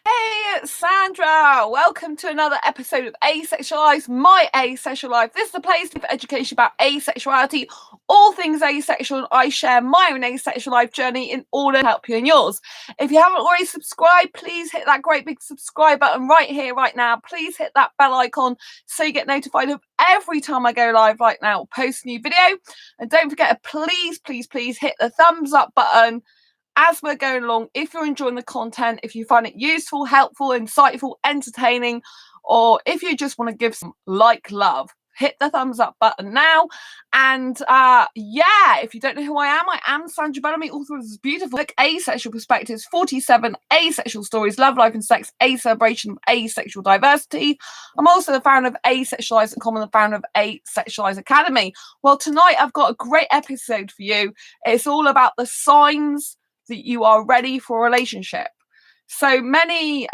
Hey, it's Sandra. Welcome to another episode of Asexualized, my asexual life. This is the place for education about asexuality, all things asexual. I share my own asexual life journey in order to help you in yours. If you haven't already subscribed, please hit that great big subscribe button right here, right now. Please hit that bell icon so you get notified of every time I go live right now, post a new video. And don't forget to please hit the thumbs up button as we're going along. If you're enjoying the content, if you find it useful, helpful, insightful, entertaining, or if you just want to give some love, hit the thumbs up button now. And yeah, if you don't know who I am Sandra Bellamy, author of this beautiful book, Asexual Perspectives, 47 Asexual Stories, Love, Life and Sex, a celebration of asexual diversity. I'm also the founder of Asexualise.com and the founder of Asexualise Academy. Well, tonight I've got a great episode for you. It's all about the signs that you are ready for a relationship. So many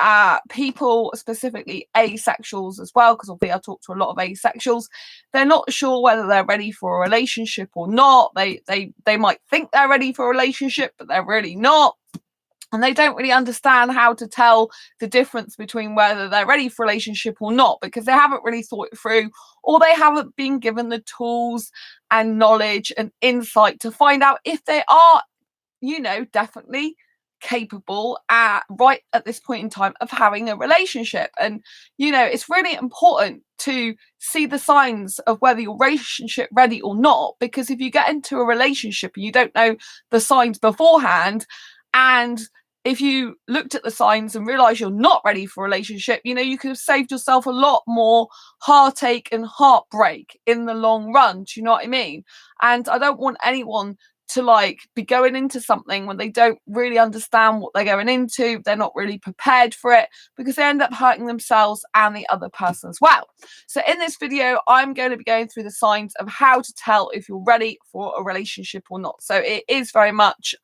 people, specifically asexuals as well, because obviously I talk to a lot of asexuals, they're not sure whether they're ready for a relationship or not. They might think they're ready for a relationship, but they're really not. And they don't really understand how to tell the difference between whether they're ready for a relationship or not, because they haven't really thought it through, or they haven't been given the tools and knowledge and insight to find out if they are, definitely capable right at this point in time of having a relationship. And it's really important to see the signs of whether your relationship ready or not, because if you get into a relationship and you don't know the signs beforehand, and if you looked at the signs and realize you're not ready for a relationship, you could have saved yourself a lot more heartache and heartbreak in the long run. Do you know what I mean? And I don't want anyone to be going into something when they don't really understand what they're going into. They're not really prepared for it, because they end up hurting themselves and the other person as well. So in this video, I'm going to be going through the signs of how to tell if you're ready for a relationship or not. So it is very much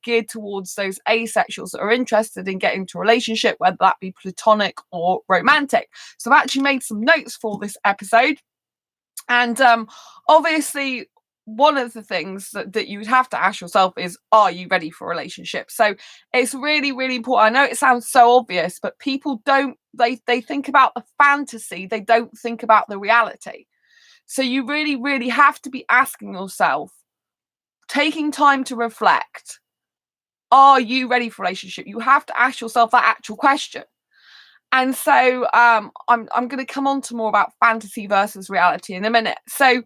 geared towards those asexuals that are interested in getting into a relationship, whether that be platonic or romantic. So I've actually made some notes for this episode. And obviously, one of the things that you would have to ask yourself is, are you ready for a relationship? So it's really, really important. I know it sounds so obvious, but people don't, they think about the fantasy, they don't think about the reality. So you really, really have to be asking yourself, taking time to reflect, are you ready for a relationship? You have to ask yourself that actual question. And so I'm going to come on to more about fantasy versus reality in a minute. So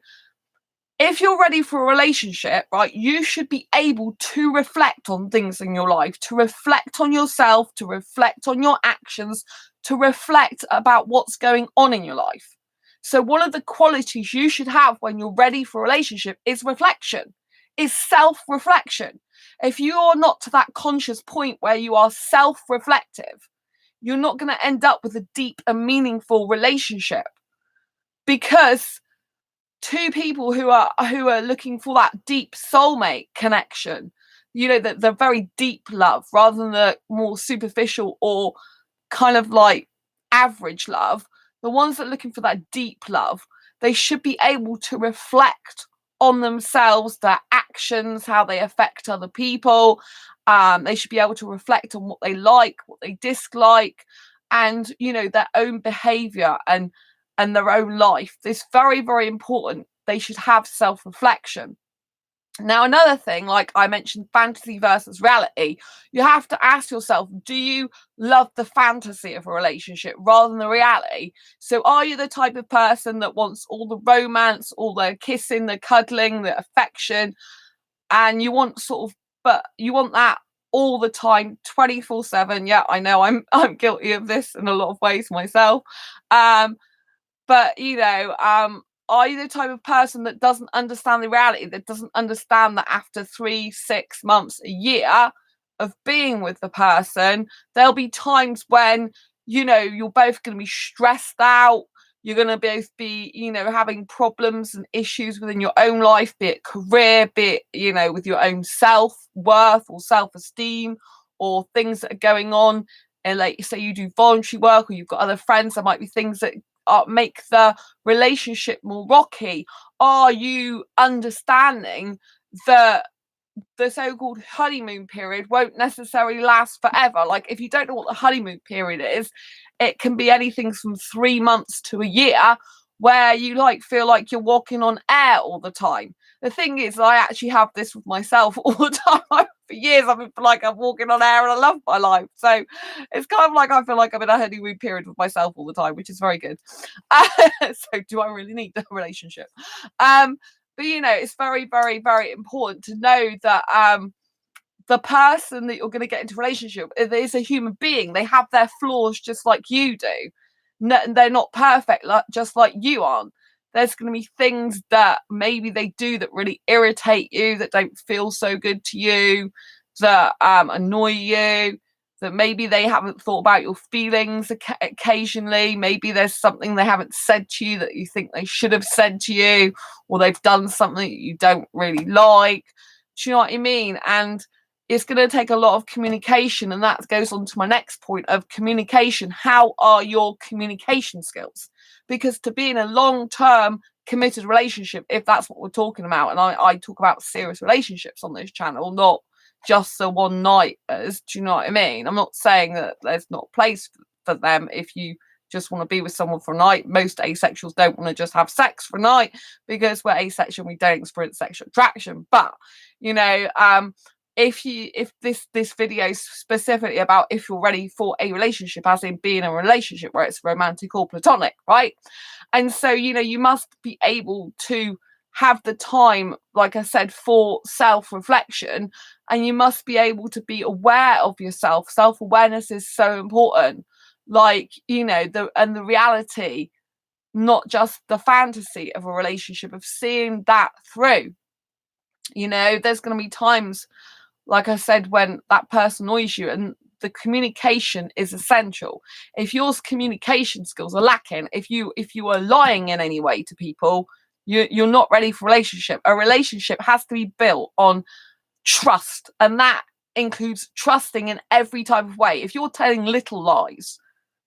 if you're ready for a relationship, right, you should be able to reflect on things in your life, to reflect on yourself, to reflect on your actions, to reflect about what's going on in your life. So one of the qualities you should have when you're ready for a relationship is reflection, is self-reflection. If you are not to that conscious point where you are self-reflective, you're not going to end up with a deep and meaningful relationship, because two people who are looking for that deep soulmate connection, the very deep love rather than the more superficial or kind of like average love, the ones that are looking for that deep love, they should be able to reflect on themselves, their actions, how they affect other people. They should be able to reflect on what they like, what they dislike, and their own behavior and their own life. This is very, very important. They should have self-reflection. Now, another thing, like I mentioned, fantasy versus reality, you have to ask yourself, do you love the fantasy of a relationship rather than the reality? So are you the type of person that wants all the romance, all the kissing, the cuddling, the affection, and you want you want that all the time, 24/7? Yeah, I know I'm guilty of this in a lot of ways myself. But are you the type of person that doesn't understand the reality, that doesn't understand that after 3, 6 months, a year of being with the person, there'll be times when, you're both going to be stressed out. You're going to both be, having problems and issues within your own life, be it career, be it, with your own self-worth or self-esteem, or things that are going on. And like, say you do voluntary work or you've got other friends, there might be things that make the relationship more rocky. Are you understanding that the so-called honeymoon period won't necessarily last forever. Like, if you don't know what the honeymoon period is, it can be anything from 3 months to a year, where you like feel like you're walking on air all the time. The thing is, I actually have this with myself all the time. For years I've been like I'm walking on air and I love my life. So it's kind of like I feel like I'm in a honeymoon period with myself all the time, which is very good. So do I really need a relationship? But you know, it's very, very, very important to know that the person that you're going to get into a relationship with is a human being. They have their flaws just like you do. No, they're not perfect, just like you aren't. There's going to be things that maybe they do that really irritate you, that don't feel so good to you, that annoy you, that maybe they haven't thought about your feelings occasionally. Maybe there's something they haven't said to you that you think they should have said to you, or they've done something that you don't really like. Do you know what I mean? And it's going to take a lot of communication, and that goes on to my next point of communication. How are your communication skills? Because to be in a long-term committed relationship, if that's what we're talking about, and I talk about serious relationships on this channel, not just the one nighters. Do you know what I mean? I'm not saying that there's not a place for them if you just want to be with someone for a night. Most asexuals don't want to just have sex for a night, because we're asexual, we don't experience sexual attraction. But you know, if this video is specifically about if you're ready for a relationship, as in being in a relationship where it's romantic or platonic, right? And so, you know, you must be able to have the time, like I said, for self-reflection, and you must be able to be aware of yourself. Self-awareness is so important. Like, you know, the reality, not just the fantasy of a relationship, of seeing that through. You know, there's going to be times, like I said, when that person annoys you, and the communication is essential. If your communication skills are lacking, if you are lying in any way to people, you're not ready for a relationship. A relationship has to be built on trust, and that includes trusting in every type of way. If you're telling little lies,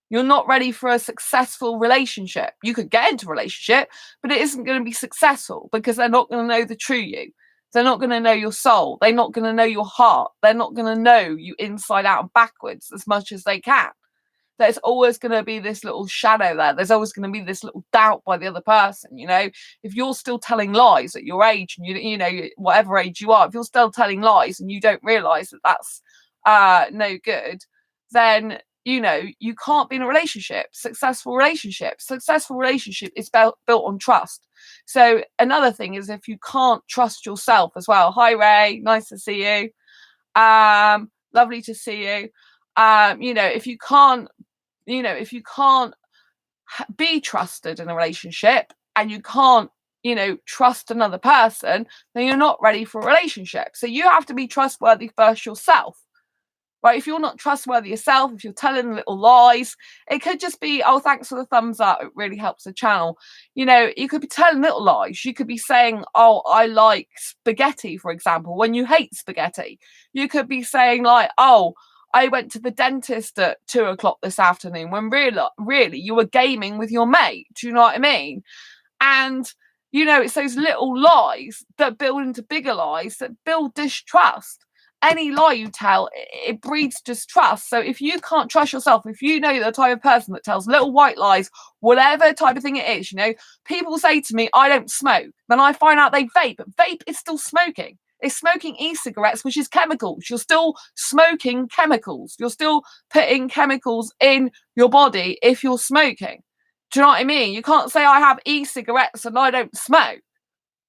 you're not ready for a successful relationship. You could get into a relationship, but it isn't going to be successful, because they're not going to know the true you. They're not going to know your soul. They're not going to know your heart. They're not going to know you inside out and backwards as much as they can. There's always going to be this little shadow there. There's always going to be this little doubt by the other person. You know, if you're still telling lies at your age, and you know, whatever age you are, if you're still telling lies and you don't realize that that's no good, then you know, you can't be in a relationship. Successful relationship is built on trust. So another thing is, if you can't trust yourself as well. Hi Ray, nice to see you. Lovely to see you. You know, if you can't be trusted in a relationship, and you can't, you know, trust another person, then you're not ready for a relationship. So you have to be trustworthy first yourself. Right, if you're not trustworthy yourself, if you're telling little lies, it could just be, oh, thanks for the thumbs up, it really helps the channel. You know, you could be telling little lies. You could be saying, oh, I like spaghetti, for example, when you hate spaghetti. You could be saying, like, oh, I went to the dentist at 2 o'clock this afternoon, when really you were gaming with your mate. Do you know what I mean? And you know, it's those little lies that build into bigger lies that build distrust. Any lie you tell, it breeds distrust. So if you can't trust yourself, if you know the type of person that tells little white lies, whatever type of thing it is, you know, people say to me, I don't smoke. Then I find out they vape, but vape is still smoking. It's smoking e-cigarettes, which is chemicals. You're still smoking chemicals. You're still putting chemicals in your body if you're smoking. Do you know what I mean? You can't say I have e-cigarettes and I don't smoke.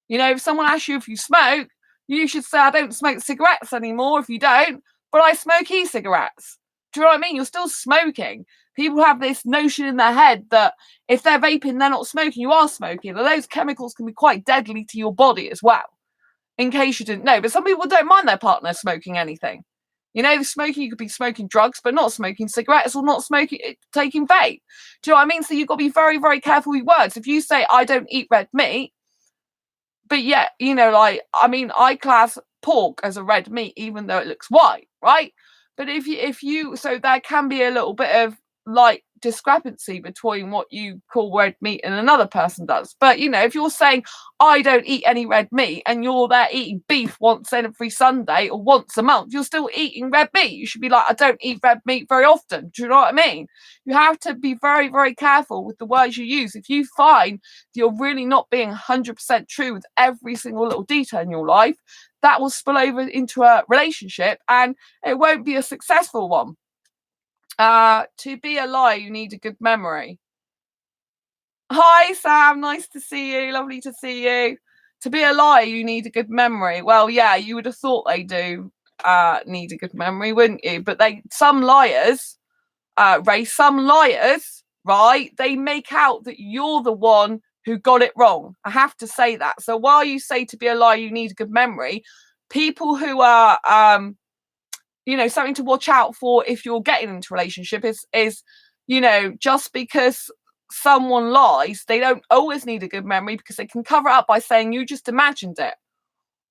You know, if someone asks you if you smoke, you should say, I don't smoke cigarettes anymore if you don't, but I smoke e-cigarettes. Do you know what I mean? You're still smoking. People have this notion in their head that if they're vaping, they're not smoking. You are smoking. And those chemicals can be quite deadly to your body as well, in case you didn't know. But some people don't mind their partner smoking anything. You know, smoking, you could be smoking drugs, but not smoking cigarettes, or not taking vape. Do you know what I mean? So you've got to be very, very careful with words. If you say, I don't eat red meat, but yet, you know, like, I mean, I class pork as a red meat, even though it looks white, right? But if you, so there can be a little bit of like discrepancy between what you call red meat and another person does. But you know, if you're saying I don't eat any red meat and you're there eating beef once every Sunday or once a month, you're still eating red meat. You should be like, I don't eat red meat very often. Do you know what I mean? You have to be very, very careful with the words you use. If you find you're really not being 100% true with every single little detail in your life, that will spill over into a relationship and it won't be a successful one. To be a lie, you need a good memory. Hi, Sam. Nice to see you. Lovely to see you. To be a lie, you need a good memory. Well, yeah, you would have thought they do need a good memory, wouldn't you? But some liars, Ray, some liars, right? They make out that you're the one who got it wrong. I have to say that. So while you say to be a lie, you need a good memory, people who are, you know, something to watch out for if you're getting into a relationship is, you know, just because someone lies, they don't always need a good memory because they can cover it up by saying you just imagined it,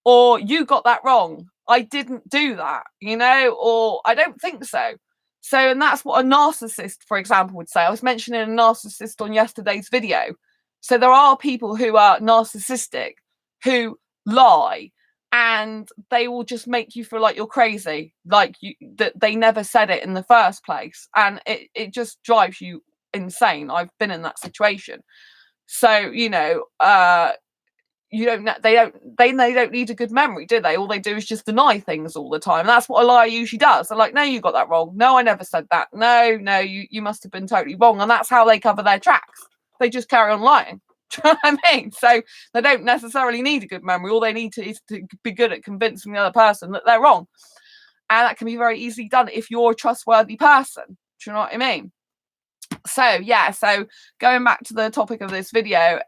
or you got that wrong, I didn't do that, you know, or I don't think so. So, and that's what a narcissist, for example, would say. I was mentioning a narcissist on yesterday's video. So there are people who are narcissistic, who lie, and they will just make you feel like you're crazy, like that they never said it in the first place. And it just drives you insane. I've been in that situation. So, you know, they don't need a good memory, do they? All they do is just deny things all the time. That's what a liar usually does. They're like, no, you got that wrong. No, I never said that. No, you must have been totally wrong. And that's how they cover their tracks. They just carry on lying. Do you know what I mean? So they don't necessarily need a good memory. All they need is to be good at convincing the other person that they're wrong. And that can be very easily done if you're a trustworthy person. Do you know what I mean? So yeah, so going back to the topic of this video,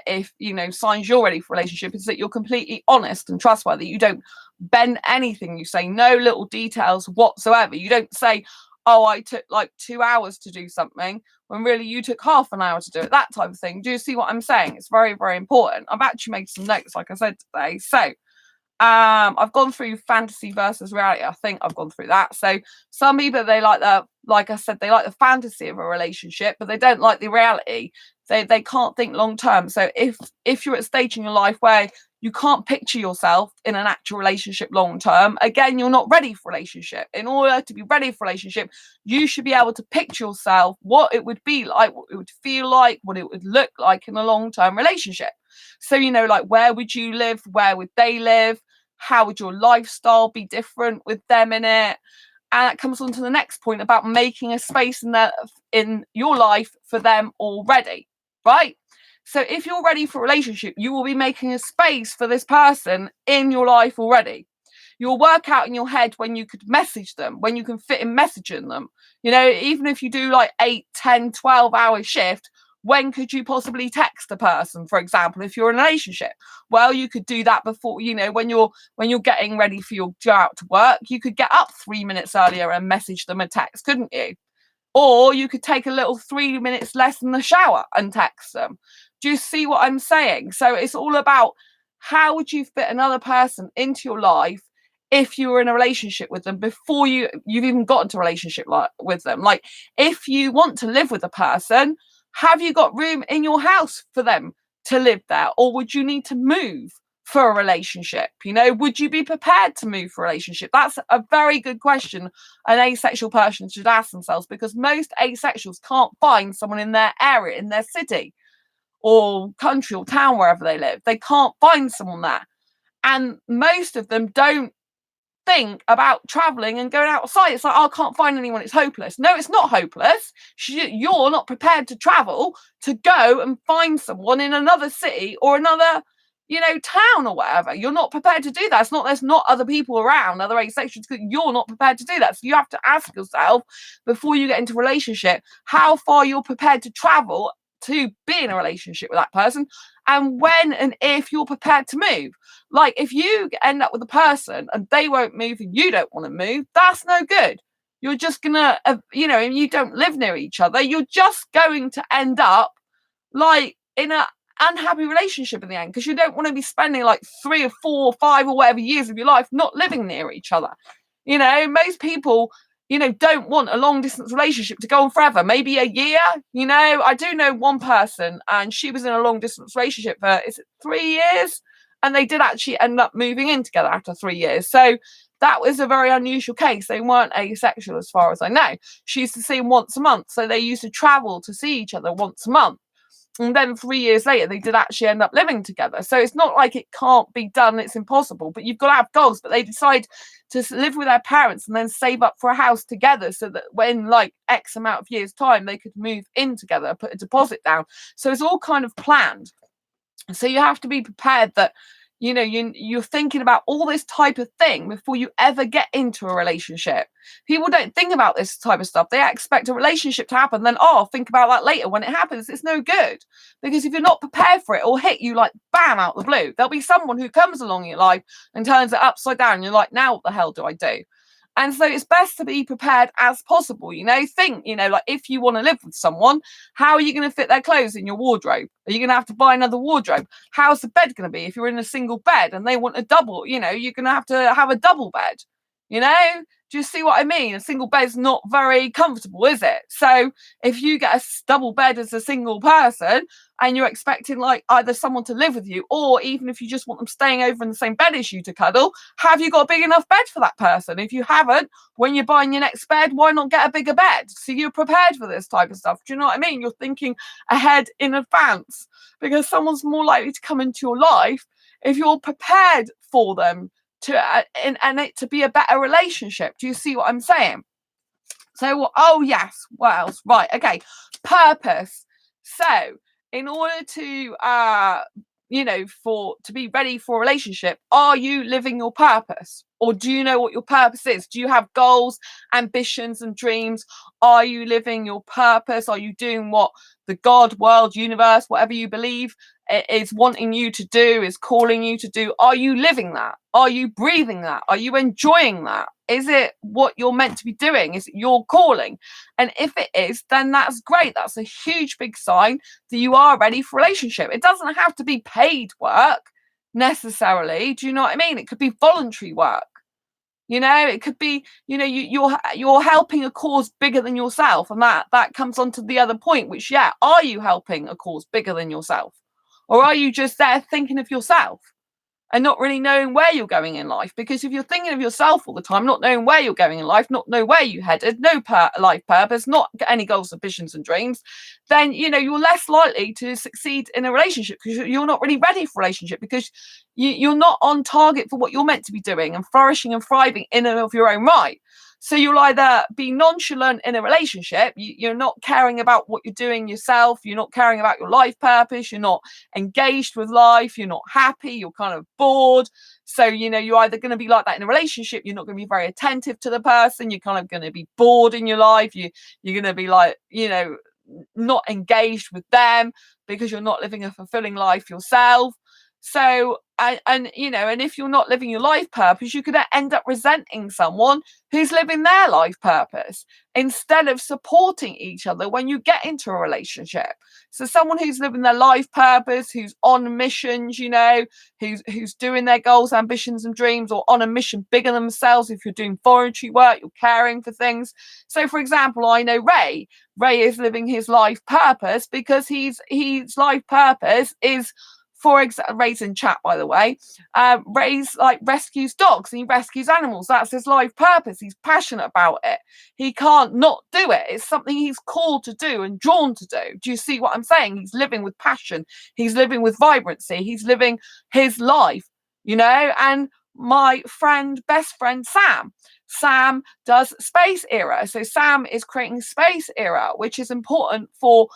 if you know signs you're ready for a relationship is that you're completely honest and trustworthy. You don't bend anything you say, no little details whatsoever. You don't say, oh, I took like 2 hours to do something when really you took half an hour to do it, that type of thing. Do you see what I'm saying? It's very, very important. I've actually made some notes, like I said today. So I've gone through fantasy versus reality. I think I've gone through that. So some people, they like like I said, they like the fantasy of a relationship, but they don't like the reality. They can't think long term. So if you're at a stage in your life where you can't picture yourself in an actual relationship long term, again, you're not ready for a relationship. In order to be ready for a relationship, you should be able to picture yourself, what it would be like, what it would feel like, what it would look like in a long-term relationship. So, you know, like, where would you live? Where would they live? How would your lifestyle be different with them in it? And that comes on to the next point about making a space in your life for them already, right? So if you're ready for a relationship, you will be making a space for this person in your life already. You'll work out in your head when you could message them, when you can fit in messaging them. You know, even if you do like 8, 10, 12-hour shift, when could you possibly text a person, for example, if you're in a relationship? Well, you could do that before, you know, when you're getting ready for your go out to work, you could get up 3 minutes earlier and message them a text, couldn't you? Or you could take a little 3 minutes less in the shower and text them. Do you see what I'm saying? So it's all about how would you fit another person into your life if you were in a relationship with them before you've even got into a relationship with them. Like, if you want to live with a person, have you got room in your house for them to live there? Or would you need to move for a relationship? You know, would you be prepared to move for a relationship? That's a very good question an asexual person should ask themselves, because most asexuals can't find someone in their area, in their city or country or town, wherever they live. They can't find someone there. And most of them don't think about traveling and going outside. It's like, oh, I can't find anyone, it's hopeless. No, it's not hopeless. You're not prepared to travel to go and find someone in another city or another, you know, town or whatever. You're not prepared to do that. It's not, there's not other people around, other asexuals. You're not prepared to do that. So you have to ask yourself before you get into a relationship how far you're prepared to travel to be in a relationship with that person, and when and if you're prepared to move. Like, if you end up with a person and they won't move and you don't want to move, that's no good. You're just gonna, you know, and you don't live near each other, you're just going to end up like in a unhappy relationship in the end, because you don't want to be spending like 3 or 4 or 5 or whatever years of your life not living near each other. You know, most people don't want a long distance relationship to go on forever, maybe a year. I do know one person, and she was in a long distance relationship for, is it 3 years? And they did actually end up moving in together after 3 years. So that was a very unusual case. They weren't asexual as far as I know. She used to see him once a month. So they used to travel to see each other once a month. And then 3 years later, they did actually end up living together. So it's not like it can't be done. It's impossible. But you've got to have goals. But they decide to live with their parents and then save up for a house together so that when like X amount of years' time, they could move in together, put a deposit down. So it's all kind of planned. So you have to be prepared that you're thinking about all this type of thing before you ever get into a relationship. People don't think about this type of stuff. They expect a relationship to happen, then think about that later. When it happens, it's no good, because if you're not prepared for it, it'll hit you like bam out the blue. There'll be someone who comes along in your life and turns it upside down, and you're like, now what the hell do I do? And so it's best to be prepared as possible. Think, like if you want to live with someone, how are you going to fit their clothes in your wardrobe? Are you going to have to buy another wardrobe? How's the bed going to be? If you're in a single bed and they want a double, you're going to have a double bed. Do you see what I mean? A single bed's not very comfortable, is it? So if you get a double bed as a single person and you're expecting like either someone to live with you, or even if you just want them staying over in the same bed as you to cuddle, have you got a big enough bed for that person? If you haven't, when you're buying your next bed, why not get a bigger bed? So you're prepared for this type of stuff. Do you know what I mean? You're thinking ahead in advance, because someone's more likely to come into your life if you're prepared for them and it to be a better relationship. Do you see what I'm saying? So, yes, what else? Right, okay. Purpose. So, in order to to be ready for a relationship, are you living your purpose? Or do you know what your purpose is? Do you have goals, ambitions, and dreams? Are you living your purpose? Are you doing what the God, world, universe, whatever you believe is wanting you to do, is calling you to do? Are you living that? Are you breathing that? Are you enjoying that? Is it what you're meant to be doing? Is it your calling? And if it is, then that's great. That's a huge, big sign that you are ready for a relationship. It doesn't have to be paid work necessarily. Do you know what I mean? It could be voluntary work. It could be, you're helping a cause bigger than yourself. And that comes on to the other point, which, are you helping a cause bigger than yourself? Or are you just there thinking of yourself and not really knowing where you're going in life? Because if you're thinking of yourself all the time, not knowing where you're going in life, not know where you headed, no life purpose, not any goals, ambitions, and dreams, then you're less likely to succeed in a relationship, because you're not really ready for a relationship, because you're not on target for what you're meant to be doing and flourishing and thriving in and of your own right. So you'll either be nonchalant in a relationship, you're not caring about what you're doing yourself, you're not caring about your life purpose, you're not engaged with life, you're not happy, you're kind of bored. So, you're either going to be like that in a relationship, you're not going to be very attentive to the person, you're kind of going to be bored in your life, you're going to be like, not engaged with them because you're not living a fulfilling life yourself. So, and if you're not living your life purpose, you could end up resenting someone who's living their life purpose instead of supporting each other when you get into a relationship. So someone who's living their life purpose, who's on missions, who's doing their goals, ambitions, and dreams, or on a mission bigger than themselves. If you're doing voluntary work, you're caring for things. So, for example, I know Ray. Ray is living his life purpose because his life purpose is, for example, Ray's in chat, by the way. Ray's like rescues dogs and he rescues animals. That's his life purpose. He's passionate about it. He can't not do it. It's something he's called to do and drawn to do. Do you see what I'm saying? He's living with passion. He's living with vibrancy. He's living his life, And my best friend, Sam does Space Era. So Sam is creating Space Era, which is important for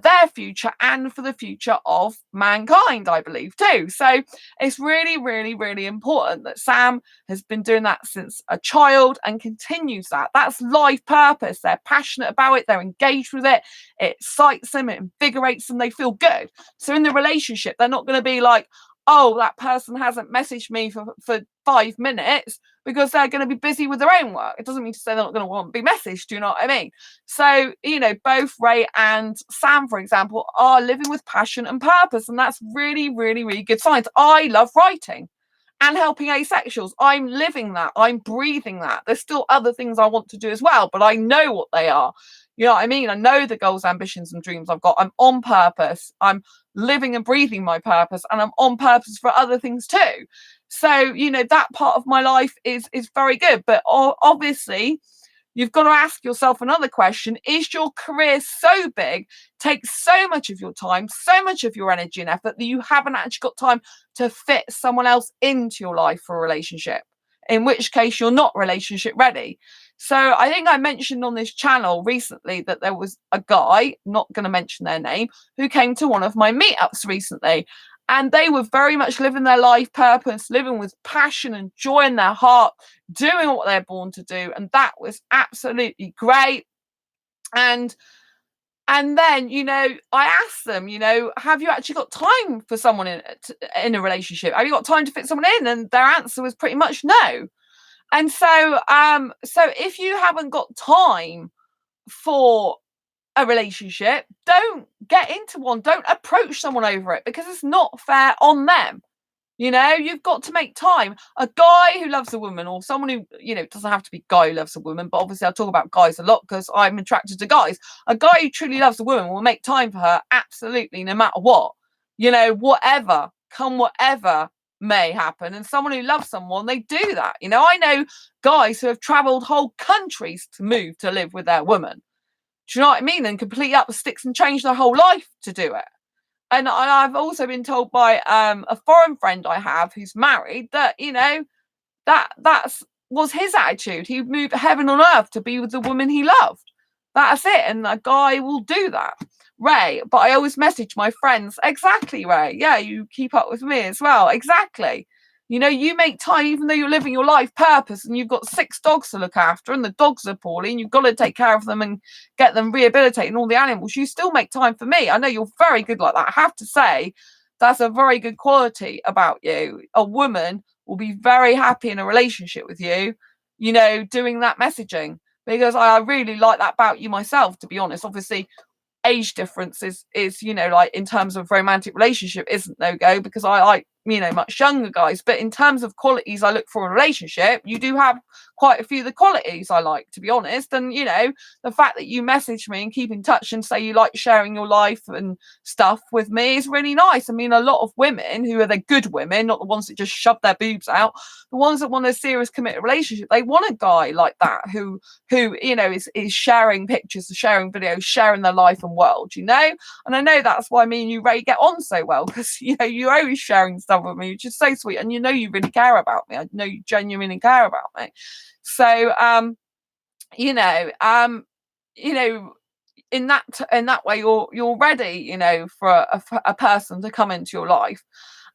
their future and for the future of mankind, I believe, too. So it's really, really, really important that Sam has been doing that since a child and continues that. That's life purpose. They're passionate about it. They're engaged with it. It excites them. It invigorates them. They feel good. So in the relationship, they're not going to be like, oh, that person hasn't messaged me for 5 minutes, because they're going to be busy with their own work. It doesn't mean to say they're not going to want to be messaged. Do you know what I mean? So, both Ray and Sam, for example, are living with passion and purpose. And that's really, really, really good signs. I love writing. and helping asexuals. I'm living that. I'm breathing that. There's still other things I want to do as well, but I know what they are. You know what I mean? I know the goals, ambitions, and dreams I've got. I'm on purpose. I'm living and breathing my purpose, and I'm on purpose for other things too. So, you know, that part of my life is very good. But obviously, you've got to ask yourself another question. Is your career so big, takes so much of your time, so much of your energy and effort, that you haven't actually got time to fit someone else into your life for a relationship? In which case you're not relationship ready. So I think I mentioned on this channel recently that there was a guy, not going to mention their name, who came to one of my meetups recently. And they were very much living their life purpose, living with passion and joy in their heart, doing what they're born to do. And that was absolutely great. And then, you know, I asked them, you know, have you actually got time for someone in a relationship? Have you got time to fit someone in? And their answer was pretty much no. And so, so if you haven't got time for a relationship, don't get into one. Don't approach someone over it, because it's not fair on them. You know, you've got to make time. A guy who loves a woman, or someone who, you know, doesn't have to be a guy who loves a woman, but obviously I talk about guys a lot because I'm attracted to guys. A guy who truly loves a woman will make time for her, absolutely, no matter what. You know, whatever may happen. And someone who loves someone, they do that. You know, I know guys who have traveled whole countries to move to live with their woman. Do you know what I mean? And completely up the sticks and change their whole life to do it. And I've also been told by a foreign friend I have who's married that, you know, that's was his attitude. He moved heaven on earth to be with the woman he loved. That's it. And a guy will do that. Ray, but I always message my friends. Exactly, Ray. Yeah, you keep up with me as well. Exactly. You know, you make time, even though you're living your life purpose and you've got 6 dogs to look after and the dogs are poorly and you've got to take care of them and get them rehabilitated and all the animals, you still make time for me. I know you're very good like that. I have to say, that's a very good quality about you. A woman will be very happy in a relationship with you, you know, doing that messaging, because I really like that about you myself, to be honest. Obviously, age difference is, you know, like in terms of romantic relationship isn't no go, because I like, you know, much younger guys. But in terms of qualities I look for in a relationship, you do have quite a few of the qualities I like, to be honest. And, you know, the fact that you message me and keep in touch and say you like sharing your life and stuff with me is really nice. I mean, a lot of women who are the good women, not the ones that just shove their boobs out, the ones that want a serious committed relationship, they want a guy like that who you know is sharing pictures, sharing videos, sharing their life and world, you know. And I know that's why me and you, Ray, get on so well, because, you know, you're always sharing stuff with me, which is so sweet. And you know you really care about me. I know you genuinely care about me. So you know, in that way you're ready, you know, for a person to come into your life.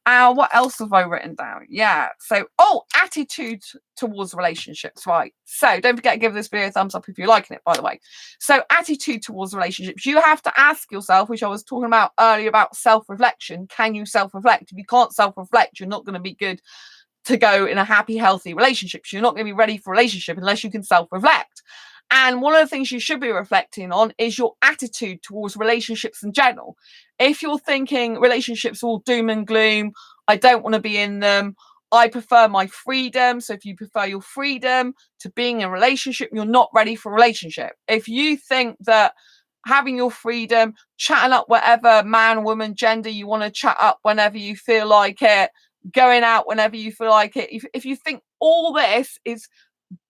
What else have I written down? Yeah. So, attitude towards relationships, right? So don't forget to give this video a thumbs up if you're liking it, by the way. So attitude towards relationships. You have to ask yourself, which I was talking about earlier about self-reflection. Can you self-reflect? If you can't self-reflect, you're not going to be good to go in a happy, healthy relationship. So you're not going to be ready for a relationship unless you can self-reflect. And one of the things you should be reflecting on is your attitude towards relationships in general. If you're thinking relationships are all doom and gloom, I don't want to be in them, I prefer my freedom. So if you prefer your freedom to being in a relationship, you're not ready for a relationship. If you think that having your freedom, chatting up whatever man, woman, gender you want to chat up whenever you feel like it, going out whenever you feel like it, if you think all this is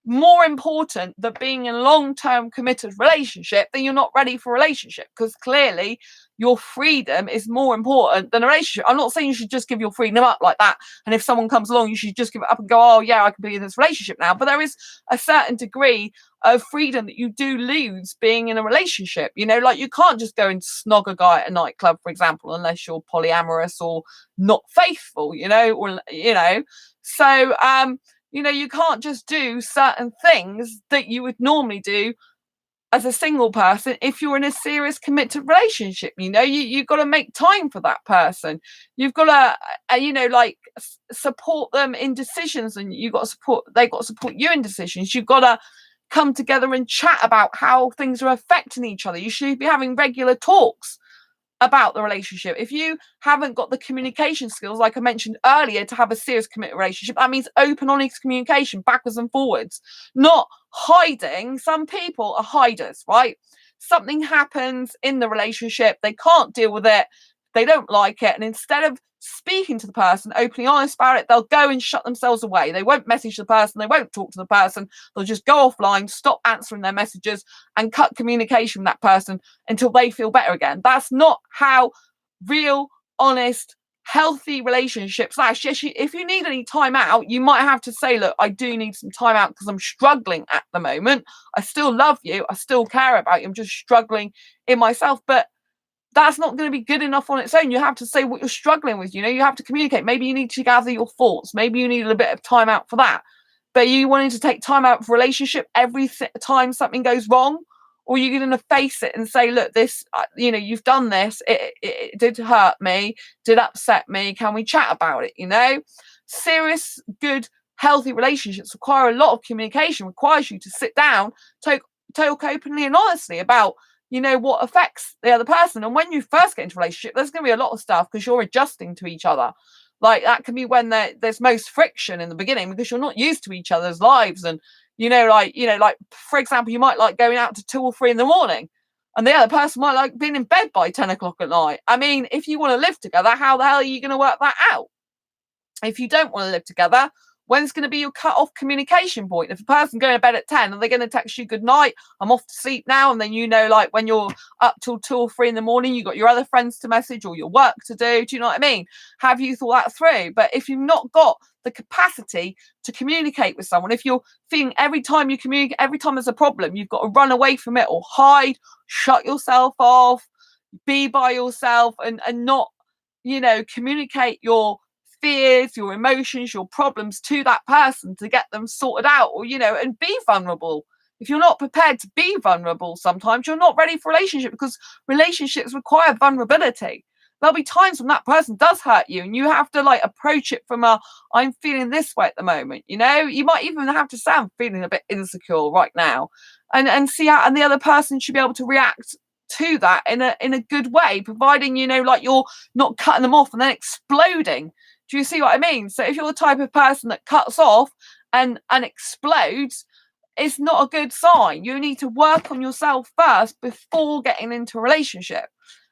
more important than being in a long-term committed relationship, then you're not ready for a relationship, because clearly your freedom is more important than a relationship. I'm not saying you should just give your freedom up like that, and if someone comes along you should just give it up and go, oh yeah, I can be in this relationship now. But there is a certain degree of freedom that you do lose being in a relationship. You know, like you can't just go and snog a guy at a nightclub, for example, unless you're polyamorous or not faithful, you know, or you know. So you know, you can't just do certain things that you would normally do as a single person if you're in a serious committed relationship. You know, you've got to make time for that person. You've got to, you know, like support them in decisions, and they've got to support you in decisions. You've got to come together and chat about how things are affecting each other. You should be having regular talks about the relationship. If you haven't got the communication skills, like I mentioned earlier, to have a serious committed relationship, that means open, honest communication backwards and forwards, not hiding. Some people are hiders, right? Something happens in the relationship, they can't deal with it, they don't like it, and instead of speaking to the person, openly honest about it, they'll go and shut themselves away. They won't message the person, they won't talk to the person, they'll just go offline, stop answering their messages, and cut communication with that person until they feel better again. That's not how real, honest, healthy relationships are. If you need any time out, you might have to say, look, I do need some time out because I'm struggling at the moment. I still love you, I still care about you, I'm just struggling in myself. But that's not going to be good enough on its own. You have to say what you're struggling with. You have to communicate. Maybe you need to gather your thoughts. Maybe you need a bit of time out for that. But you wanting to take time out for a relationship every time something goes wrong? Or you're going to face it and say, look, this, you've done this. It did hurt me, did upset me. Can we chat about it? Serious, good, healthy relationships require a lot of communication, requires you to sit down, talk openly and honestly about what affects the other person. And when you first get into a relationship, there's going to be a lot of stuff because you're adjusting to each other. Like that can be when there's most friction in the beginning because you're not used to each other's lives. And like for example, you might like going out to 2 or 3 in the morning, and the other person might like being in bed by 10 o'clock at night. I mean, if you want to live together, how the hell are you going to work that out? If you don't want to live together, when's going to be your cut-off communication point? If a person going to bed at 10 and they're going to text you good night, I'm off to sleep now, and then like when you're up till 2 or 3 in the morning, you've got your other friends to message or your work to do. Do you know what I mean? Have you thought that through? But if you've not got the capacity to communicate with someone, if you're feeling every time you communicate, every time there's a problem, you've got to run away from it or hide, shut yourself off, be by yourself, and not communicate your fears, your emotions, your problems to that person to get them sorted out, or and be vulnerable. If you're not prepared to be vulnerable, sometimes you're not ready for a relationship, because relationships require vulnerability. There'll be times when that person does hurt you and you have to like approach it from I'm feeling this way at the moment. You might even have to say, I'm feeling a bit insecure right now, and see how, and the other person should be able to react to that in a good way, providing like you're not cutting them off and then exploding. Do you see what I mean? So if you're the type of person that cuts off and explodes, it's not a good sign. You need to work on yourself first before getting into a relationship.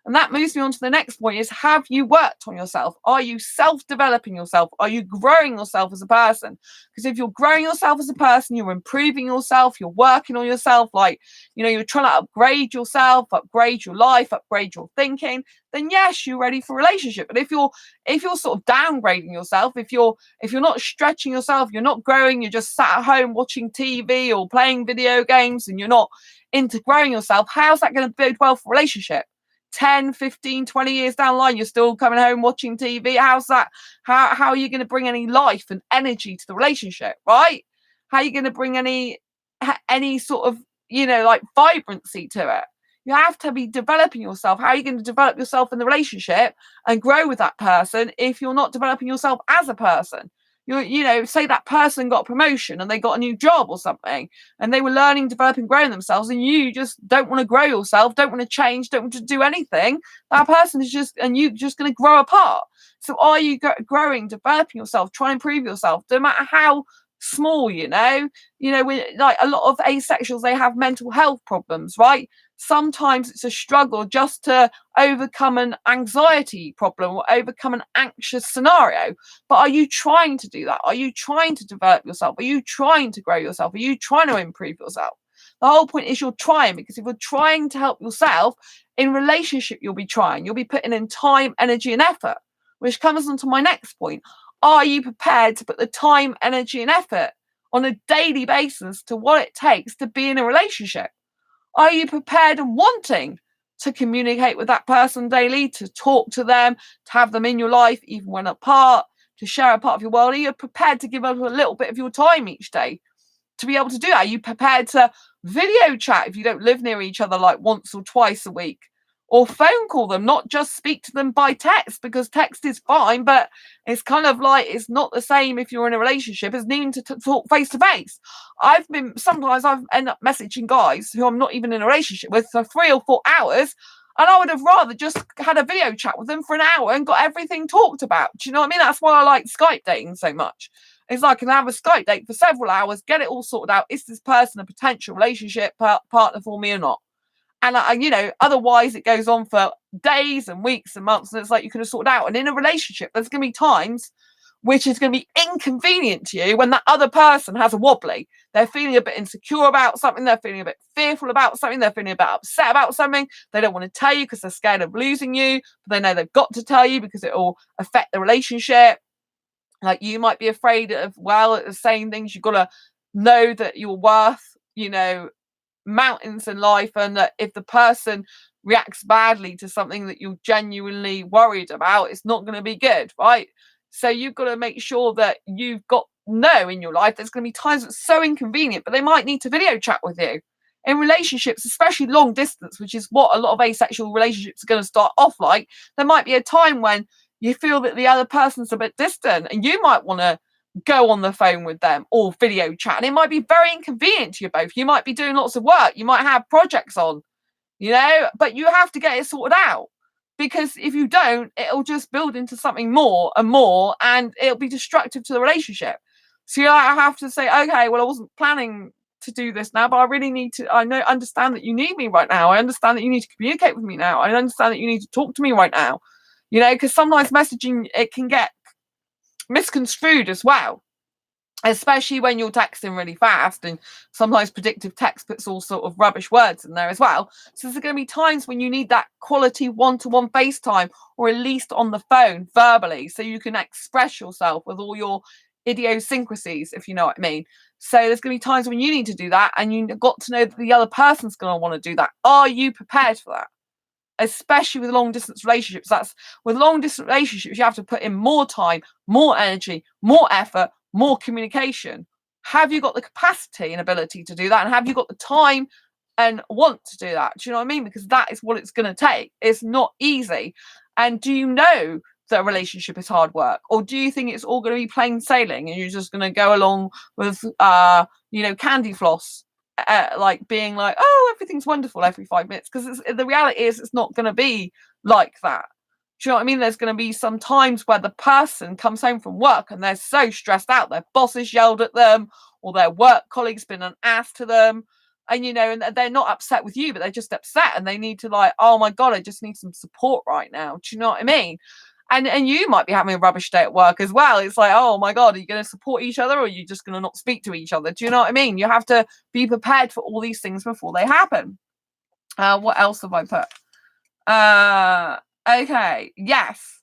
And that moves me on to the next point, is, have you worked on yourself? Are you self-developing yourself? Are you growing yourself as a person? Because if you're growing yourself as a person, you're improving yourself, you're working on yourself, like, you're trying to upgrade yourself, upgrade your life, upgrade your thinking, then yes, you're ready for a relationship. But if you're sort of downgrading yourself, if you're not stretching yourself, you're not growing, you're just sat at home watching TV or playing video games, and you're not into growing yourself, how's that going to bode well for a relationship? 10, 15, 20 years down the line, you're still coming home watching TV. How's that? How are you going to bring any life and energy to the relationship, right? How are you going to bring any sort of, like vibrancy to it? You have to be developing yourself. How are you going to develop yourself in the relationship and grow with that person if you're not developing yourself as a person? Say that person got a promotion and they got a new job or something, and they were learning, developing, growing themselves, and you just don't want to grow yourself, don't want to change, don't want to do anything. That person is you're just going to grow apart. So are you growing, developing yourself, trying to improve yourself, no matter how small? Like a lot of asexuals, they have mental health problems, right? Sometimes it's a struggle just to overcome an anxiety problem or overcome an anxious scenario. But are you trying to do that? Are you trying to develop yourself? Are you trying to grow yourself? Are you trying to improve yourself? The whole point is you're trying, because if you're trying to help yourself in relationship, you'll be putting in time, energy, and effort, which comes on to my next point. Are you prepared to put the time, energy, and effort on a daily basis to what it takes to be in a relationship? Are you prepared and wanting to communicate with that person daily, to talk to them, to have them in your life, even when apart, to share a part of your world? Are you prepared to give up a little bit of your time each day to be able to do that? Are you prepared to video chat if you don't live near each other, like once or twice a week? Or phone call them, not just speak to them by text, because text is fine, but it's kind of like, it's not the same if you're in a relationship as needing to talk face to face. Sometimes I've ended up messaging guys who I'm not even in a relationship with for 3 or 4 hours, And I would have rather just had a video chat with them for an hour and got everything talked about. Do you know what I mean? That's why I like Skype dating so much. It's like I can have a Skype date for several hours, get it all sorted out. Is this person a potential relationship partner for me or not? And, you know, otherwise it goes on for days and weeks and months. And it's like you could have sorted out. And in a relationship, there's going to be times which is going to be inconvenient to you when that other person has a wobbly. They're feeling a bit insecure about something. They're feeling a bit fearful about something. They're feeling a bit upset about something. They don't want to tell you because they're scared of losing you. But they know they've got to tell you because it will affect the relationship. Like you might be afraid of, well, saying things. You've got to know that you're worth, you know, mountains in life. And that if the person reacts badly to something that you're genuinely worried about, it's not going to be good, right? So you've got to make sure that you've got in your life. There's going to be times it's so inconvenient, but they might need to video chat with you. In relationships, especially long distance, which is what a lot of asexual relationships are going to start off like, there might be a time when you feel that the other person's a bit distant and you might want to go on the phone with them or video chat. And it might be very inconvenient to you both. You might be doing lots of work. You might have projects on, you know, but you have to get it sorted out. Because if you don't, it'll just build into something more and more, and it'll be destructive to the relationship. So I have to say, okay, well, I wasn't planning to do this now, but I really need to, understand that you need me right now. I understand that you need to communicate with me now. I understand that you need to talk to me right now. You know, because sometimes messaging, it can get misconstrued as well. Especially when you're texting really fast, and sometimes predictive text puts all sort of rubbish words in there as well. So there's going to be times when you need that quality one-to-one FaceTime, or at least on the phone verbally, so you can express yourself with all your idiosyncrasies, if you know what I mean. So there's going to be times when you need to do that, and you've got to know that the other person's going to want to do that. Are you prepared for that? Especially with long distance relationships. With long distance relationships, you have to put in more time, more energy, more effort, more communication. Have you got the capacity and ability to do that? And have you got the time and want to do that? Do you know what I mean? Because that is what it's going to take. It's not easy. And do you know that a relationship is hard work? Or do you think it's all going to be plain sailing and you're just going to go along with, candy floss? Like being like, oh, everything's wonderful every 5 minutes, because the reality is it's not going to be like that. Do you know what I mean? There's going to be some times where the person comes home from work and they're so stressed out, their boss has yelled at them, or their work colleague's been an ass to them, and and they're not upset with you, but they're just upset and they need to, like, oh my god, I just need some support right now. Do you know what I mean? And you might be having a rubbish day at work as well. It's like, oh my God, are you going to support each other, or are you just going to not speak to each other? Do you know what I mean? You have to be prepared for all these things before they happen. What else have I put? Okay, yes.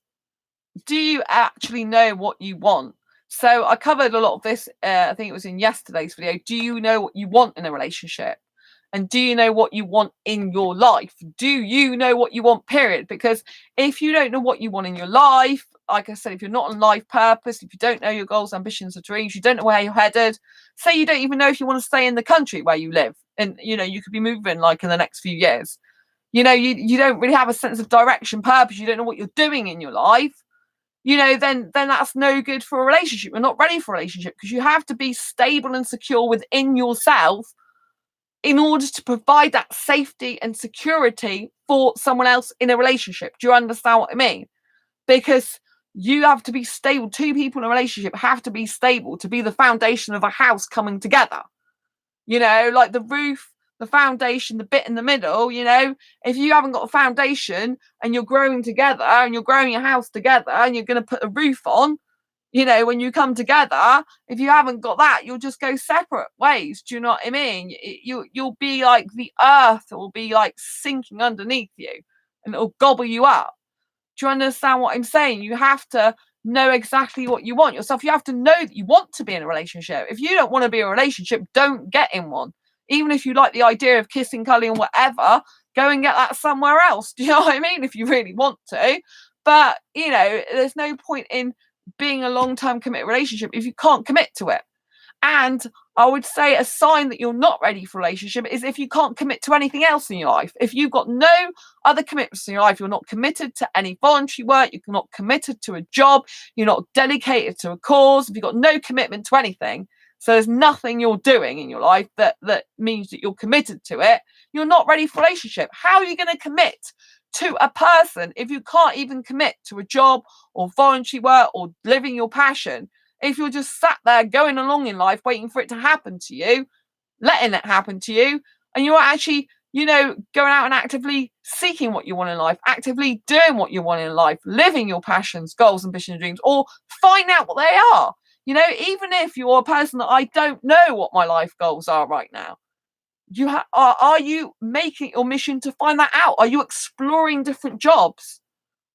Do you actually know what you want? So I covered a lot of this, I think it was in yesterday's video. Do you know what you want in a relationship? And do you know what you want in your life? Do you know what you want, period? Because if you don't know what you want in your life, like I said, if you're not on life purpose, if you don't know your goals, ambitions, or dreams, you don't know where you're headed, say you don't even know if you want to stay in the country where you live, and, you could be moving like in the next few years. You don't really have a sense of direction, purpose. You don't know what you're doing in your life. Then that's no good for a relationship. You're not ready for a relationship, because you have to be stable and secure within yourself in order to provide that safety and security for someone else in a relationship. Do you understand what I mean? Because you have to be stable. Two people in a relationship have to be stable to be the foundation of a house coming together. Like the roof, the foundation, the bit in the middle, if you haven't got a foundation and you're growing together and you're growing your house together and you're going to put a roof on, when you come together, if you haven't got that, you'll just go separate ways. Do you know what I mean? You'll be like the earth will be like sinking underneath you and it'll gobble you up. Do you understand what I'm saying? You have to know exactly what you want yourself. You have to know that you want to be in a relationship. If you don't want to be in a relationship, don't get in one. Even if you like the idea of kissing, cuddling, and whatever, go and get that somewhere else. Do you know what I mean? If you really want to. But, there's no point in being a long-term committed relationship if you can't commit to it. And I would say a sign that you're not ready for a relationship is if you can't commit to anything else in your life. If you've got no other commitments in your life, you're not committed to any voluntary work, you're not committed to a job, you're not dedicated to a cause, if you've got no commitment to anything, so there's nothing you're doing in your life that means that you're committed to it, you're not ready for a relationship. How are you going to commit to a person if you can't even commit to a job or voluntary work or living your passion? If you're just sat there going along in life waiting for it to happen to you, letting it happen to you, and you're actually, going out and actively seeking what you want in life, actively doing what you want in life, living your passions, goals, ambitions, and dreams, or find out what they are. Even if you're a person that I don't know what my life goals are right now, are you making your mission to find that out? Are you exploring different jobs?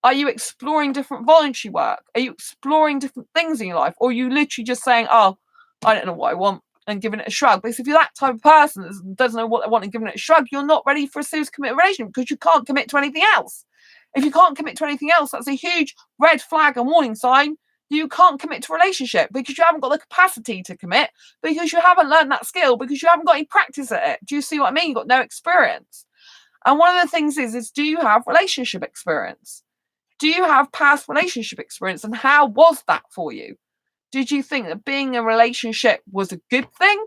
Are you exploring different voluntary work? Are you exploring different things in your life? Or are you literally just saying, oh, I don't know what I want, and giving it a shrug? Because if you're that type of person that doesn't know what they want and giving it a shrug, you're not ready for a serious committed relationship, because you can't commit to anything else. If you can't commit to anything else, that's a huge red flag and warning sign. You can't commit to a relationship because you haven't got the capacity to commit, because you haven't learned that skill, because you haven't got any practice at it. Do you see what I mean? You've got no experience. And one of the things is do you have relationship experience? Do you have past relationship experience? And how was that for you? Did you think that being in a relationship was a good thing?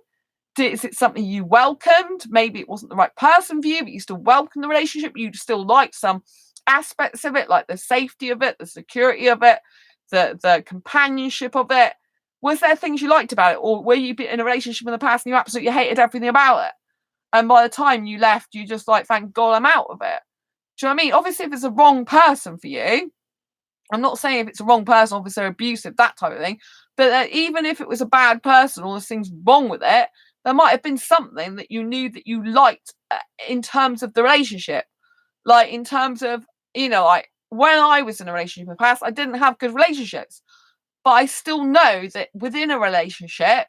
Is it something you welcomed? Maybe it wasn't the right person for you, but you still welcomed the relationship. You still liked some aspects of it, like the safety of it, the security of it, the companionship of it. Was there things you liked about it? Or were you in a relationship in the past and you absolutely hated everything about it? And by the time you left, you just like, thank God I'm out of it. Do you know what I mean? Obviously, if it's the wrong person for you, I'm not saying if it's a wrong person, obviously they're abusive, that type of thing. But even if it was a bad person or there's things wrong with it, there might have been something that you knew that you liked in terms of the relationship. Like in terms of, like when I was in a relationship in the past, I didn't have good relationships. But I still know that within a relationship,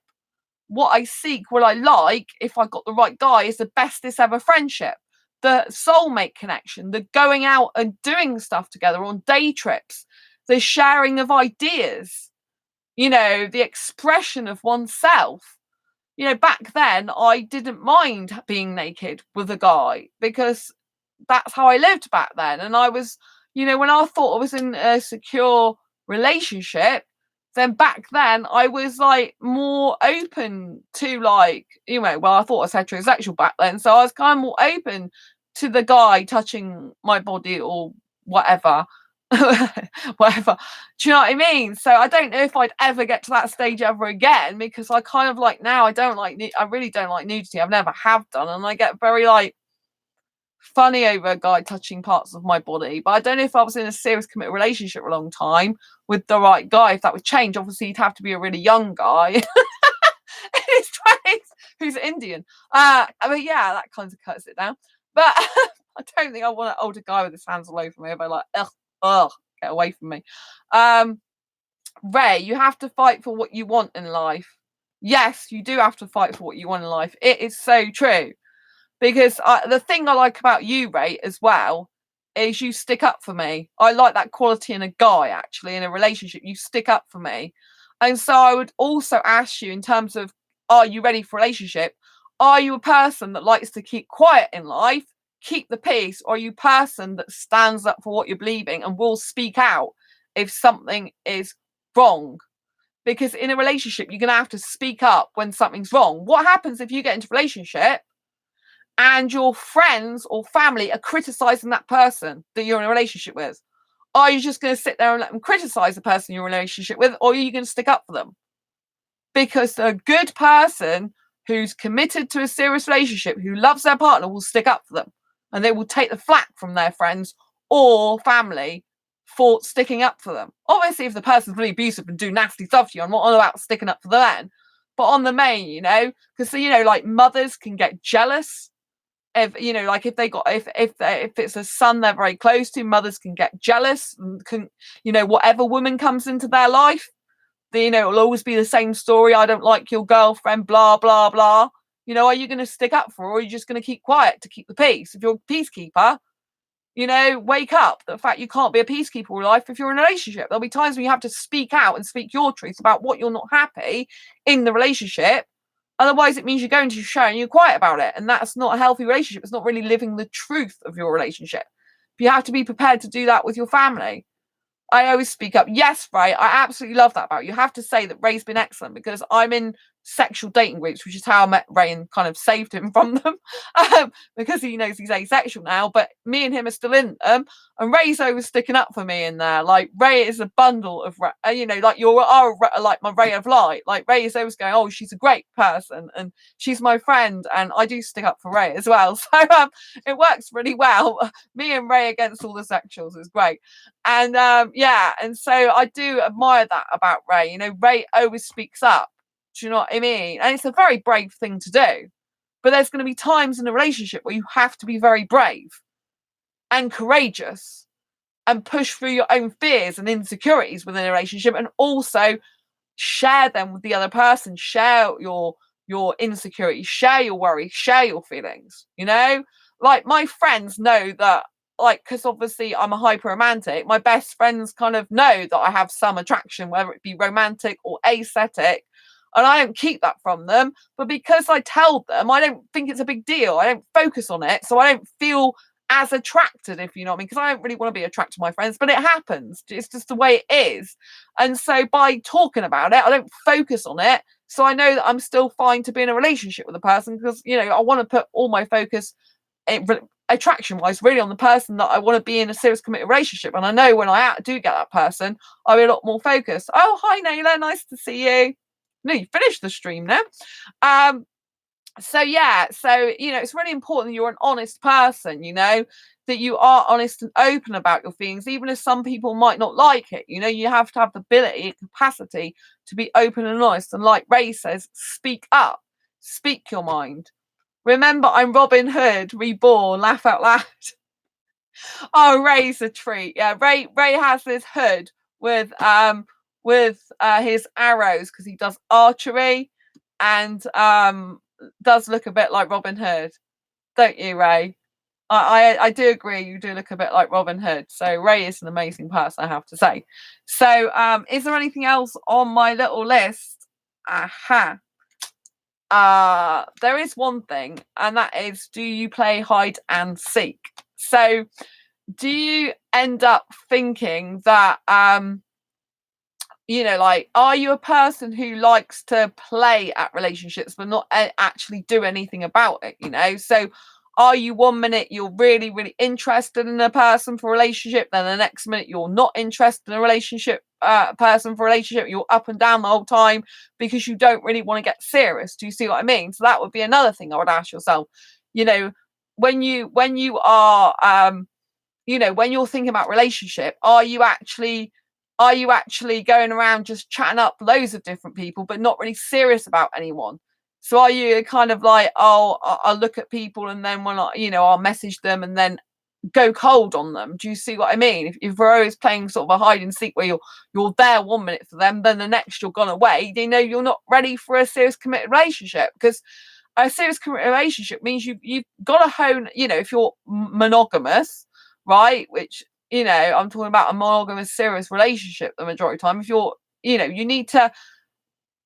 what I seek, what I like, if I got the right guy, is the bestest ever friendship. The soulmate connection, the going out and doing stuff together on day trips, the sharing of ideas, the expression of oneself. Back then I didn't mind being naked with a guy because that's how I lived back then. And I was, when I thought I was in a secure relationship, then back then I was like more open to I thought I was heterosexual back then. So I was kind of more open to the guy touching my body or whatever. Whatever. Do you know what I mean? So I don't know if I'd ever get to that stage ever again, because I kind of like now I really don't like nudity. I've never have done, and I get very funny over a guy touching parts of my body. But I don't know if I was in a serious committed relationship for a long time with the right guy, if that would change. Obviously he'd have to be a really young guy in his 20s who's Indian. I mean, yeah, that kind of cuts it down. But I don't think I want an older guy with his hands all over me. I'd be like, ugh, get away from me. Ray, you have to fight for what you want in life. Yes, you do have to fight for what you want in life. It is so true. Because the thing I like about you, Ray, as well, is you stick up for me. I like that quality in a guy, actually, in a relationship. You stick up for me. And so I would also ask you, in terms of, are you ready for a relationship? Are you a person that likes to keep quiet in life, keep the peace? Or are you a person that stands up for what you're believing and will speak out if something is wrong? Because in a relationship, you're going to have to speak up when something's wrong. What happens if you get into a relationship and your friends or family are criticizing that person that you're in a relationship with? Are you just going to sit there and let them criticize the person you're in a relationship with, or are you going to stick up for them? Because a good person who's committed to a serious relationship, who loves their partner, will stick up for them, and they will take the flak from their friends or family for sticking up for them. Obviously, if the person's really abusive and do nasty stuff to you, I'm not all about sticking up for them, but on the main, because like mothers can get jealous. If if it's a son they're very close to, mothers can get jealous and can, whatever woman comes into their life, it'll always be the same story. I don't like your girlfriend, blah blah blah. Are you going to stick up for her, or are you just going to keep quiet to keep the peace? If you're a peacekeeper, wake up. The fact you can't be a peacekeeper in life if you're in a relationship. There'll be times when you have to speak out and speak your truth about what you're not happy in the relationship. Otherwise, it means you're going to show and you're quiet about it. And that's not a healthy relationship. It's not really living the truth of your relationship. You have to be prepared to do that with your family. I always speak up. Yes, Ray, I absolutely love that about you. You have to say that Ray's been excellent, because I'm in sexual dating groups, which is how I met Ray and kind of saved him from them, because he knows he's asexual now. But me and him are still in them, and Ray's always sticking up for me in there. Like, Ray is a bundle of, like, like my ray of light. Like, Ray is always going, oh, she's a great person and she's my friend, and I do stick up for Ray as well. So it works really well. Me and Ray against all the sexuals is great. And yeah, and so I do admire that about Ray. You know, Ray always speaks up. Do you know what I mean? And it's a very brave thing to do. But there's going to be times in a relationship where you have to be very brave and courageous and push through your own fears and insecurities within a relationship, and also share them with the other person. Share your insecurities, share your worries, share your feelings. You know, like, my friends know that, like, because obviously I'm a hyper romantic, my best friends kind of know that I have some attraction, whether it be romantic or aesthetic. And I don't keep that from them. But because I tell them, I don't think it's a big deal. I don't focus on it. So I don't feel as attracted, if you know what I mean. Because I don't really want to be attracted to my friends, but it happens. It's just the way it is. And so by talking about it, I don't focus on it. So I know that I'm still fine to be in a relationship with a person, because, you know, I want to put all my focus, attraction wise, really on the person that I want to be in a serious committed relationship. And I know when I do get that person, I'll be a lot more focused. Oh, hi Naila, nice to see you. No, you finished the stream now. So yeah, so, you know, it's really important that you're an honest person, you know, that you are honest and open about your feelings, even if some people might not like it. You know, you have to have the ability and capacity to be open and honest. And like Ray says, speak up, speak your mind. Remember, I'm Robin Hood reborn, laugh out loud. Oh, Ray's a treat. Yeah, Ray has this hood with his arrows, because he does archery, and does look a bit like Robin Hood, don't you, Ray? I do agree, you do look a bit like Robin Hood. So Ray is an amazing person, I have to say. So is there anything else on my little list? Aha. There is one thing, and that is, do you play hide and seek? So do you end up thinking that you know, like, are you a person who likes to play at relationships but not actually do anything about it? You know, so are you 1 minute you're really, really interested in a person for a relationship, then the next minute you're not interested in a relationship, person for a relationship, you're up and down the whole time because you don't really want to get serious? Do you see what I mean? So that would be another thing I would ask yourself. You know, when you are you know, when you're thinking about relationship, are you actually going around just chatting up loads of different people but not really serious about anyone? So are you kind of like, oh, I'll look at people, and then when I'll message them and then go cold on them? Do you see what I mean? If we're always playing sort of a hide and seek where you're there 1 minute for them, then the next you're gone away, you know, you're not ready for a serious committed relationship. Because a serious committed relationship means you've got to hone, you know, if you're monogamous, right, which, you know, I'm talking about a monogamous serious relationship the majority of the time. If you're, you know, you need to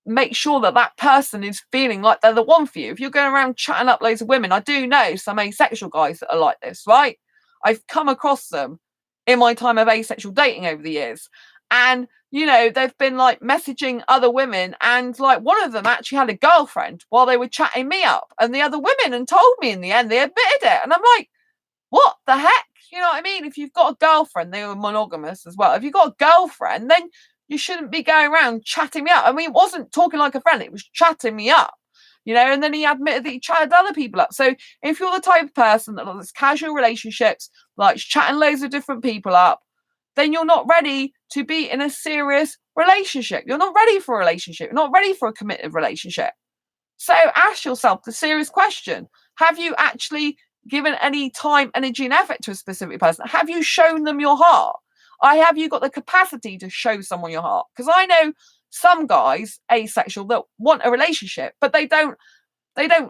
make sure that that person is feeling like they're the one for you. If you're going around chatting up loads of women, I do know some asexual guys that are like this, right? I've come across them in my time of asexual dating over the years. And, you know, they've been like messaging other women, and like one of them actually had a girlfriend while they were chatting me up, and the other women, and told me in the end, they admitted it. And I'm like, what the heck? You know what I mean? If you've got a girlfriend, they were monogamous as well. If you've got a girlfriend, then you shouldn't be going around chatting me up. I mean, it wasn't talking like a friend, it was chatting me up, you know, and then he admitted that he chatted other people up. So if you're the type of person that likes casual relationships, likes chatting loads of different people up, then you're not ready to be in a serious relationship. You're not ready for a relationship. You're not ready for a committed relationship. So ask yourself the serious question. Have you actually given any time, energy, and effort to a specific person? Have you shown them your heart? Have you got the capacity to show someone your heart? Because I know some guys, asexual, that want a relationship, but they don't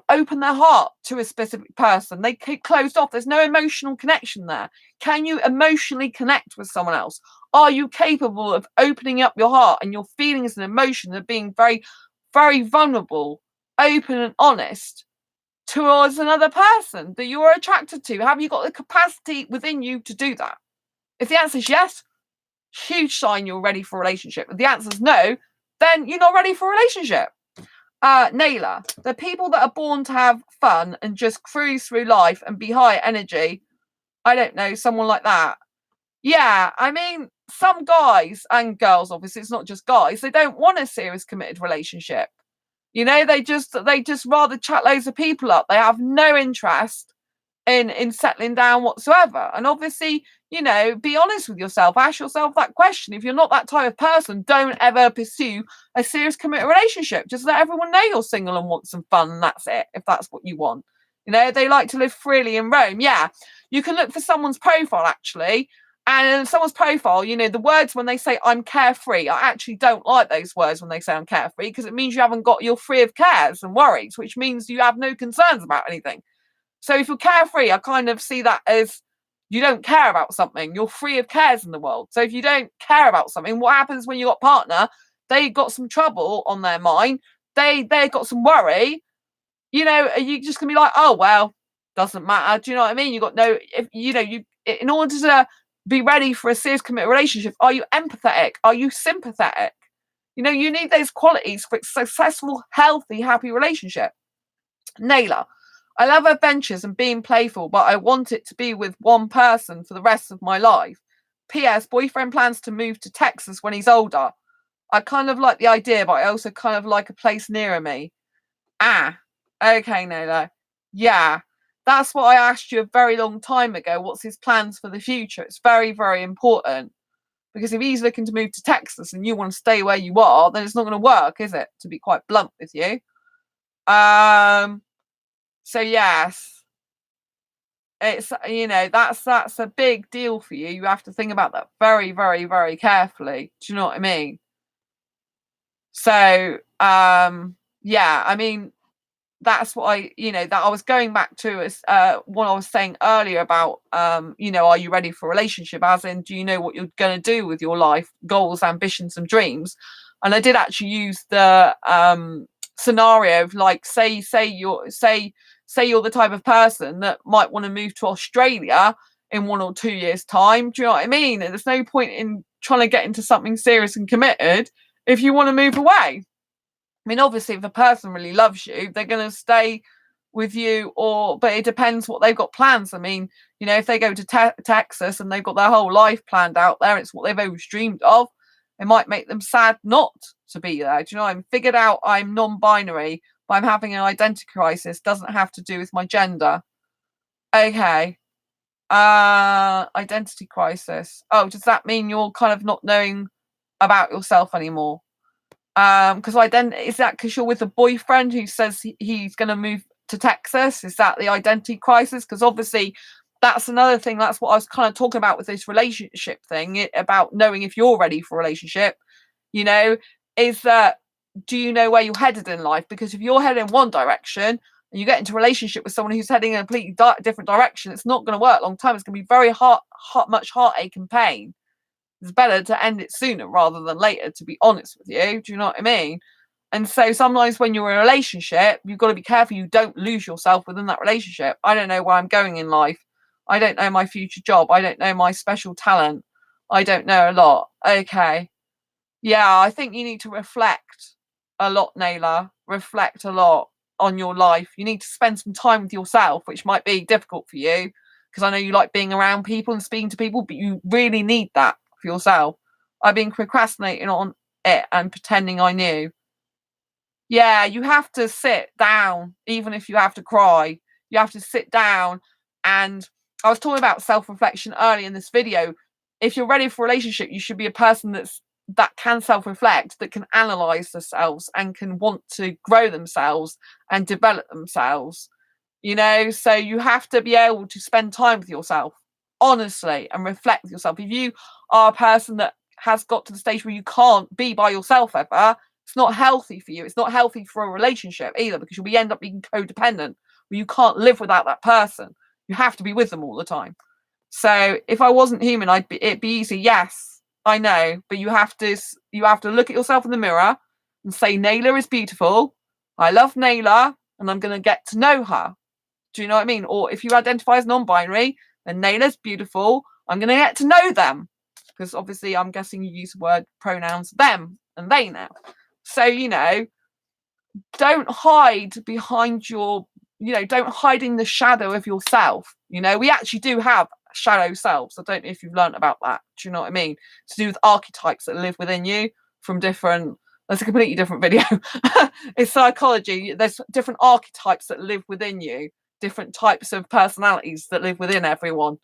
open their heart to a specific person. They keep closed off. There's no emotional connection there. Can you emotionally connect with someone else? Are you capable of opening up your heart and your feelings and emotions, of being very, very vulnerable, open and honest towards another person that you are attracted to? Have you got the capacity within you to do that? If the answer is yes, huge sign you're ready for a relationship. If the answer is no, then you're not ready for a relationship. Naylor, the people that are born to have fun and just cruise through life and be high energy, I don't know, someone like that. Yeah, I mean, some guys and girls, obviously, it's not just guys, they don't want a serious committed relationship. You know, they just rather chat loads of people up. They have no interest in settling down whatsoever. And obviously, you know, be honest with yourself. Ask yourself that question. If you're not that type of person, don't ever pursue a serious committed relationship. Just let everyone know you're single and want some fun, and that's it, if that's what you want. You know, they like to live freely in Rome. Yeah, you can look for someone's profile, actually. And someone's profile, you know, the words when they say I'm carefree, I actually don't like those words when they say I'm carefree, because it means you're free of cares and worries, which means you have no concerns about anything. So if you're carefree, I kind of see that as you don't care about something. You're free of cares in the world. So if you don't care about something, what happens when you got a partner? They got some trouble on their mind. They got some worry. You know, are you just gonna be like, oh well, doesn't matter? Do you know what I mean? You got no, if you know, you in order to be ready for a serious committed relationship, are you empathetic? Are you sympathetic? You know, you need those qualities for a successful, healthy, happy relationship. Naylor, I love adventures and being playful, but I want it to be with one person for the rest of my life. P.S. Boyfriend plans to move to Texas when he's older. I kind of like the idea, but I also kind of like a place nearer me. Okay, Naylor. Yeah, that's what I asked you a very long time ago. What's his plans for the future? It's very, very important. Because if he's looking to move to Texas and you want to stay where you are, then it's not going to work, is it? To be quite blunt with you. So yes, it's, you know, that's a big deal for you. You have to think about that very, very, very carefully. Do you know what I mean? So yeah, I mean, that's what that I was going back to as what I was saying earlier about you know, are you ready for a relationship, as in, do you know what you're going to do with your life, goals, ambitions and dreams? And I did actually use the scenario of, like, say you're the type of person that might want to move to Australia in 1 or 2 years time. Do you know what I mean? And there's no point in trying to get into something serious and committed if you want to move away. I mean, obviously, if a person really loves you, they're going to stay with you, but it depends what they've got plans. I mean, you know, if they go to Texas and they've got their whole life planned out there, it's what they've always dreamed of, it might make them sad not to be there. Do you know, I'm figured out I'm non-binary, but I'm having an identity crisis. Doesn't have to do with my gender. Okay. Identity crisis. Oh, does that mean you're kind of not knowing about yourself anymore? Because is that because you're with a boyfriend who says he's going to move to Texas? Is that the identity crisis? Because obviously that's another thing. That's what I was kind of talking about with this relationship thing, about knowing if you're ready for a relationship. You know, is that, do you know where you're headed in life? Because if you're heading in one direction and you get into a relationship with someone who's heading in a completely different direction, it's not going to work long term. It's going to be very much heartache and pain. It's better to end it sooner rather than later, to be honest with you. Do you know what I mean? And so sometimes when you're in a relationship, you've got to be careful you don't lose yourself within that relationship. I don't know where I'm going in life. I don't know my future job. I don't know my special talent. I don't know a lot. Okay. Yeah, I think you need to reflect a lot, Naylor. Reflect a lot on your life. You need to spend some time with yourself, which might be difficult for you, because I know you like being around people and speaking to people, but you really need that for yourself. I've been procrastinating on it and pretending I knew. Yeah, you have to sit down, even if you have to cry. You have to sit down. And I was talking about self-reflection earlier in this video. If you're ready for a relationship, you should be a person that can self-reflect, that can analyze themselves and can want to grow themselves and develop themselves. You know, so you have to be able to spend time with yourself, honestly, and reflect with yourself. If you are a person that has got to the stage where you can't be by yourself ever, it's not healthy for you. It's not healthy for a relationship either, because you'll end up being codependent, where you can't live without that person. You have to be with them all the time. So if I wasn't human, it'd be easy. Yes, I know, but you have to look at yourself in the mirror and say, Naylor is beautiful. I love Naylor, and I'm going to get to know her. Do you know what I mean? Or if you identify as non-binary, then Naylor's beautiful. I'm going to get to know them, because obviously I'm guessing you use the word pronouns them and they now. So, you know, don't hide behind your, don't hide in the shadow of yourself. We actually do have shadow selves. I don't know if you've learned about that. Do you know what I mean? To do with archetypes that live within you from different, that's a completely different video. It's psychology. There's different archetypes that live within you, different types of personalities that live within everyone.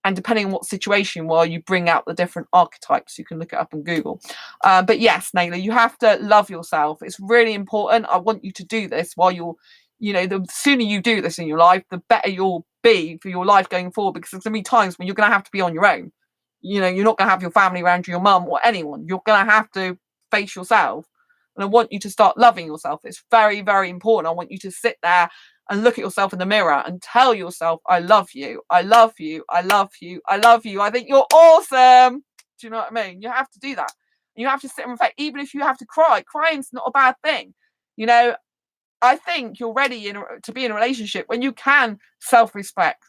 And depending on what situation, while you bring out the different archetypes, you can look it up on Google. But yes, Naylor, you have to love yourself. It's really important. I want you to do this while you're, the sooner you do this in your life, the better you'll be for your life going forward, because there's going to be times when you're going to have to be on your own. You're not going to have your family around you, your mum or anyone. You're going to have to face yourself. And I want you to start loving yourself. It's very, very important. I want you to sit there and look at yourself in the mirror and tell yourself, I love you. I love you. I love you. I love you. I think you're awesome. Do you know what I mean? You have to do that. You have to sit and reflect, even if you have to cry. Crying's not a bad thing. I think you're ready to be in a relationship when you can self-reflect,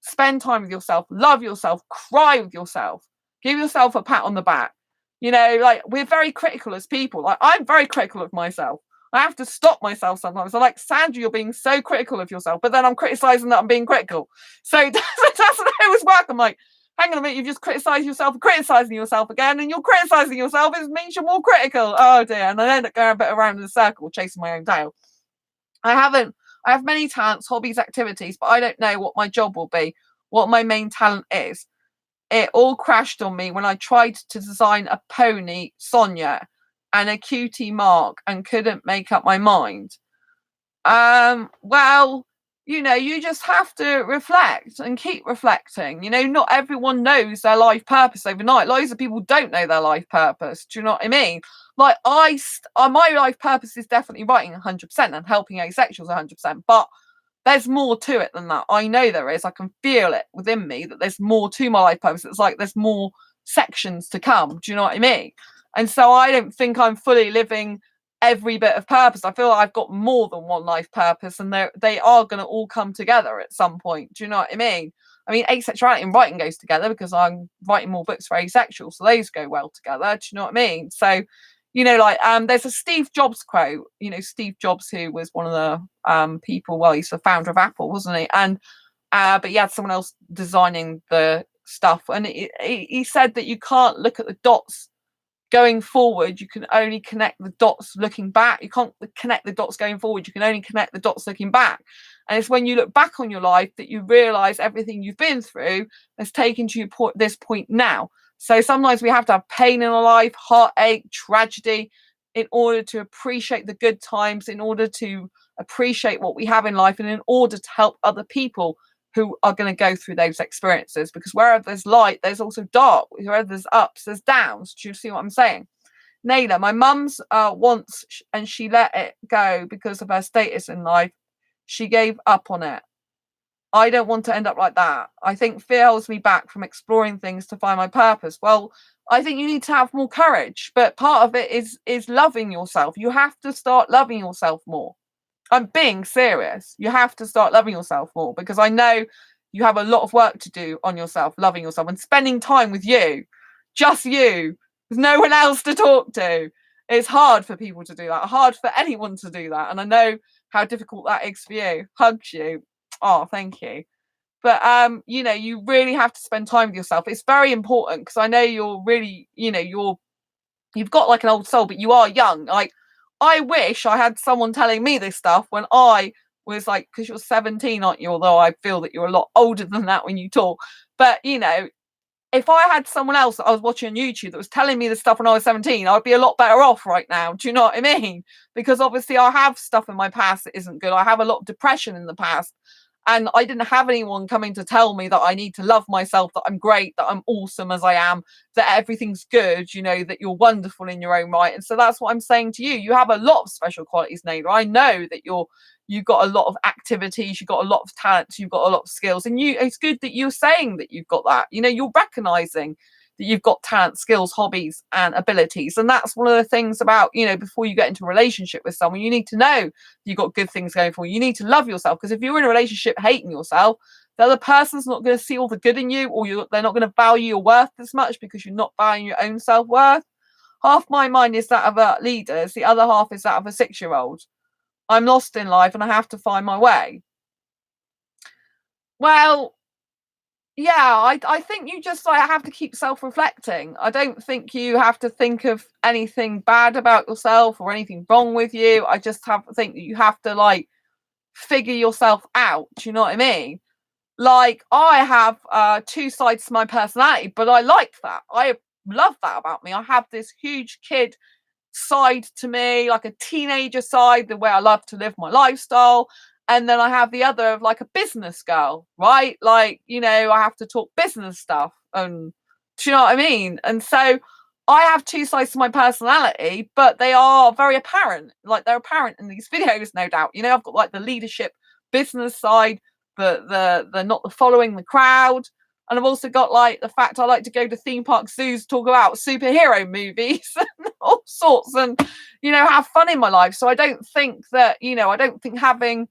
spend time with yourself, love yourself, cry with yourself, give yourself a pat on the back. Like, we're very critical as people. Like, I'm very critical of myself. I have to stop myself sometimes. I'm like, Sandra, you're being so critical of yourself, but then I'm criticizing that I'm being critical. So that's what I always work. I'm like, hang on a minute, you've just criticized yourself and criticizing yourself again, and you're criticizing yourself. It means you're more critical. Oh dear. And I end up going a bit around in a circle, chasing my own tail. I have many talents, hobbies, activities, but I don't know what my job will be, what my main talent is. It all crashed on me when I tried to design a pony, Sonia, and a cutie, Mark, and couldn't make up my mind. Well, you just have to reflect and keep reflecting. Not everyone knows their life purpose overnight. Loads of people don't know their life purpose. Do you know what I mean? Like, my life purpose is definitely writing 100% and helping asexuals 100%, but there's more to it than that. I know there is. I can feel it within me that there's more to my life purpose. It's like there's more sections to come. Do you know what I mean? And so I don't think I'm fully living every bit of purpose. I feel like I've got more than one life purpose, and they are going to all come together at some point. Do you know what I mean? I mean, asexuality and writing goes together because I'm writing more books for asexual, so those go well together. Do you know what I mean? So, there's a Steve Jobs quote. Steve Jobs, who was one of the people. Well, he's the founder of Apple, wasn't he? And but he had someone else designing the stuff, and he said that you can't look at the dots going forward, you can only connect the dots looking back. You can't connect the dots going forward, you can only connect the dots looking back. And it's when you look back on your life that you realize everything you've been through has taken to this point now. So sometimes we have to have pain in our life, heartache, tragedy, in order to appreciate the good times, in order to appreciate what we have in life, and in order to help other people who are going to go through those experiences. Because wherever there's light, there's also dark. Wherever there's ups, there's downs. Do you see what I'm saying? Naylor, my mum's once, and she let it go because of her status in life. She gave up on it. I don't want to end up like that. I think fear holds me back from exploring things to find my purpose. Well, I think you need to have more courage, but part of it is loving yourself. You have to start loving yourself more. I'm being serious. You have to start loving yourself more, because I know you have a lot of work to do on yourself, loving yourself and spending time with you, just you. There's no one else to talk to. It's hard for people to do that, hard for anyone to do that. And I know how difficult that is for you. Hugs you. Oh, thank you. But you really have to spend time with yourself. It's very important, because I know you're really, you've got like an old soul, but you are young. Like, I wish I had someone telling me this stuff when I was like, because you're 17, aren't you? Although I feel that you're a lot older than that when you talk. But, if I had someone else that I was watching on YouTube that was telling me this stuff when I was 17, I'd be a lot better off right now. Do you know what I mean? Because obviously I have stuff in my past that isn't good. I have a lot of depression in the past. And I didn't have anyone coming to tell me that I need to love myself, that I'm great, that I'm awesome as I am, that everything's good, that you're wonderful in your own right. And so that's what I'm saying to you. You have a lot of special qualities, Naylor. I know that you've got a lot of activities, you've got a lot of talents, you've got a lot of skills. And it's good that you're saying that you've got that. You're recognizing that you've got talent, skills, hobbies, and abilities. And that's one of the things about, before you get into a relationship with someone, you need to know you've got good things going for you. You need to love yourself, because if you're in a relationship hating yourself, the other person's not going to see all the good in you, or they're not going to value your worth as much because you're not valuing your own self-worth. Half my mind is that of leaders, the other half is that of a 6-year-old. I'm lost in life and I have to find my way. Well, yeah, I think you just like have to keep self-reflecting. I don't think you have to think of anything bad about yourself or anything wrong with you. I just think that you have to like figure yourself out. Do you know what I mean? Like I have 2 sides to my personality, but I like that. I love that about me. I have this huge kid side to me, like a teenager side, the way I love to live my lifestyle. And then I have the other of like a business girl, right? Like, you know, I have to talk business stuff. And do you know what I mean? And so I have 2 sides to my personality, but they are very apparent. Like they're apparent in these videos, no doubt. You know, I've got like the leadership business side, the not the following the crowd. And I've also got like the fact I like to go to theme park zoos, talk about superhero movies and all sorts, and you know, have fun in my life. So I don't think that, you know, I don't think having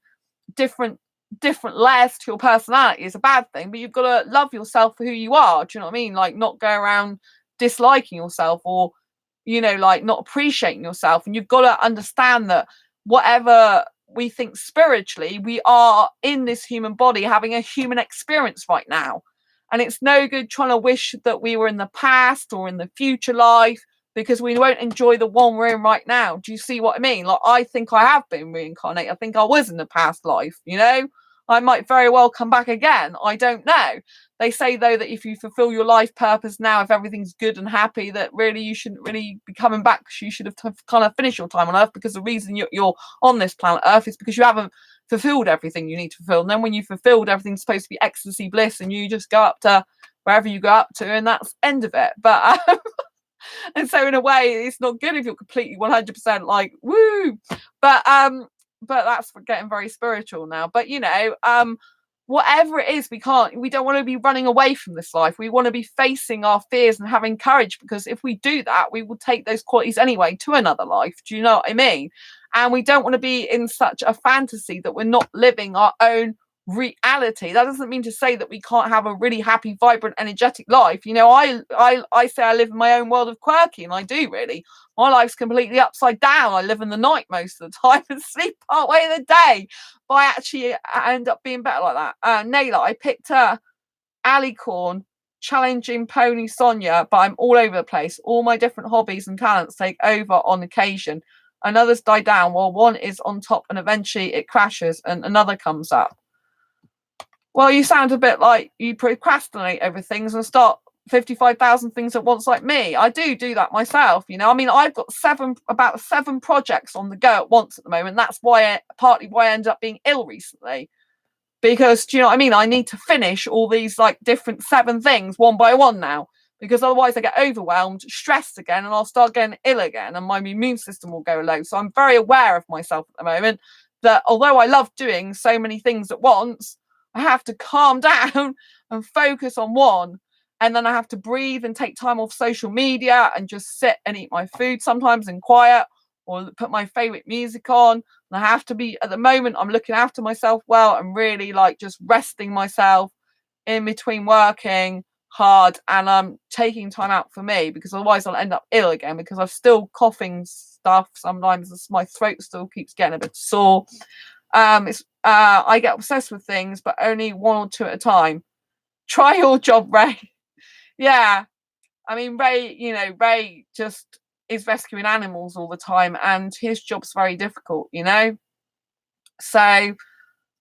different layers to your personality is a bad thing, but you've got to love yourself for who you are. Do you know what I mean? Like not go around disliking yourself or, you know, like not appreciating yourself. And you've got to understand that whatever we think spiritually, we are in this human body having a human experience right now. And it's no good trying to wish that we were in the past or in the future life, because we won't enjoy the one we're in right now. Do you see what I mean? Like, I think I have been reincarnated. I think I was in the past life, you know? I might very well come back again. I don't know. They say, though, that if you fulfill your life purpose now, if everything's good and happy, that really you shouldn't really be coming back, because you should have kind of finished your time on Earth, because the reason you're on this planet Earth is because you haven't fulfilled everything you need to fulfill. And then when you fulfilled everything's supposed to be ecstasy bliss, and you just go up to wherever you go up to, and that's end of it. But and so in a way it's not good if you're completely 100% like woo, but that's getting very spiritual now. But you know, whatever it is, we don't want to be running away from this life. We want to be facing our fears and having courage, because if we do that, we will take those qualities anyway to another life. Do you know what I mean? And we don't want to be in such a fantasy that we're not living our own reality. That doesn't mean to say that we can't have a really happy, vibrant, energetic life. You know, I say I live in my own world of quirky, and I do really. My life's completely upside down. I live in the night most of the time and sleep part way of the day. But I end up being better like that. Naylor, I picked Alicorn, challenging pony Sonia, but I'm all over the place. All my different hobbies and talents take over on occasion, and others die down while one is on top, and eventually it crashes and another comes up. Well, you sound a bit like you procrastinate over things and start 55,000 things at once like me. I do that myself, you know. I mean, I've got about seven projects on the go at once at the moment. That's partly why I ended up being ill recently. Because, do you know what I mean? I need to finish all these like different 7 things one by one now. Because otherwise I get overwhelmed, stressed again, and I'll start getting ill again, and my immune system will go low. So I'm very aware of myself at the moment, that although I love doing so many things at once, I have to calm down and focus on one. And then I have to breathe and take time off social media and just sit and eat my food sometimes in quiet, or put my favorite music on. And I have to be, at the moment, I'm looking after myself well and really like just resting myself in between working hard, and I'm taking time out for me, because otherwise I'll end up ill again, because I'm still coughing stuff. Sometimes my throat still keeps getting a bit sore. I get obsessed with things, but only 1 or 2 at a time. Try your job, Ray. Yeah. I mean, Ray just is rescuing animals all the time, and his job's very difficult, you know? So,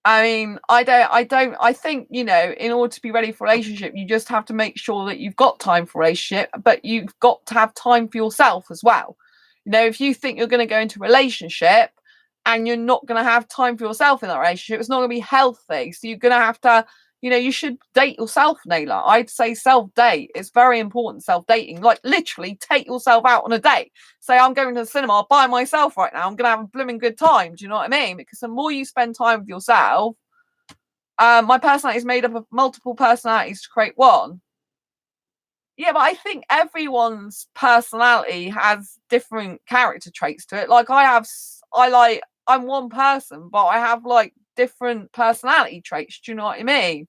I mean, I think, you know, in order to be ready for a relationship, you just have to make sure that you've got time for a relationship, but you've got to have time for yourself as well. You know, if you think you're going to go into a relationship and you're not going to have time for yourself in that relationship, it's not going to be healthy. So you're going to have to, you know, you should date yourself, Naylor. I'd say self-date. It's very important, self-dating. Like, literally, take yourself out on a date. Say, I'm going to the cinema by myself right now. I'm going to have a blooming good time. Do you know what I mean? Because the more you spend time with yourself, my personality is made up of multiple personalities to create one. Yeah, but I think everyone's personality has different character traits to it. Like, I'm one person, but I have like different personality traits. Do you know what I mean?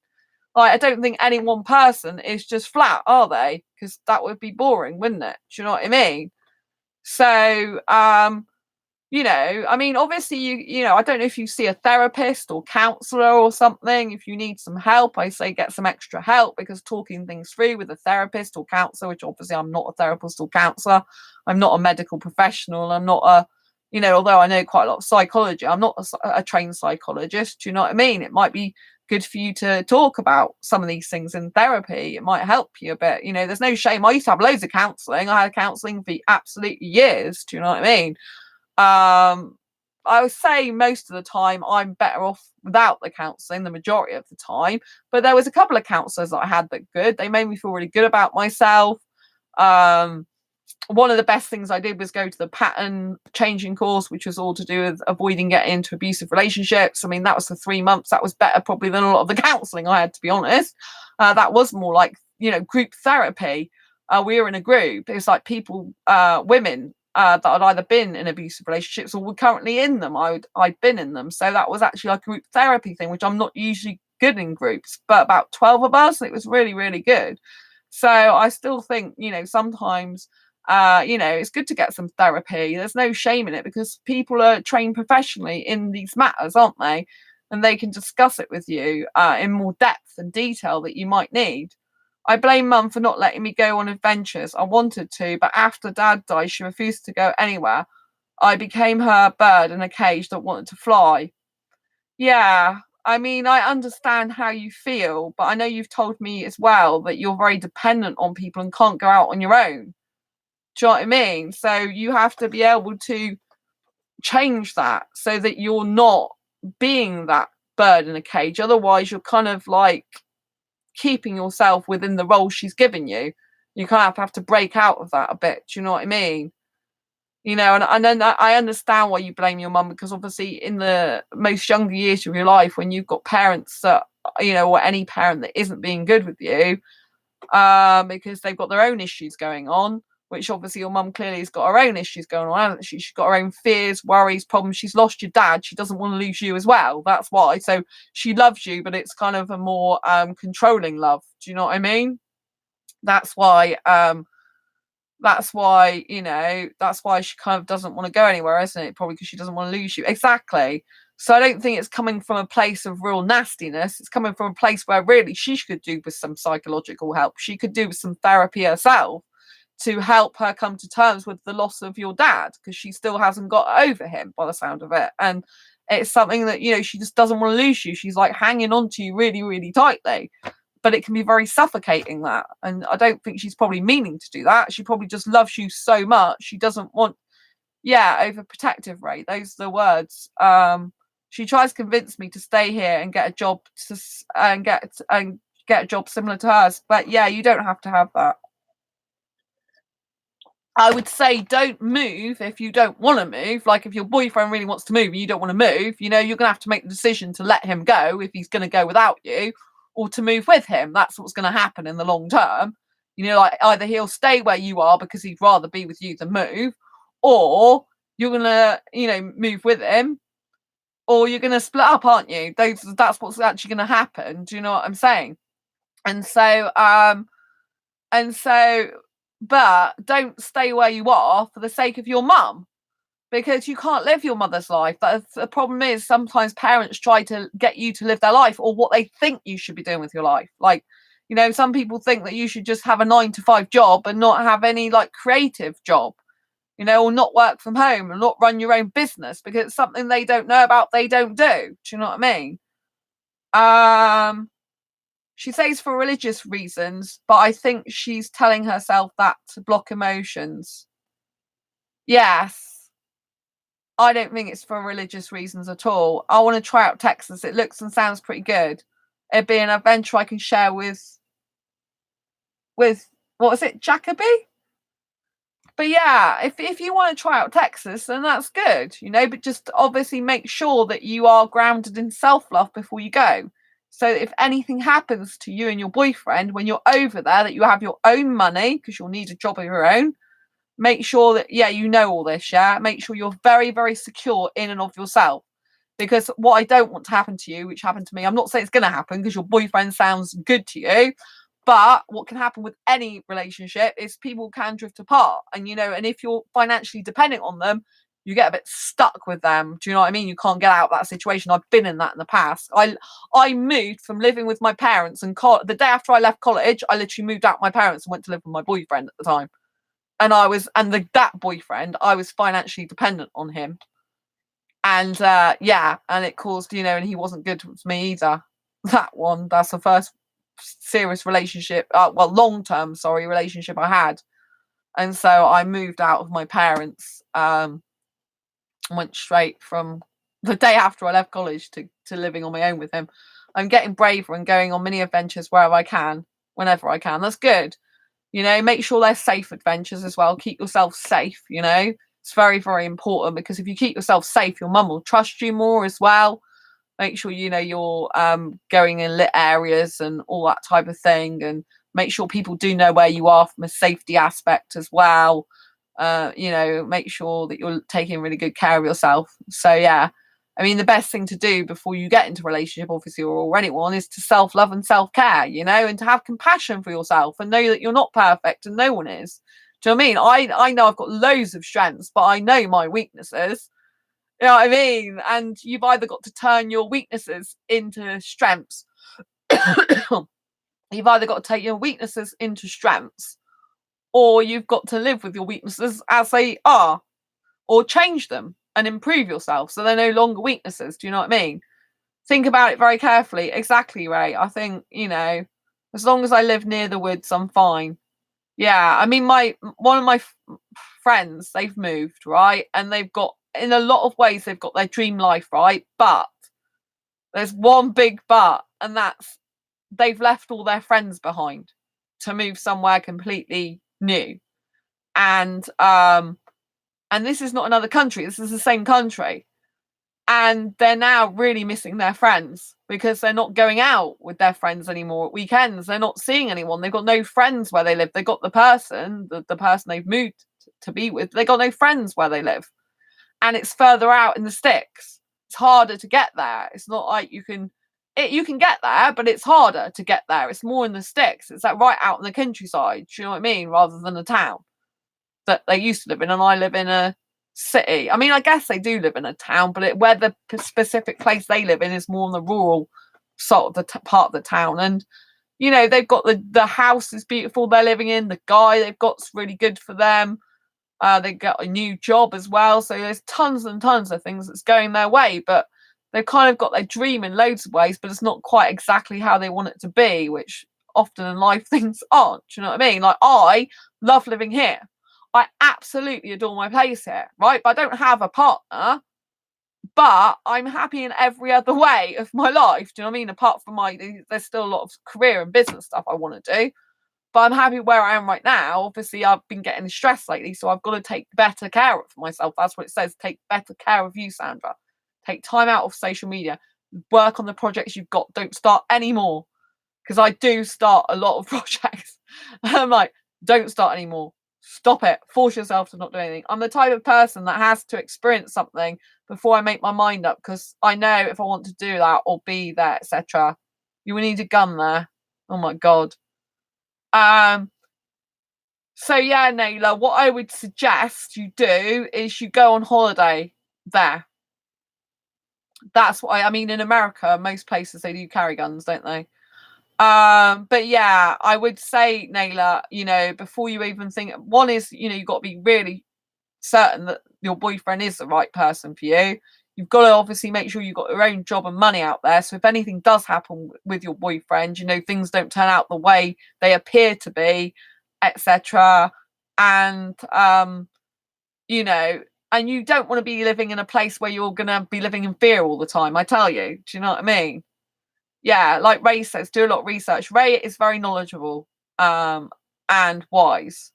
Like, I don't think any one person is just flat, are they? Because that would be boring, wouldn't it? Do you know what I mean? So, I mean, obviously, I don't know if you see a therapist or counselor or something. If you need some help, I say get some extra help, because talking things through with a therapist or counselor, which obviously I'm not a therapist or counselor, I'm not a medical professional, I'm not although I know quite a lot of psychology, I'm not a trained psychologist. Do you know what I mean? It might be good for you to talk about some of these things in therapy. It might help you a bit. There's no shame. I used to have loads of counselling. I had counselling for absolute years. Do you know what I mean? I would say most of the time I'm better off without the counselling, the majority of the time. But there was a couple of counsellors that I had that good. They made me feel really good about myself. One of the best things I did was go to the pattern changing course, which was all to do with avoiding getting into abusive relationships. I mean, that was for 3 months. That was better probably than a lot of the counselling I had, to be honest. That was more like, group therapy. We were in a group. It was like people, women, that had either been in abusive relationships or were currently in them. I'd been in them. So that was actually like a group therapy thing, which I'm not usually good in groups, but about 12 of us, and it was really, really good. So I still think, sometimes, it's good to get some therapy. There's no shame in it, because people are trained professionally in these matters, aren't they? And they can discuss it with you in more depth and detail that you might need. I blame Mum for not letting me go on adventures. I wanted to, but after Dad died, she refused to go anywhere. I became her bird in a cage that wanted to fly. Yeah, I mean, I understand how you feel, but I know you've told me as well that you're very dependent on people and can't go out on your own. Do you know what I mean? So you have to be able to change that so that you're not being that bird in a cage. Otherwise, you're kind of like keeping yourself within the role she's given you. You kind of have to break out of that a bit. Do you know what I mean? And then I understand why you blame your mum, because obviously in the most younger years of your life, when you've got parents that, or any parent that isn't being good with you, because they've got their own issues going on, which obviously your mum clearly has got her own issues going on, hasn't she? She's got her own fears, worries, problems. She's lost your dad. She doesn't want to lose you as well. That's why. So she loves you, but it's kind of a more controlling love. Do you know what I mean? That's why that's why she kind of doesn't want to go anywhere, isn't it? Probably because she doesn't want to lose you. Exactly. So I don't think it's coming from a place of real nastiness. It's coming from a place where really she could do with some psychological help. She could do with some therapy herself to help her come to terms with the loss of your dad, because she still hasn't got over him by the sound of it. And it's something that, she just doesn't want to lose you. She's like hanging on to you really, really tightly. But it can be very suffocating, that. And I don't think she's probably meaning to do that. She probably just loves you so much. She doesn't want, overprotective, Ray. Those are the words. She tries to convince me to stay here and get a job and get a job similar to hers. But yeah, you don't have to have that. I would say don't move if you don't want to move. Like if your boyfriend really wants to move and you don't want to move, you're going to have to make the decision to let him go if he's going to go without you, or to move with him. That's what's going to happen in the long term. Like either he'll stay where you are because he'd rather be with you than move, or you're going to, move with him, or you're going to split up, aren't you? That's what's actually going to happen. Do you know what I'm saying? And so, but don't stay where you are for the sake of your mum, because you can't live your mother's life. The problem is sometimes parents try to get you to live their life, or what they think you should be doing with your life. Like, some people think that you should just have a 9-to-5 job and not have any like creative job, or not work from home and not run your own business, because it's something they don't know about, they don't do. Do you know what I mean? She says for religious reasons, but I think she's telling herself that to block emotions. Yes. I don't think it's for religious reasons at all. I want to try out Texas. It looks and sounds pretty good. It'd be an adventure I can share with what was it, Jacoby? But yeah, if you want to try out Texas, then that's good, but just obviously make sure that you are grounded in self-love before you go. So if anything happens to you and your boyfriend when you're over there, that you have your own money, because you'll need a job of your own. Make sure that, all this, make sure you're very, very secure in and of yourself. Because what I don't want to happen to you, which happened to me, I'm not saying it's going to happen because your boyfriend sounds good to you, But what can happen with any relationship is people can drift apart, and and if you're financially dependent on them, you get a bit stuck with them. Do you know what I mean? You can't get out of that situation. I've been in that in the past. I moved from living with my parents, and the day after I left college, I literally moved out with my parents and went to live with my boyfriend at the time. And that boyfriend, I was financially dependent on him. And and it caused, and he wasn't good with me either. That's the first serious relationship, long-term, relationship I had. And so I moved out of my parents, went straight from the day after I left college to living on my own with him. I'm getting braver and going on mini adventures wherever I can, whenever I can. That's good. Make sure they're safe adventures as well. Keep yourself safe, It's very, very important, because if you keep yourself safe, your mum will trust you more as well. Make sure, you're going in lit areas and all that type of thing. And make sure people do know where you are from a safety aspect as well. Make sure that you're taking really good care of yourself. So, yeah. I mean, the best thing to do before you get into a relationship, obviously, or anyone, is to self-love and self-care, and to have compassion for yourself and know that you're not perfect and no one is. Do you know what I mean? I know I've got loads of strengths, but I know my weaknesses. You know what I mean? And you've either got to turn your weaknesses into strengths. You've either got to take your weaknesses into strengths, or you've got to live with your weaknesses as they are, or change them and improve yourself so they're no longer weaknesses. Do you know what I mean? Think about it very carefully. Exactly, Ray. I think, as long as I live near the woods, I'm fine. Yeah, I mean, one of my friends, they've moved, right? And they've got, in a lot of ways, they've got their dream life, right? But there's one big but, and that's they've left all their friends behind to move somewhere completely new. And this is not another country, this is the same country. And they're now really missing their friends, because they're not going out with their friends anymore at weekends. They're not seeing anyone. They've got no friends where they live. They've got the person they've moved to be with. They got no friends where they live. And it's further out in the sticks. It's harder to get there. It's not like you can get there, but it's harder to get there. It's more in the sticks. It's like right out in the countryside. Do you know what I mean? Rather than a town that they used to live in. And I live in a city. I mean, I guess they do live in a town, but where the specific place they live in is more in the rural sort of the part of the town. And they've got the house is beautiful they're living in. The guy they've got's really good for them. They got a new job as well, so there's tons and tons of things that's going their way. But they've kind of got their dream in loads of ways, but it's not quite exactly how they want it to be, which often in life things aren't. Do you know what I mean? Like, I love living here. I absolutely adore my place here, right? But I don't have a partner, but I'm happy in every other way of my life. Do you know what I mean? Apart from there's still a lot of career and business stuff I want to do, but I'm happy where I am right now. Obviously, I've been getting stressed lately, so I've got to take better care of myself. That's what it says. Take better care of you, Sandra. Take time out of social media. Work on the projects you've got. Don't start any more, because I do start a lot of projects. I'm like, don't start anymore. Stop it. Force yourself to not do anything. I'm the type of person that has to experience something before I make my mind up, because I know if I want to do that or be there, etc. You will need a gun there. Oh my God. So yeah, Naila, what I would suggest you do is you go on holiday there. That's what I mean. In America, most places they do carry guns, don't they? But yeah, I would say, Naila, before you even think, one is, you've got to be really certain that your boyfriend is the right person for you. You've got to obviously make sure you've got your own job and money out there. So if anything does happen with your boyfriend, things don't turn out the way they appear to be, etc. And, and you don't want to be living in a place where you're going to be living in fear all the time, I tell you. Do you know what I mean? Yeah, like Ray says, do a lot of research. Ray is very knowledgeable and wise,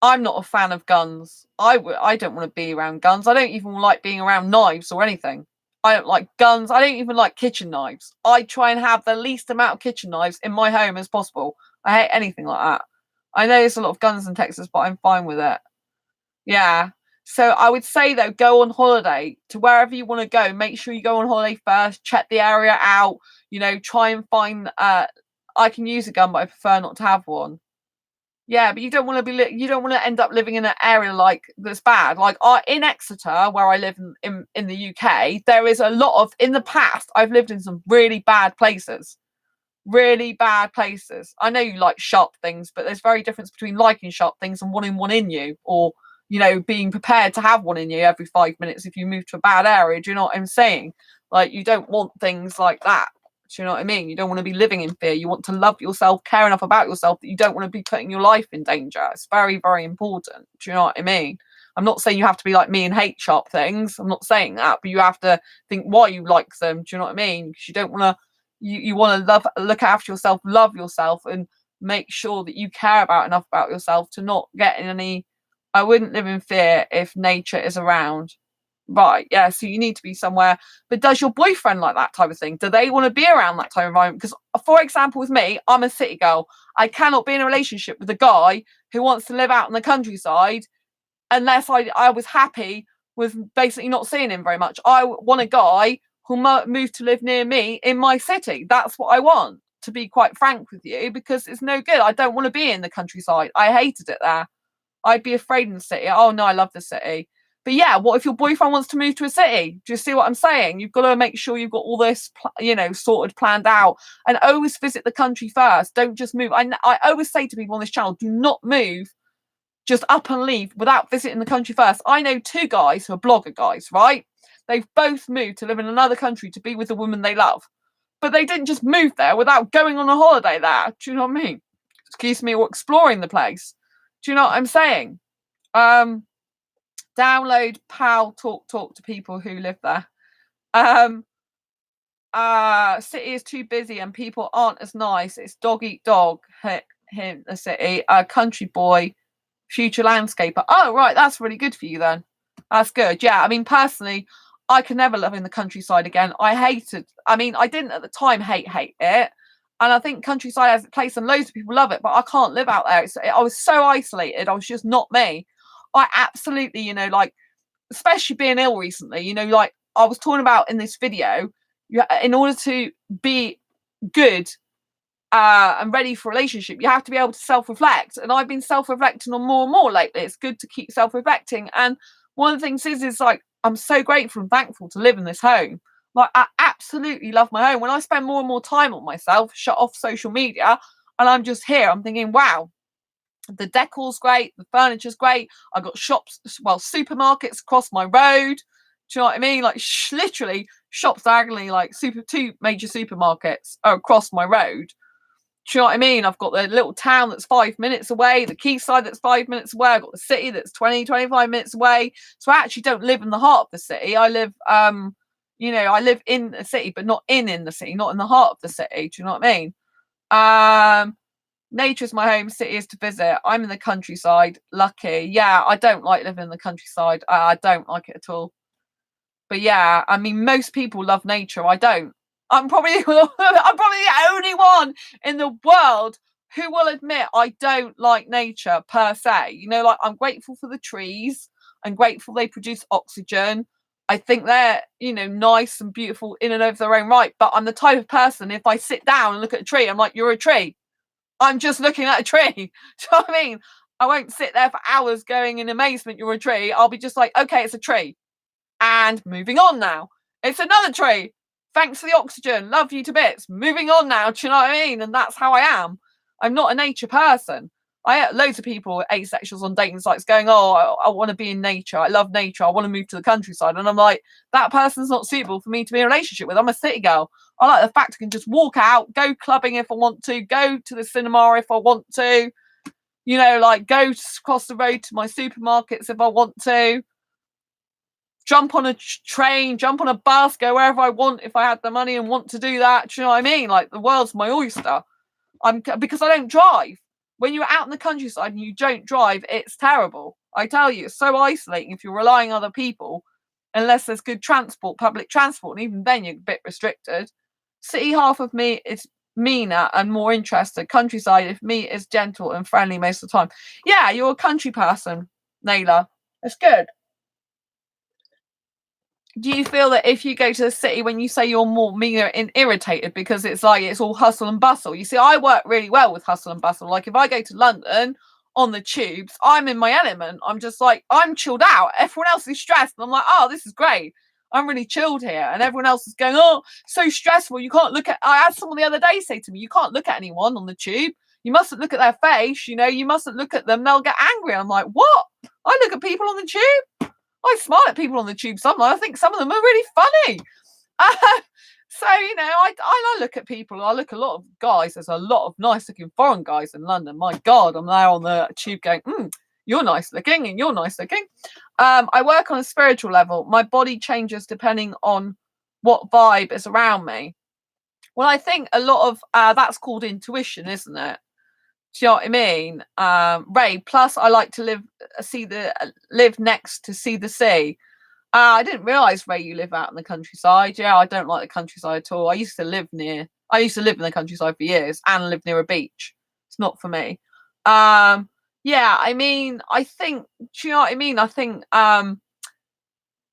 I'm not a fan of guns. I don't want to be around guns. I don't even like being around knives or anything. I don't like guns. I don't even like kitchen knives. I try and have the least amount of kitchen knives in my home as possible. I hate anything like that. I know there's a lot of guns in Texas, but I'm fine with it. Yeah. So I would say, though, go on holiday to wherever you want to go. Make sure you go on holiday first. Check the area out. Try and find I can use a gun, but I prefer not to have one. Yeah, but you don't want to you don't want to end up living in an area like that's bad. Like in Exeter, where I live in the UK, there is a lot of, in the past, I've lived in some really bad places. Really bad places. I know you like sharp things, but there's very difference between liking sharp things and wanting one in you, or, you know, being prepared to have one in you every 5 minutes if you move to a bad area. Do you know what I'm saying? Like, you don't want things like that. Do you know what I mean? You don't want to be living in fear. You want to love yourself, care enough about yourself that you don't want to be putting your life in danger. It's very, very important. Do you know what I mean? I'm not saying you have to be like me and hate sharp things. I'm not saying that, but you have to think why you like them. Do you know what I mean? Because you don't want to, you want to look after yourself, love yourself, and make sure that you care enough about yourself to not get in any. I wouldn't live in fear if nature is around. Right, yeah, so you need to be somewhere. But does your boyfriend like that type of thing? Do they want to be around that type of environment? Because, for example, with me, I'm a city girl. I cannot be in a relationship with a guy who wants to live out in the countryside unless I was happy with basically not seeing him very much. I want a guy who'll move to live near me in my city. That's what I want, to be quite frank with you, because it's no good. I don't want to be in the countryside. I hated it there. I'd be afraid in the city. Oh no, I love the city. But yeah, what if your boyfriend wants to move to a city? Do you see what I'm saying? You've got to make sure you've got all this, you know, sorted, planned out, and always visit the country first. Don't just move. I always say to people on this channel, do not move just up and leave without visiting the country first. I know 2 guys who are blogger guys, right? They've both moved to live in another country to be with the woman they love. But they didn't just move there without going on a holiday there. Do you know what I mean? Excuse me, or exploring the place. Do you know what I'm saying? Download Pal Talk to people who live there. City is too busy and people aren't as nice. It's dog eat dog. Him the city. Country boy, future landscaper. Oh right, that's really good for you then. That's good. Yeah, I mean, personally, I could never live in the countryside again. I didn't at the time hate it. And I think countryside has a place and loads of people love it, but I can't live out there. I was so isolated. I was just not me. I absolutely, you know, like, especially being ill recently, you know, like I was talking about in this video, in order to be good and ready for a relationship, you have to be able to self-reflect. And I've been self-reflecting on more and more lately. It's good to keep self-reflecting. And one of the things is like, I'm so grateful and thankful to live in this home. Like, I absolutely love my home. When I spend more and more time on myself, shut off social media, and I'm just here, I'm thinking, wow, the decor's great, the furniture's great. I've got shops, well, supermarkets across my road. Do you know what I mean? Like, literally shops diagonally, like 2 major supermarkets are across my road. Do you know what I mean? I've got the little town that's 5 minutes away, the quayside that's 5 minutes away. I've got the city that's 25 minutes away. So I actually don't live in the heart of the city. I live, you know, I live in the city, but not in the city, not in the heart of the city. Do you know what I mean? Nature is my home, city is to visit. I'm in the countryside, lucky. Yeah, I don't like living in the countryside. I don't like it at all. But yeah, I mean, most people love nature. I don't. I'm probably the only one in the world who will admit I don't like nature per se. You know, like, I'm grateful for the trees. I'm grateful they produce oxygen. I think they're, you know, nice and beautiful in and of their own right. But I'm the type of person, if I sit down and look at a tree, I'm like, you're a tree. I'm just looking at a tree. Do you know what I mean? I won't sit there for hours going in amazement, you're a tree. I'll be just like, okay, it's a tree. And moving on now. It's another tree. Thanks for the oxygen. Love you to bits. Moving on now. Do you know what I mean? And that's how I am. I'm not a nature person. I have loads of people, asexuals on dating sites, going, oh, I want to be in nature. I love nature. I want to move to the countryside. And I'm like, that person's not suitable for me to be in a relationship with. I'm a city girl. I like the fact I can just walk out, go clubbing if I want to, go to the cinema if I want to, you know, like, go across the road to my supermarkets if I want to, jump on a train, jump on a bus, go wherever I want if I had the money and want to do that. Do you know what I mean? Like, the world's my oyster. Because I don't drive. When you're out in the countryside and you don't drive, it's terrible. I tell you, it's so isolating if you're relying on other people, unless there's good transport, public transport, and even then you're a bit restricted. City half of me is meaner and more interested. Countryside, if me, is gentle and friendly most of the time. Yeah, you're a country person, Naylor. It's good. do you feel that if you go to the city, when you say you're more meaner and irritated because it's like it's all hustle and bustle? You see, I work really well with hustle and bustle. Like if I go to London on the tubes, I'm in my element. I'm just like, I'm chilled out. Everyone else is stressed. And I'm like, oh, this is great. I'm really chilled here. And everyone else is going, oh, so stressful. You can't look at, I had someone the other day say to me, you can't look at anyone on the tube. You mustn't look at their face. You know, you mustn't look at them. They'll get angry. I'm like, what? I look at people on the tube. I smile at people on the tube sometimes. I think some of them are really funny. So, you know, I look at people. I look at a lot of guys. There's a lot of nice looking foreign guys in London. My God, I'm there on the tube going, you're nice looking and you're nice looking. I work on a spiritual level. My body changes depending on what vibe is around me. Well, I think a lot of that's called intuition, isn't it? Do you know what I mean? Ray, plus I like to live next to see the sea. I didn't realise, Ray, you live out in the countryside. Yeah, I don't like the countryside at all. I used to live in the countryside for years and live near a beach. It's not for me. Yeah, I mean, I think, do you know what I mean? I think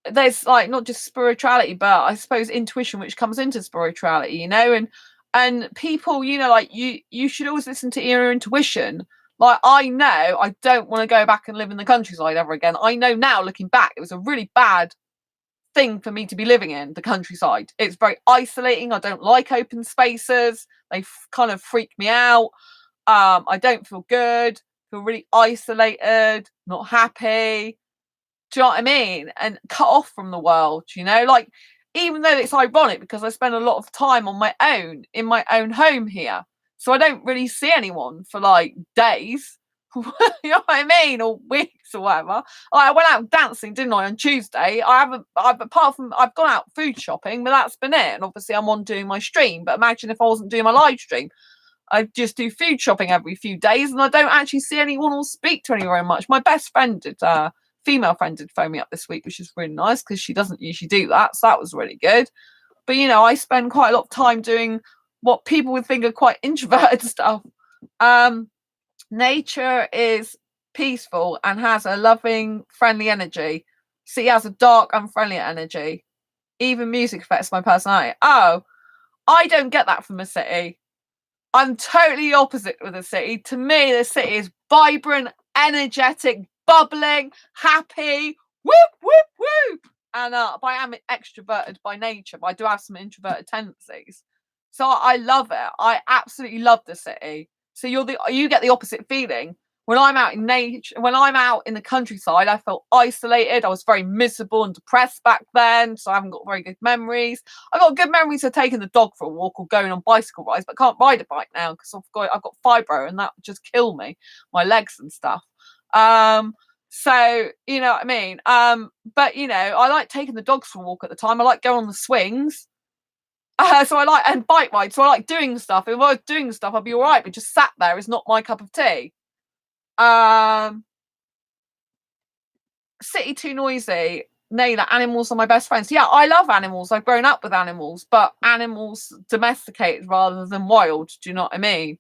there's like not just spirituality, but I suppose intuition, which comes into spirituality, you know, and people, you know, like you should always listen to your intuition. Like, I know I don't want to go back and live in the countryside ever again. I know now, looking back, it was a really bad thing for me to be living in the countryside. It's very isolating. I don't like open spaces. They kind of freak me out. I don't feel good. Feel really isolated, not happy. Do you know what I mean? And cut off from the world, you know? Like, even though it's ironic because I spend a lot of time on my own, in my own home here. So I don't really see anyone for like days. You know what I mean? Or weeks or whatever. I went out dancing, didn't I, on Tuesday? I've apart from I've gone out food shopping, but that's been it. And obviously I'm on doing my stream. But imagine if I wasn't doing my live stream. I just do food shopping every few days and I don't actually see anyone or speak to anyone very much. My best friend did female friend did phone me up this week, which is really nice because she doesn't usually do that. So that was really good. But, you know, I spend quite a lot of time doing what people would think are quite introverted stuff. Nature is peaceful and has a loving, friendly energy. Sea has a dark, unfriendly energy. Even music affects my personality. Oh, I don't get that from a city. I'm totally opposite with the city. To me, the city is vibrant, energetic, bubbling, happy, whoop, whoop, whoop. And but I am extroverted by nature, but I do have some introverted tendencies. So I love it. I absolutely love the city. So you get the opposite feeling. When I'm out in nature, when I'm out in the countryside, I felt isolated. I was very miserable and depressed back then. So I haven't got very good memories. I've got good memories of taking the dog for a walk or going on bicycle rides, but I can't ride a bike now because I've got fibro and that would just kill me, my legs and stuff. So, you know what I mean? But, you know, I like taking the dogs for a walk at the time. I like going on the swings. So I like, and bike rides. So I like doing stuff. If I was doing stuff, I'd be all right. But just sat there is not my cup of tea. City too noisy. Naylor, animals are my best friends. Yeah, I love animals. I've grown up with animals, but animals domesticated rather than wild. Do you know what I mean?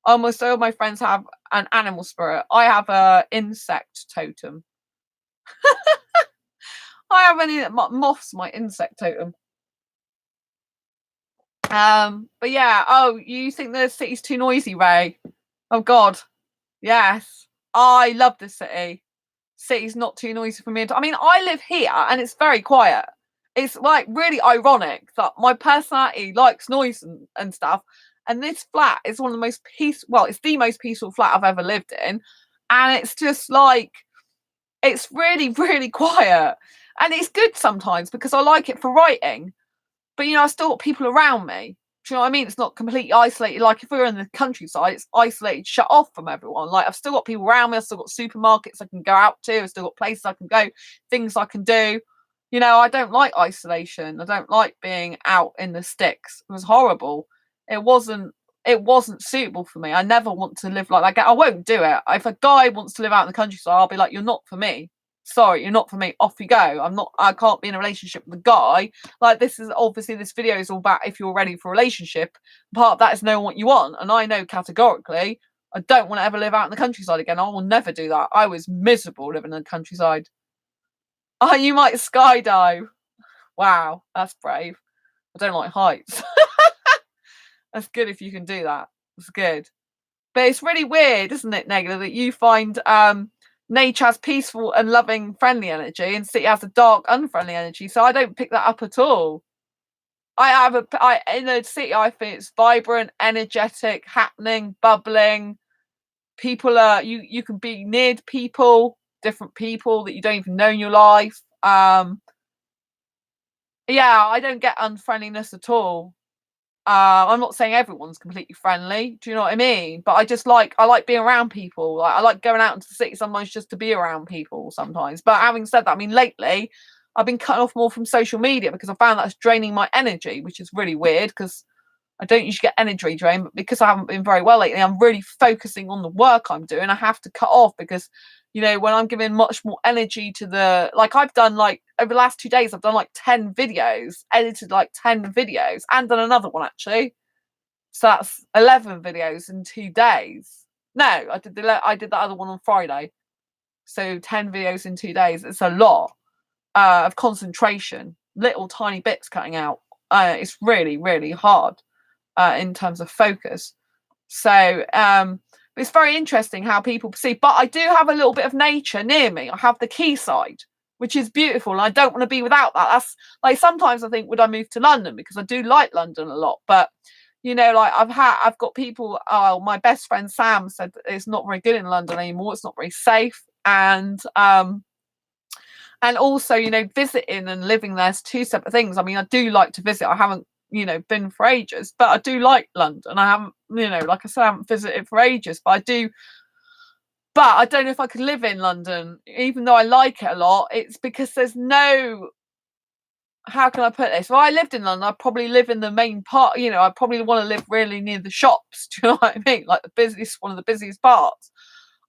Almost all my friends have an animal spirit. I have a insect totem. I have any moths, my insect totem. But yeah, oh, you think the city's too noisy, Ray? Oh God, yes. I love the city. City's not too noisy for me. I mean, I live here and it's very quiet. It's like really ironic that my personality likes noise and stuff. And this flat is one of the most it's the most peaceful flat I've ever lived in. And it's just like, it's really, really quiet. And it's good sometimes because I like it for writing. But, you know, I still got people around me. Do you know what I mean? It's not completely isolated. Like if we were in the countryside, it's isolated, shut off from everyone. Like I've still got people around me. I've still got supermarkets I can go out to. I've still got places I can go, things I can do. You know, I don't like isolation. I don't like being out in the sticks. It was horrible. It wasn't suitable for me. I never want to live like that. I won't do it. If a guy wants to live out in the countryside, I'll be like, you're not for me. Sorry, you're not for me. Off you go. I can't be in a relationship with a guy. Like this video is all about if you're ready for a relationship. Part of that is knowing what you want. And I know categorically, I don't want to ever live out in the countryside again. I will never do that. I was miserable living in the countryside. Oh, you might skydive. Wow, that's brave. I don't like heights. That's good if you can do that. It's good. But it's really weird, isn't it, Negla, that you find nature has peaceful and loving, friendly energy, and city has a dark, unfriendly energy. So I don't pick that up at all. In the city, I think it's vibrant, energetic, happening, bubbling. People are you can be near to people, different people that you don't even know in your life. Yeah, I don't get unfriendliness at all. I'm not saying everyone's completely friendly. Do you know what I mean? But I like being around people. Like, I like going out into the city sometimes just to be around people sometimes. But having said that, I mean, lately I've been cutting off more from social media because I found that's draining my energy, which is really weird because I don't usually get energy drain, but because I haven't been very well lately, I'm really focusing on the work I'm doing. I have to cut off because, you know, when I'm giving much more energy to I've done over the last 2 days, I've done 10 videos, edited 10 videos, and done another one actually. So that's 11 videos in 2 days. No, I did that other one on Friday. So 10 videos in 2 days. It's a lot of concentration, little tiny bits cutting out. It's really, really hard. In terms of focus. So it's very interesting how people perceive. But I do have a little bit of nature near me. I have the quayside, which is beautiful, and I don't want to be without that. That's sometimes I think, would I move to London, because I do like London a lot. But you know, I've got people. My best friend Sam said it's not very good in London anymore. It's not very safe, and also, you know, visiting and living there's two separate things. I mean, I do like to visit. I haven't, you know, been for ages, but I do like London. I haven't, you know, like I said, I haven't visited for ages, but I do. But I don't know if I could live in London, even though I like it a lot. It's because there's no, how can I put this? If I lived in London, I'd probably live in the main part. You know, I'd probably want to live really near the shops. Do you know what I mean? Like the busiest, one of the busiest parts.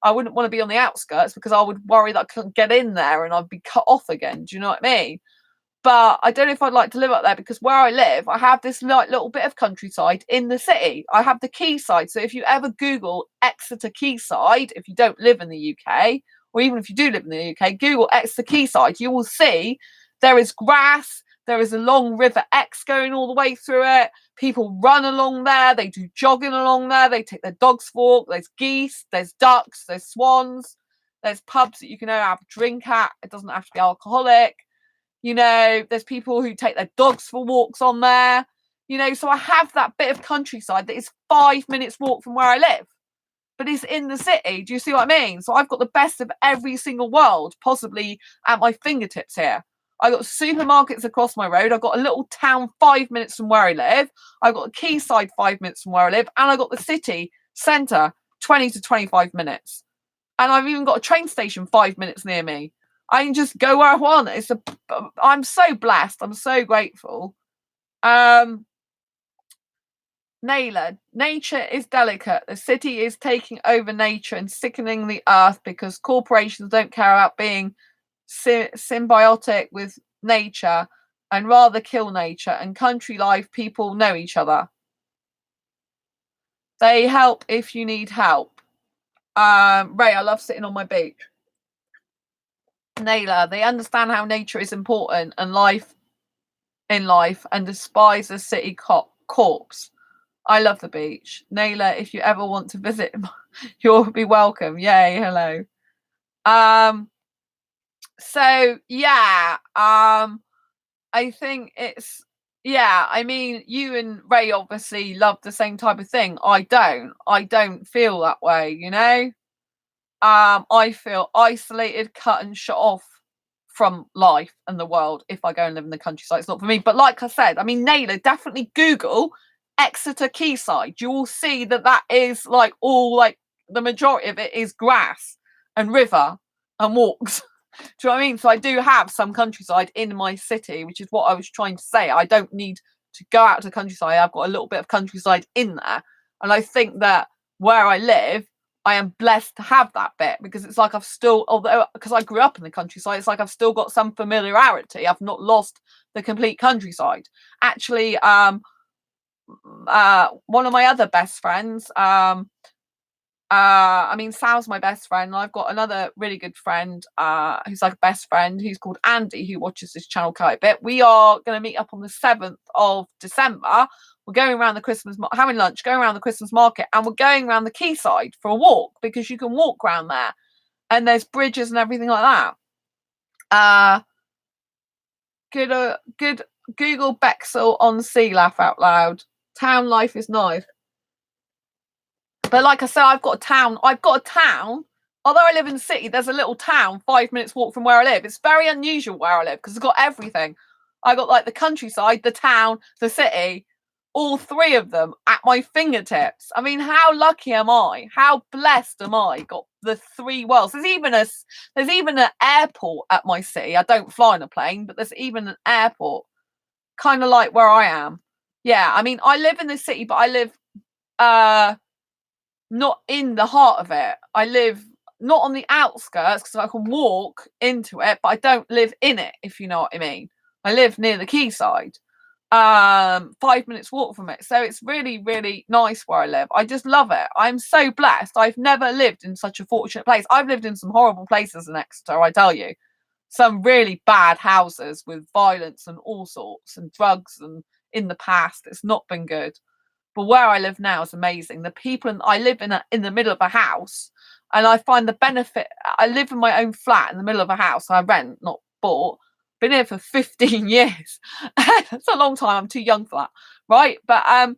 I wouldn't want to be on the outskirts because I would worry that I couldn't get in there and I'd be cut off again. Do you know what I mean? But I don't know if I'd like to live up there, because where I live, I have this little bit of countryside in the city. I have the quayside. So if you ever Google Exeter Quayside, if you don't live in the UK, or even if you do live in the UK, Google Exeter Quayside, you will see there is grass. There is a long River Exe going all the way through it. People run along there. They do jogging along there. They take their dogs for walk. There's geese. There's ducks. There's swans. There's pubs that you can have a drink at. It doesn't have to be alcoholic. You know, there's people who take their dogs for walks on there. You know, so I have that bit of countryside that is 5 minutes walk from where I live, but it's in the city. Do you see what I mean? So I've got the best of every single world possibly at my fingertips here. I've got supermarkets across my road. I've got a little town 5 minutes from where I live. I've got a quayside 5 minutes from where I live. And I've got the city centre 20 to 25 minutes. And I've even got a train station 5 minutes near me. I can just go where I want. I'm so blessed. I'm so grateful. Naylor, nature is delicate. The city is taking over nature and sickening the earth because corporations don't care about being symbiotic with nature and rather kill nature. And country life, people know each other. They help if you need help. Ray, I love sitting on my beach. Naylor, they understand how nature is important and life and despise the city corpse. I love the beach. Naylor, if you ever want to visit, you'll be welcome. Yay, hello. So yeah, I think it's, yeah, I mean, you and Ray obviously love the same type of thing. I don't feel that way, you know. I feel isolated, cut and shut off from life and the world if I go and live in the countryside. It's not for me. But like I said, I mean, Naylor, definitely Google Exeter Quayside. You will see that is all the majority of it is grass and river and walks. Do you know what I mean? So I do have some countryside in my city, which is what I was trying to say. I don't need to go out to the countryside. I've got a little bit of countryside in there. And I think that where I live, I am blessed to have that bit, because it's like I've still, although because I grew up in the countryside, it's like I've still got some familiarity. I've not lost the complete countryside. Actually, one of my other best friends, I mean, Sal's my best friend. I've got another really good friend who's like a best friend who's called Andy, who watches this channel quite a bit. We are going to meet up on the 7th of December. We're going around the having lunch, going around the Christmas market, and we're going around the quayside for a walk, because you can walk around there and there's bridges and everything like that. Good Google Bexel on sea, laugh out loud. Town life is nice. But like I said, I've got a town. Although I live in the city, there's a little town 5 minutes walk from where I live. It's very unusual where I live because it's got everything. I got like the countryside, the town, the city, all three of them at my fingertips. I mean, how lucky am I? How blessed am I? Got the three worlds. There's even an airport at my city. I don't fly on a plane, but there's even an airport, kind of like where I am. Yeah, I mean, I live in the city, but I live not in the heart of it. I live not on the outskirts because I can walk into it, but I don't live in it, if you know what I mean. I live near the quayside, 5 minutes walk from it. So it's really, really nice where I live. I just love it. I'm so blessed. I've never lived in such a fortunate place. I've lived in some horrible places in Exeter, I tell you. Some really bad houses with violence and all sorts and drugs, and in the past it's not been good. But where I live now is amazing. The people I live in the middle of a house, and I find the benefit. I live in my own flat in the middle of a house. I rent, not bought. Been here for 15 years. That's a long time. I'm too young for that, right? But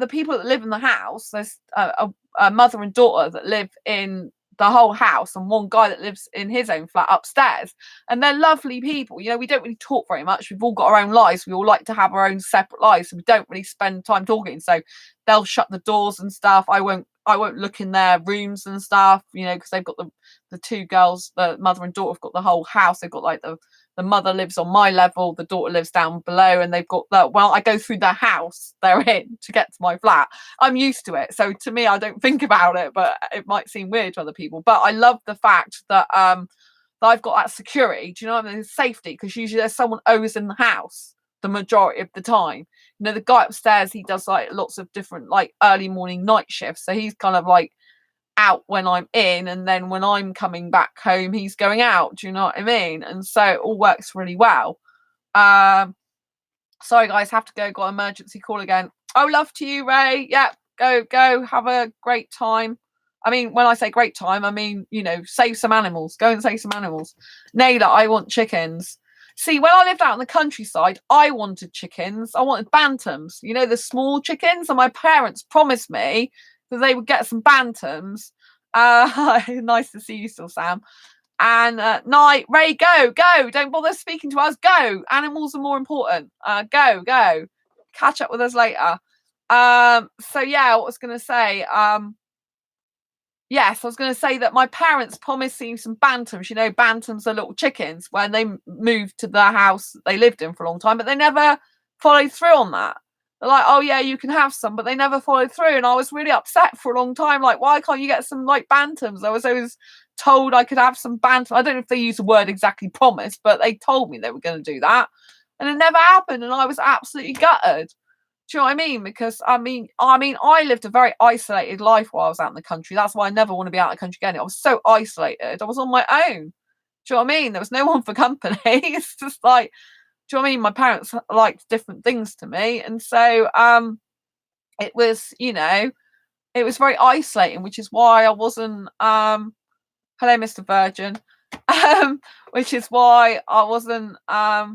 the people that live in the house, there's a mother and daughter that live in the whole house, and one guy that lives in his own flat upstairs, and they're lovely people. You know, we don't really talk very much. We've all got our own lives. We all like to have our own separate lives, so we don't really spend time talking. So they'll shut the doors and stuff. I won't look in their rooms and stuff, you know, because they've got the two girls, the mother and daughter have got the whole house. They've got like the mother lives on my level, the daughter lives down below, and they've got I go through the house they're in to get to my flat. I'm used to it. So to me, I don't think about it, but it might seem weird to other people. But I love the fact that that I've got that security. Do you know what I mean? Safety, because usually there's someone always in the house the majority of the time. You know, the guy upstairs, he does like lots of different like early morning night shifts. So he's kind of like out when I'm in, and then when I'm coming back home he's going out. Do you know what I mean? And so it all works really well. Sorry guys, have to go, got an emergency call again. Oh, love to you, Ray. Yeah, go have a great time. I mean, when I say great time, I mean, you know, save some animals. Go and save some animals. Naylor, I want chickens. See, when I lived out in the countryside, I wanted chickens. I wanted bantams, you know, the small chickens, and my parents promised me that they would get some bantams. Nice to see you still, Sam. And night, Ray, go. Don't bother speaking to us. Go. Animals are more important. Go. Catch up with us later. So yeah, what I was going to say. Yes, I was going to say that my parents promised me some bantams. You know, bantams are little chickens when they moved to the house they lived in for a long time, but they never followed through on that. They're like, oh yeah, you can have some, but they never followed through. And I was really upset for a long time. Like, why can't you get some like bantams? I was always told I could have some bantams. I don't know if they use the word exactly promise, but they told me they were going to do that. And it never happened. And I was absolutely gutted. Do you know what I mean? Because I mean, I lived a very isolated life while I was out in the country. That's why I never want to be out in the country again. I was so isolated. I was on my own. Do you know what I mean? There was no one for company. It's just like, do you know what I mean? My parents liked different things to me. And so it was, you know, it was very isolating, which is why I wasn't hello, Mr. Virgin. Which is why I wasn't I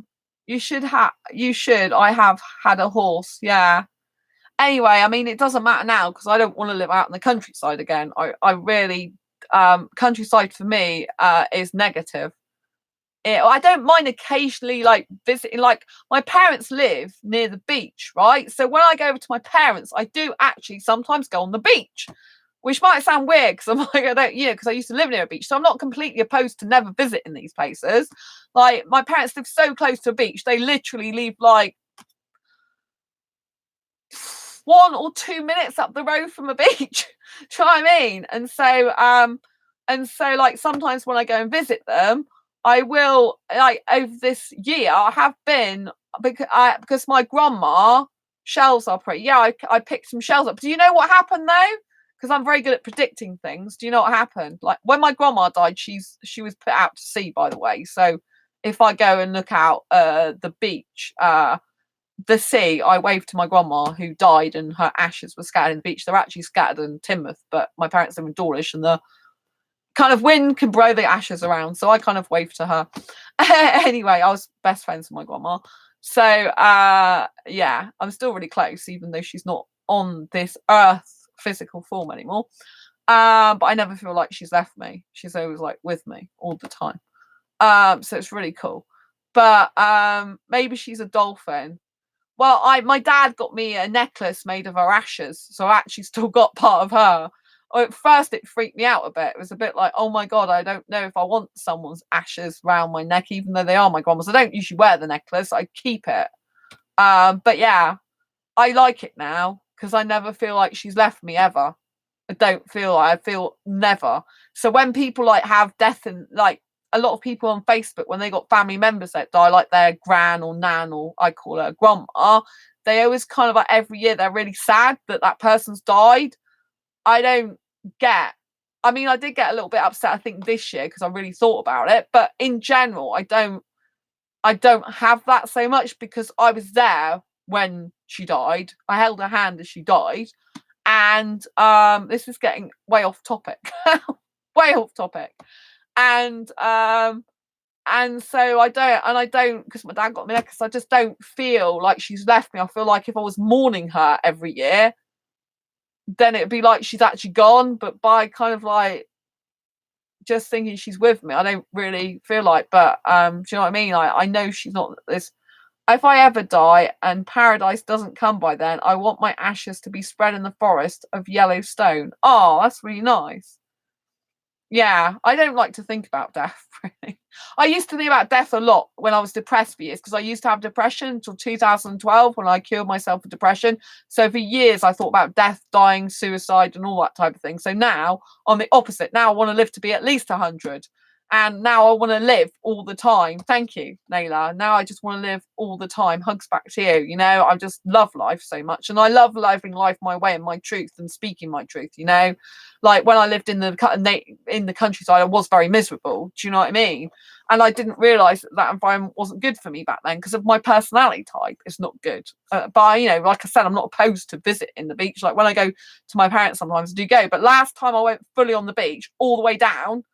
have had a horse, yeah. Anyway, I mean, it doesn't matter now because I don't want to live out in the countryside again. I really countryside for me is negative. I don't mind occasionally like visiting. Like, my parents live near the beach, right? So when I go over to my parents, I do actually sometimes go on the beach, which might sound weird because I'm like, I don't, you know, because I used to live near a beach. So I'm not completely opposed to never visiting these places. Like, my parents live so close to a beach, they literally live like 1 or 2 minutes up the road from a beach. Do you know what I mean? And so like sometimes when I go and visit them, I will, like, over this year I have been, because my grandma, shells are pretty. Yeah, I picked some shells up. Do you know what happened though? because I'm very good at predicting things. Do you know what happened? Like when my grandma died, she was put out to sea, by the way. So if I go and look out the beach, the sea, I waved to my grandma who died, and her ashes were scattered in the beach. They're actually scattered in Teignmouth, but my parents live in Dawlish, and the kind of wind can blow the ashes around. So I kind of waved to her. Anyway, I was best friends with my grandma. So yeah, I'm still really close, even though she's not on this earth physical form anymore. But I never feel like she's left me. She's always like with me all the time. So it's really cool. But maybe she's a dolphin. Well, my dad got me a necklace made of her ashes, so I actually still got part of her. At first, it freaked me out a bit. It was a bit like, oh my God, I don't know if I want someone's ashes round my neck, even though they are my grandma's. I don't usually wear the necklace. I keep it. But yeah, I like it now because I never feel like she's left me ever. I don't feel like I feel never. So when people like have death and like a lot of people on Facebook, when they got family members that die, like their gran or nan, or I call her grandma, they always kind of like every year they're really sad that that person's died. I don't get. I mean, I did get a little bit upset, I think, this year because I really thought about it. But in general, I don't have that so much because I was there when she died. I held her hand as she died. And this is getting way off topic. Way off topic. And so I don't, because my dad got me there, because I just don't feel like she's left me. I feel like if I was mourning her every year, then it'd be like she's actually gone. But by kind of like just thinking she's with me, I don't really feel like. But do you know what I mean? I know she's not this. If I ever die and paradise doesn't come by then, I want my ashes to be spread in the forest of yellow stone. Oh, that's really nice. Yeah, I don't like to think about death, really. I used to think about death a lot when I was depressed for years, because I used to have depression until 2012 when I cured myself of depression. So for years, I thought about death, dying, suicide, and all that type of thing. So now, on the opposite, now I want to live to be at least 100. And now I want to live all the time. Thank you, Naila. Now I just want to live all the time. Hugs back to you. You know, I just love life so much. And I love living life my way and my truth and speaking my truth, you know. Like when I lived in the countryside, I was very miserable. Do you know what I mean? And I didn't realise that environment wasn't good for me back then because of my personality type. It's not good. But, you know, like I said, I'm not opposed to visiting the beach. Like when I go to my parents, sometimes I do go. But last time I went fully on the beach, all the way down,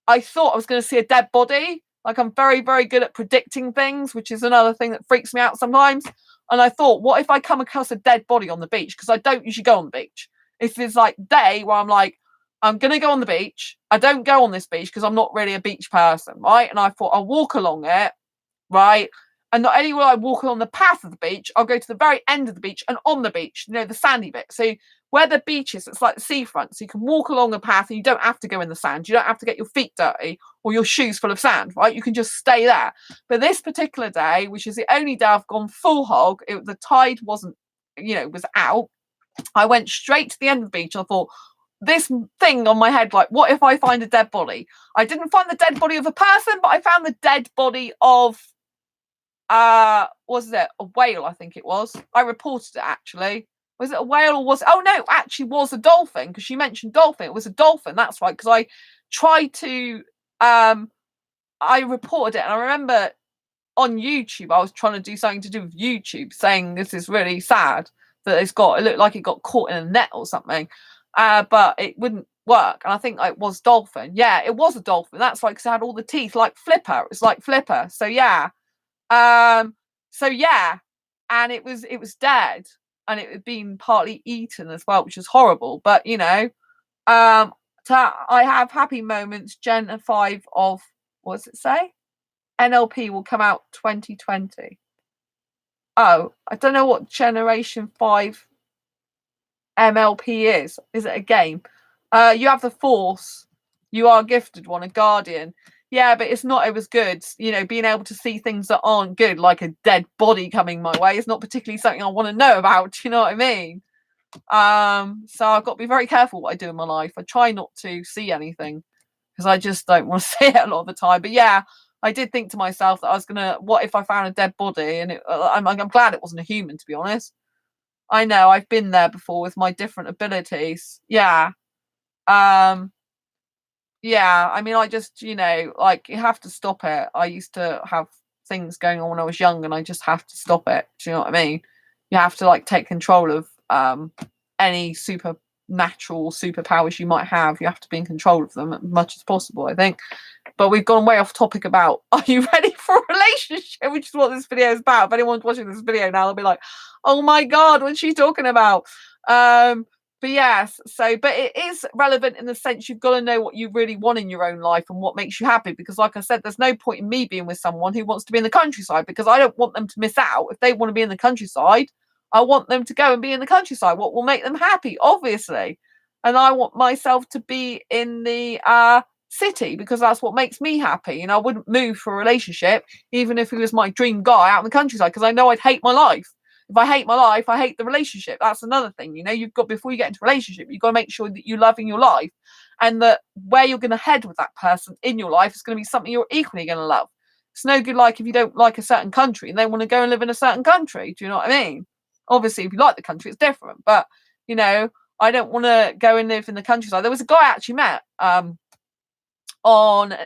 I thought I was going to see a dead body. Like I'm very, very good at predicting things, which is another thing that freaks me out sometimes. And I thought, what if I come across a dead body on the beach? Because I don't usually go on the beach. If there's like day where I'm like, I'm going to go on the beach. I don't go on this beach because I'm not really a beach person, right? And I thought I'll walk along it, right? And not only will I walk along the path of the beach, I'll go to the very end of the beach and on the beach, you know, the sandy bit. So where the beach is, it's like the seafront. So you can walk along the path and you don't have to go in the sand. You don't have to get your feet dirty or your shoes full of sand, right? You can just stay there. But this particular day, which is the only day I've gone full hog, the tide wasn't, you know, was out. I went straight to the end of the beach. I thought, this thing on my head, like, what if I find a dead body? I didn't find the dead body of a person, but I found the dead body of was it a whale? I think it was. I reported it actually. Was it a whale or was it? Oh no, it actually was a dolphin, because she mentioned dolphin. It was a dolphin. That's right. Because I tried to I reported it, and I remember on YouTube I was trying to do something to do with YouTube, saying this is really sad that it looked like it got caught in a net or something, but it wouldn't work. And I think it was dolphin. Yeah, it was a dolphin. That's right, because it had all the teeth like Flipper. It was like Flipper. So yeah. And it was dead, and it had been partly eaten as well, which was horrible. But you know, I have happy moments. Gen 5 of, what does it say? NLP will come out 2020. Oh, I don't know what Generation 5 MLP is. Is it a game? You have the Force. You are a gifted one, a guardian. Yeah, but it's not always good. You know, being able to see things that aren't good, like a dead body coming my way, is not particularly something I want to know about. Do you know what I mean? So I've got to be very careful what I do in my life. I try not to see anything because I just don't want to see it a lot of the time. But yeah, I did think to myself that I was gonna, what if I found a dead body? And I'm glad it wasn't a human, to be honest. I know, I've been there before with my different abilities. Yeah. Um, yeah, I mean, I just, like, you have to stop it. I used to have things going on when I was young, and I just have to stop it. Do you know what I mean? You have to, like, take control of any supernatural superpowers you might have. You have to be in control of them as much as possible, I think. But we've gone way off topic about, are you ready for a relationship? Which is what this video is about. If anyone's watching this video now, they'll be like, oh my God, what's she talking about? But yes, but it is relevant in the sense you've got to know what you really want in your own life and what makes you happy. Because like I said, there's no point in me being with someone who wants to be in the countryside, because I don't want them to miss out. If they want to be in the countryside, I want them to go and be in the countryside. What will make them happy, obviously. And I want myself to be in the city, because that's what makes me happy. And I wouldn't move for a relationship, even if he was my dream guy out in the countryside, because I know I'd hate my life. If I hate my life, I hate the relationship. That's another thing. You've got, before you get into a relationship, you've got to make sure that you're loving your life, and that where you're going to head with that person in your life is going to be something you're equally going to love. It's no good, like, if you don't like a certain country and they want to go and live in a certain country. Do you know what I mean? Obviously, if you like the country, it's different. But, I don't want to go and live in the countryside. There was a guy I actually met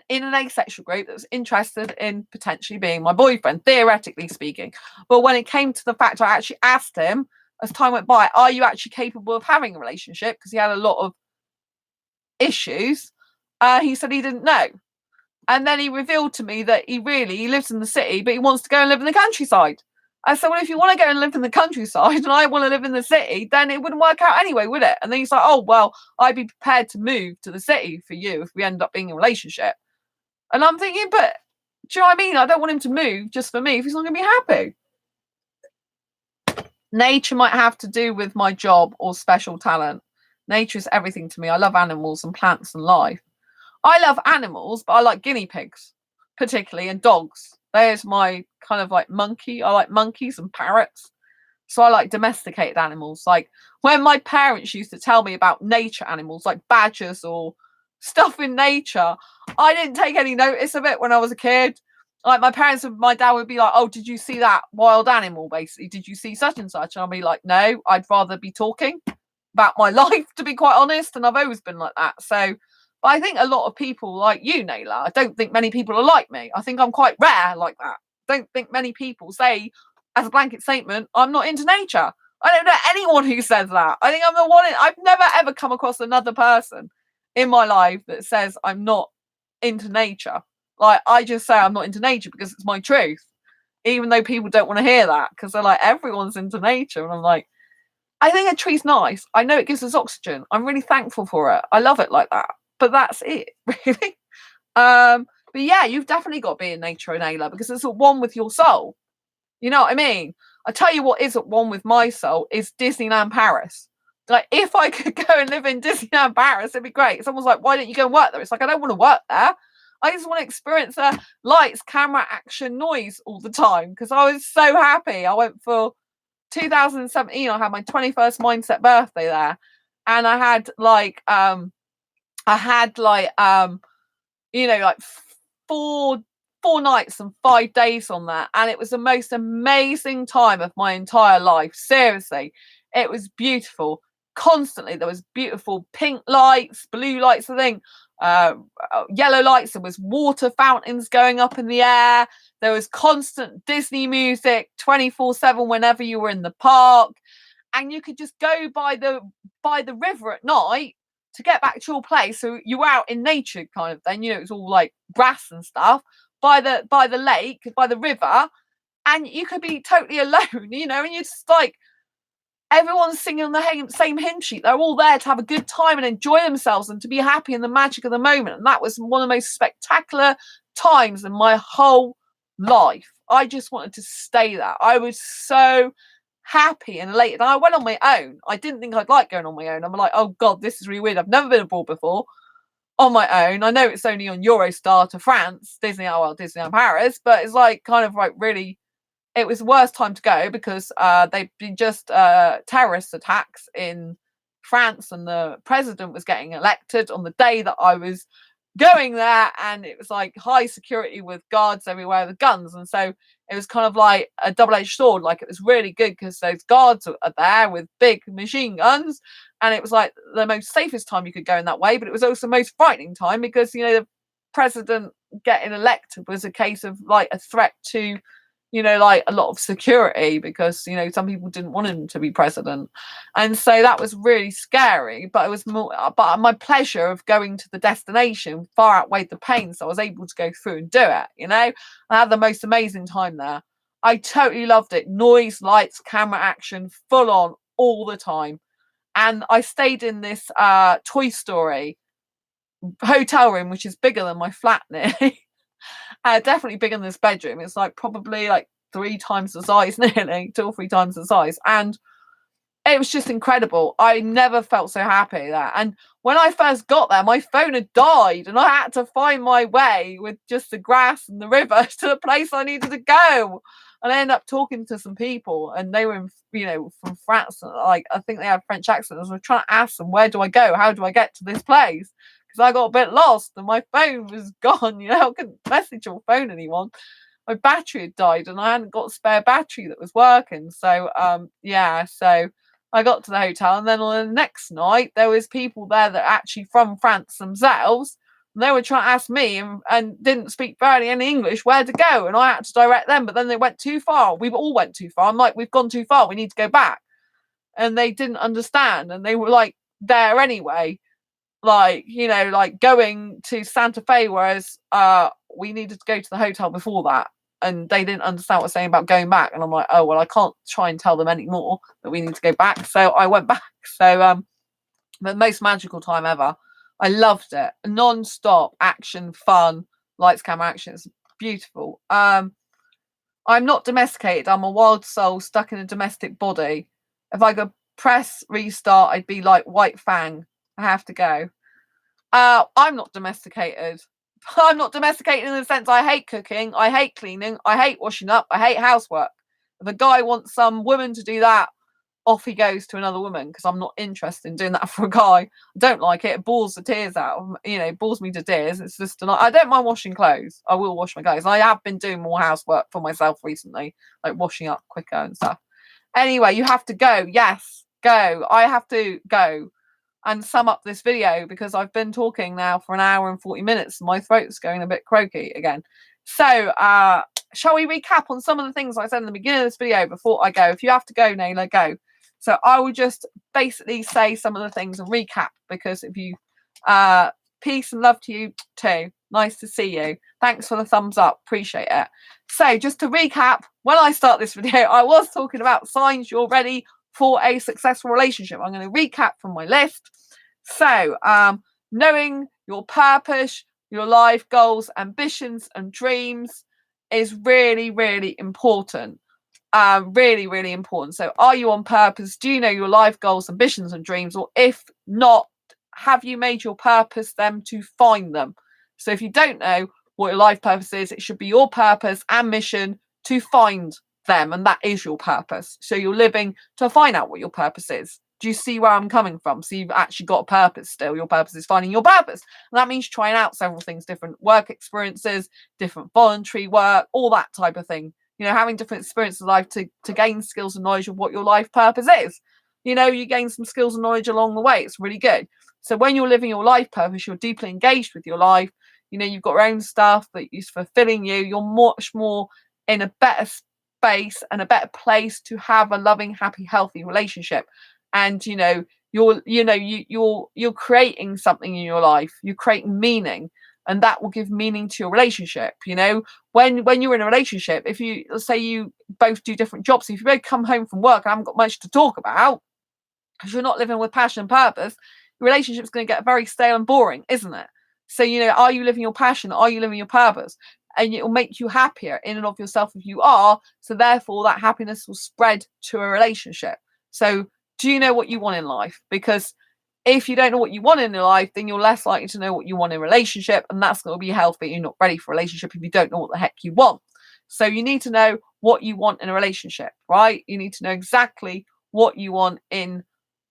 in an asexual group that was interested in potentially being my boyfriend, theoretically speaking. But when it came to the fact, I actually asked him as time went by, are you actually capable of having a relationship? Because he had a lot of issues. He said he didn't know. And then he revealed to me that he lives in the city, but he wants to go and live in the countryside. I said, well, if you want to go and live in the countryside and I want to live in the city, then it wouldn't work out anyway, would it? And then he's like, oh, well, I'd be prepared to move to the city for you if we end up being in a relationship. And I'm thinking, but do you know what I mean? I don't want him to move just for me if he's not going to be happy. Nature might have to do with my job or special talent. Nature is everything to me. I love animals and plants and life. I love animals, but I like guinea pigs, particularly, and dogs. There's my kind of like monkey. I like monkeys and parrots. So I like domesticated animals. Like when my parents used to tell me about nature animals, like badgers or stuff in nature, I didn't take any notice of it when I was a kid. Like my dad would be like, oh, did you see that wild animal, basically? Did you see such and such? And I'll be like, no, I'd rather be talking about my life, to be quite honest. And I've always been like that. So but I think a lot of people like you, Naila, I don't think many people are like me. I think I'm quite rare like that. I don't think many people say, as a blanket statement, I'm not into nature. I don't know anyone who says that. I think I'm the one. I've never ever come across another person in my life that says I'm not into nature. Like, I just say I'm not into nature because it's my truth. Even though people don't want to hear that, because they're like, everyone's into nature. And I'm like, I think a tree's nice. I know it gives us oxygen. I'm really thankful for it. I love it like that. But that's it, really. But yeah, you've definitely got to be in nature, Naila, because it's at one with your soul. You know what I mean? I tell you what is at one with my soul is Disneyland Paris. Like, if I could go and live in Disneyland Paris, it'd be great. Someone's like, why don't you go and work there? It's like, I don't want to work there. I just want to experience lights, camera, action, noise all the time, because I was so happy. I went for 2017. I had my 21st mindset birthday there, and I had like like 4 nights and 5 days on that, and it was the most amazing time of my entire life. Seriously, it was beautiful. Constantly there was beautiful pink lights, blue lights, I think, yellow lights. There was water fountains going up in the air. There was constant Disney music 24/7 whenever you were in the park, and you could just go by the river at night to get back to your place. So you were out in nature kind of then, it was all like grass and stuff by the lake, by the river, and you could be totally alone, and you're just like, everyone's singing on the same hymn sheet. They're all there to have a good time and enjoy themselves and to be happy in the magic of the moment. And that was one of the most spectacular times in my whole life. I just wanted to stay there. I was so happy and elated. And I went on my own. I didn't think I'd like going on my own. I'm like, oh God, this is really weird. I've never been abroad before on my own. I know it's only on Eurostar to France, Disneyland Paris, but it's like kind of like really, it was the worst time to go because they'd been just terrorist attacks in France, and the president was getting elected on the day that I was going there, and it was like high security with guards everywhere with guns, and so it was kind of like a double-edged sword. Like, it was really good because those guards are there with big machine guns, and it was like the most safest time you could go in that way, but it was also the most frightening time because, you know, the president getting elected was a case of like a threat to, you know, like a lot of security, because, you know, some people didn't want him to be president. And so that was really scary, but it was more, but my pleasure of going to the destination far outweighed the pain. So I was able to go through and do it, you know. I had the most amazing time there. I totally loved it. Noise, lights, camera, action, full on all the time. And I stayed in this Toy Story hotel room, which is bigger than my flat nearly. Definitely bigger than this bedroom. It's like probably like 3 times the size, nearly 2 or 3 times the size. And it was just incredible. I never felt so happy there. And when I first got there, my phone had died, and I had to find my way with just the grass and the river to the place I needed to go. And I ended up talking to some people, and they were, you know, from France. Like, I think they had French accents. I was trying to ask them, where do I go? How do I get to this place? Because I got a bit lost and my phone was gone. You know, I couldn't message or phone anyone. My battery had died, and I hadn't got a spare battery that was working. So yeah, so I got to the hotel, and then on the next night there was people there that are actually from France themselves, and they were trying to ask me, and didn't speak barely any English, where to go, and I had to direct them, but then they went too far. We all went too far. I'm like, we've gone too far, we need to go back. And they didn't understand, and they were like there anyway, like, you know, like going to Santa Fe, whereas we needed to go to the hotel before that, and they didn't understand what I was saying about going back. And I'm like, oh well, I can't try and tell them anymore that we need to go back. So I went back. So the most magical time ever. I loved it. Non-stop action, fun, lights, camera, action. It's beautiful. I'm not domesticated. I'm a wild soul stuck in a domestic body. If I could press restart, I'd be like White Fang. I have to go. I'm not domesticated. I'm not domesticated in the sense I hate cooking, I hate cleaning, I hate washing up, I hate housework. If a guy wants some woman to do that, off he goes to another woman, because I'm not interested in doing that for a guy. I don't like it. It bores the tears out of, you know, it bores me to tears. It's just I don't mind washing clothes. I will wash my clothes. I have been doing more housework for myself recently, like washing up quicker and stuff. Anyway, you have to go. Yes, go. I have to go and sum up this video, because I've been talking now for 1 hour and 40 minutes. And my throat's going a bit croaky again. So shall we recap on some of the things I said in the beginning of this video before I go? If you have to go, Naylor, go. So I will just basically say some of the things and recap, because if you peace and love to you too. Nice to see you. Thanks for the thumbs up. Appreciate it. So just to recap, when I start this video, I was talking about signs you're ready for a successful relationship. I'm going to recap from my list. So knowing your purpose, your life goals, ambitions and dreams is really, really important. Really, really important. So are you on purpose? Do you know your life goals, ambitions and dreams? Or if not, have you made your purpose them to find them? So if you don't know what your life purpose is, it should be your purpose and mission to find them, and that is your purpose. So you're living to find out what your purpose is. Do you see where I'm coming from? So you've actually got a purpose still. Your purpose is finding your purpose. And that means trying out several things, different work experiences, different voluntary work, all that type of thing. You know, having different experiences in life to gain skills and knowledge of what your life purpose is. You know, you gain some skills and knowledge along the way. It's really good. So when you're living your life purpose, you're deeply engaged with your life. You know, you've got your own stuff that is fulfilling you. You're much more in a better space and a better place to have a loving, happy, healthy relationship. And you know, you're creating something in your life. You're creating meaning, and that will give meaning to your relationship. You know, when you're in a relationship, if you, let's say you both do different jobs, if you both come home from work and haven't got much to talk about because you're not living with passion and purpose, your relationship's going to get very stale and boring, isn't it? So, you know, are you living your passion? Are you living your purpose? And it will make you happier in and of yourself if you are. So therefore, that happiness will spread to a relationship. So do you know what you want in life? Because if you don't know what you want in your life, then you're less likely to know what you want in a relationship. And that's going to be healthy. You're not ready for a relationship if you don't know what the heck you want. So you need to know what you want in a relationship, right? You need to know exactly what you want in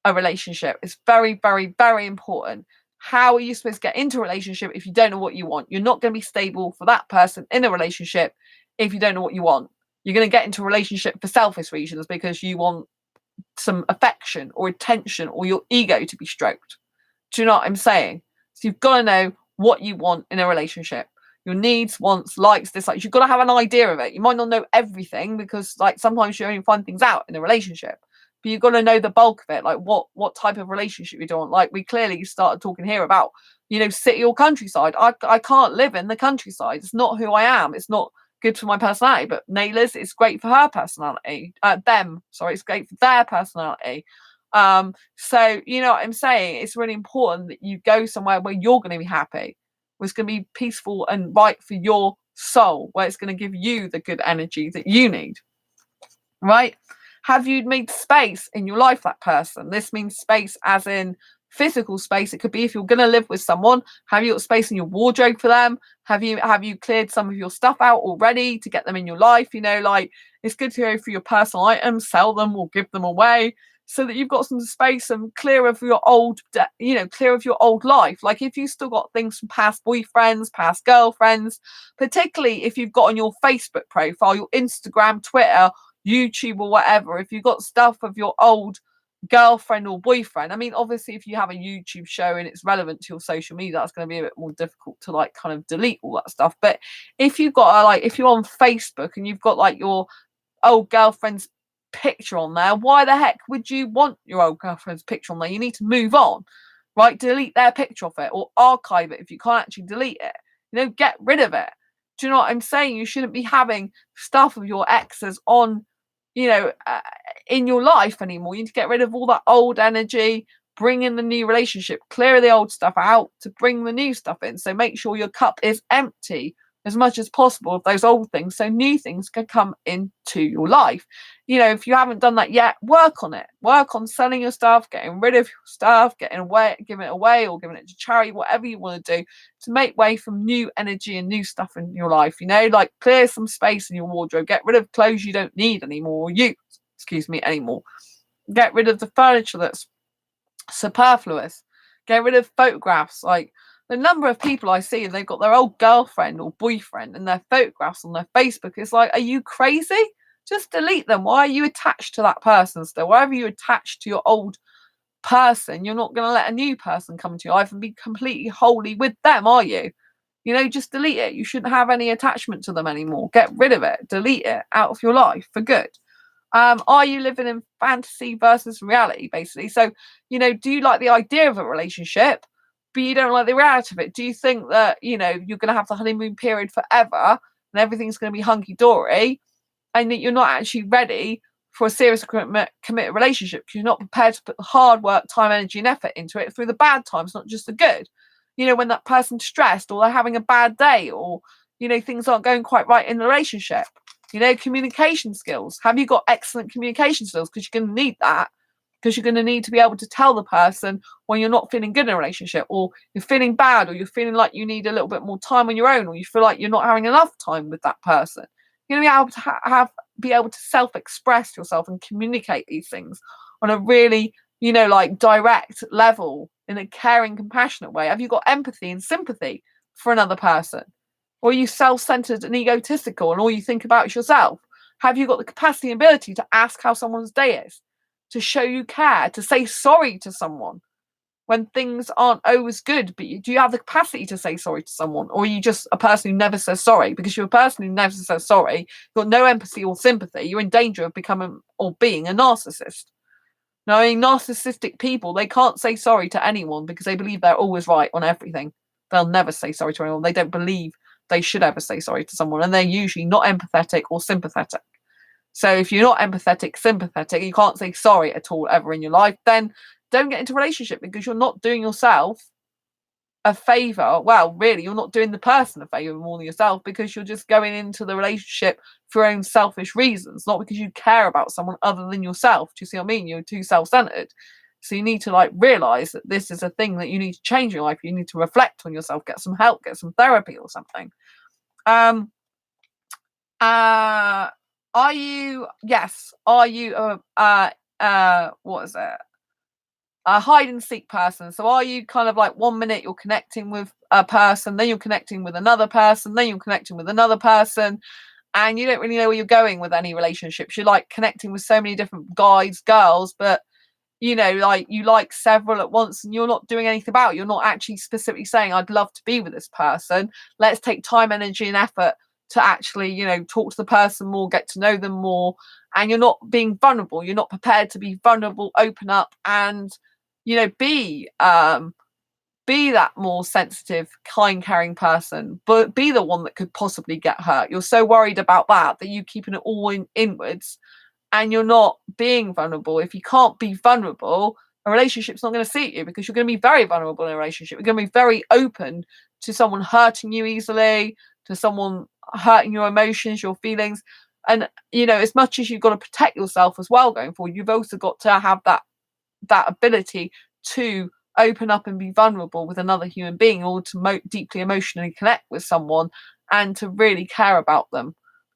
a relationship. It's very, very, very important. how are you supposed to get into a relationship if you don't know what you want? You're not going to be stable for that person in a relationship if you don't know what you want. You're going to get into a relationship for selfish reasons because you want some affection or attention or your ego to be stroked. Do you know what I'm saying? So you've got to know what you want in a relationship. Your needs, wants, likes, dislikes. You've got to have an idea of it. You might not know everything because like sometimes you only find things out in a relationship. But you've got to know the bulk of it, like what type of relationship you don't. Like we clearly started talking here about, city or countryside. I can't live in the countryside. It's not who I am. It's not good for my personality. But Nayla's, it's great for her personality. It's great for their personality. So you know what I'm saying? It's really important that you go somewhere where you're going to be happy, where it's going to be peaceful and right for your soul, where it's going to give you the good energy that you need. Right? Have you made space in your life for that person? This means space as in physical space. It could be if you're going to live with someone, have you got space in your wardrobe for them? Have you cleared some of your stuff out already to get them in your life? Like it's good to go for your personal items, sell them or give them away so that you've got some space and clear of your old life. Like if you still got things from past boyfriends, past girlfriends, particularly if you've got on your Facebook profile, your Instagram, Twitter, YouTube or whatever, if you've got stuff of your old girlfriend or boyfriend. I mean, obviously if you have a YouTube show and it's relevant to your social media, that's going to be a bit more difficult to like kind of delete all that stuff. But if you've got if you're on Facebook and you've got like your old girlfriend's picture on there, why the heck would you want your old girlfriend's picture on there? You need to move on, right? Delete their picture off it or archive it if you can't actually delete it. Get rid of it. Do you know what I'm saying? You shouldn't be having stuff of your exes on in your life anymore. You need to get rid of all that old energy, bring in the new relationship, clear the old stuff out to bring the new stuff in. So make sure your cup is empty as much as possible of those old things so new things can come into your life. If you haven't done that yet, work on it. Work on selling your stuff, getting rid of your stuff, giving it away or giving it to charity, whatever you want to do to make way for new energy and new stuff in your life. Like clear some space in your wardrobe, get rid of clothes you don't need anymore anymore. Get rid of the furniture that's superfluous. Get rid of photographs. Like the number of people I see and they've got their old girlfriend or boyfriend and their photographs on their Facebook. It's like, are you crazy? Just delete them. Why are you attached to that person still? Why are you attached to your old person? You're not going to let a new person come into your life and be completely wholly with them, are you? Just delete it. You shouldn't have any attachment to them anymore. Get rid of it. Delete it out of your life for good. Are you living in fantasy versus reality, basically? So, do you like the idea of a relationship, but you don't like the reality of it? Do you think that, you're going to have the honeymoon period forever and everything's going to be hunky-dory and that you're not actually ready for a serious committed relationship because you're not prepared to put the hard work, time, energy and effort into it through the bad times, not just the good? When that person's stressed or they're having a bad day or, things aren't going quite right in the relationship. Communication skills. Have you got excellent communication skills? Because you're going to need that. Because you're going to need to be able to tell the person when you're not feeling good in a relationship or you're feeling bad or you're feeling like you need a little bit more time on your own or you feel like you're not having enough time with that person. You're going to be able to be able to self-express yourself and communicate these things on a really, like direct level in a caring, compassionate way. Have you got empathy and sympathy for another person? Or are you self-centered and egotistical and all you think about is yourself? Have you got the capacity and ability to ask how someone's day is, to show you care, to say sorry to someone when things aren't always good? But do you have the capacity to say sorry to someone? Or are you just a person who never says sorry? Because you're a person who never says sorry, you've got no empathy or sympathy, you're in danger of becoming or being a narcissist. Now, I mean, narcissistic people, they can't say sorry to anyone because they believe they're always right on everything. They'll never say sorry to anyone. They don't believe they should ever say sorry to someone, and they're usually not empathetic or sympathetic. So if you're not empathetic, sympathetic, you can't say sorry at all ever in your life, then don't get into a relationship because you're not doing yourself a favor. Well, really, you're not doing the person a favor more than yourself because you're just going into the relationship for your own selfish reasons, not because you care about someone other than yourself. Do you see what I mean? You're too self-centered. So you need to realize that this is a thing that you need to change in your life. You need to reflect on yourself, get some help, get some therapy or something. Are you what is it? a hide and seek person. So are you kind of like 1 minute you're connecting with a person, then you're connecting with another person, then you're connecting with another person, and you don't really know where you're going with any relationships. You're like connecting with so many different guys, girls, but like you like several at once and you're not doing anything about it. You're not actually specifically saying, I'd love to be with this person. Let's take time, energy, and effort to actually, talk to the person more, get to know them more. And you're not being vulnerable. You're not prepared to be vulnerable, open up, and, be that more sensitive, kind, caring person, but be the one that could possibly get hurt. You're so worried about that you're keeping it all inwards, and you're not being vulnerable. If you can't be vulnerable, a relationship's not going to suit you, because you're going to be very vulnerable in a relationship. You're going to be very open to someone hurting you easily, to someone hurting your emotions, your feelings. And, as much as you've got to protect yourself as well going forward, you've also got to have that ability to open up and be vulnerable with another human being in order to deeply emotionally connect with someone and to really care about them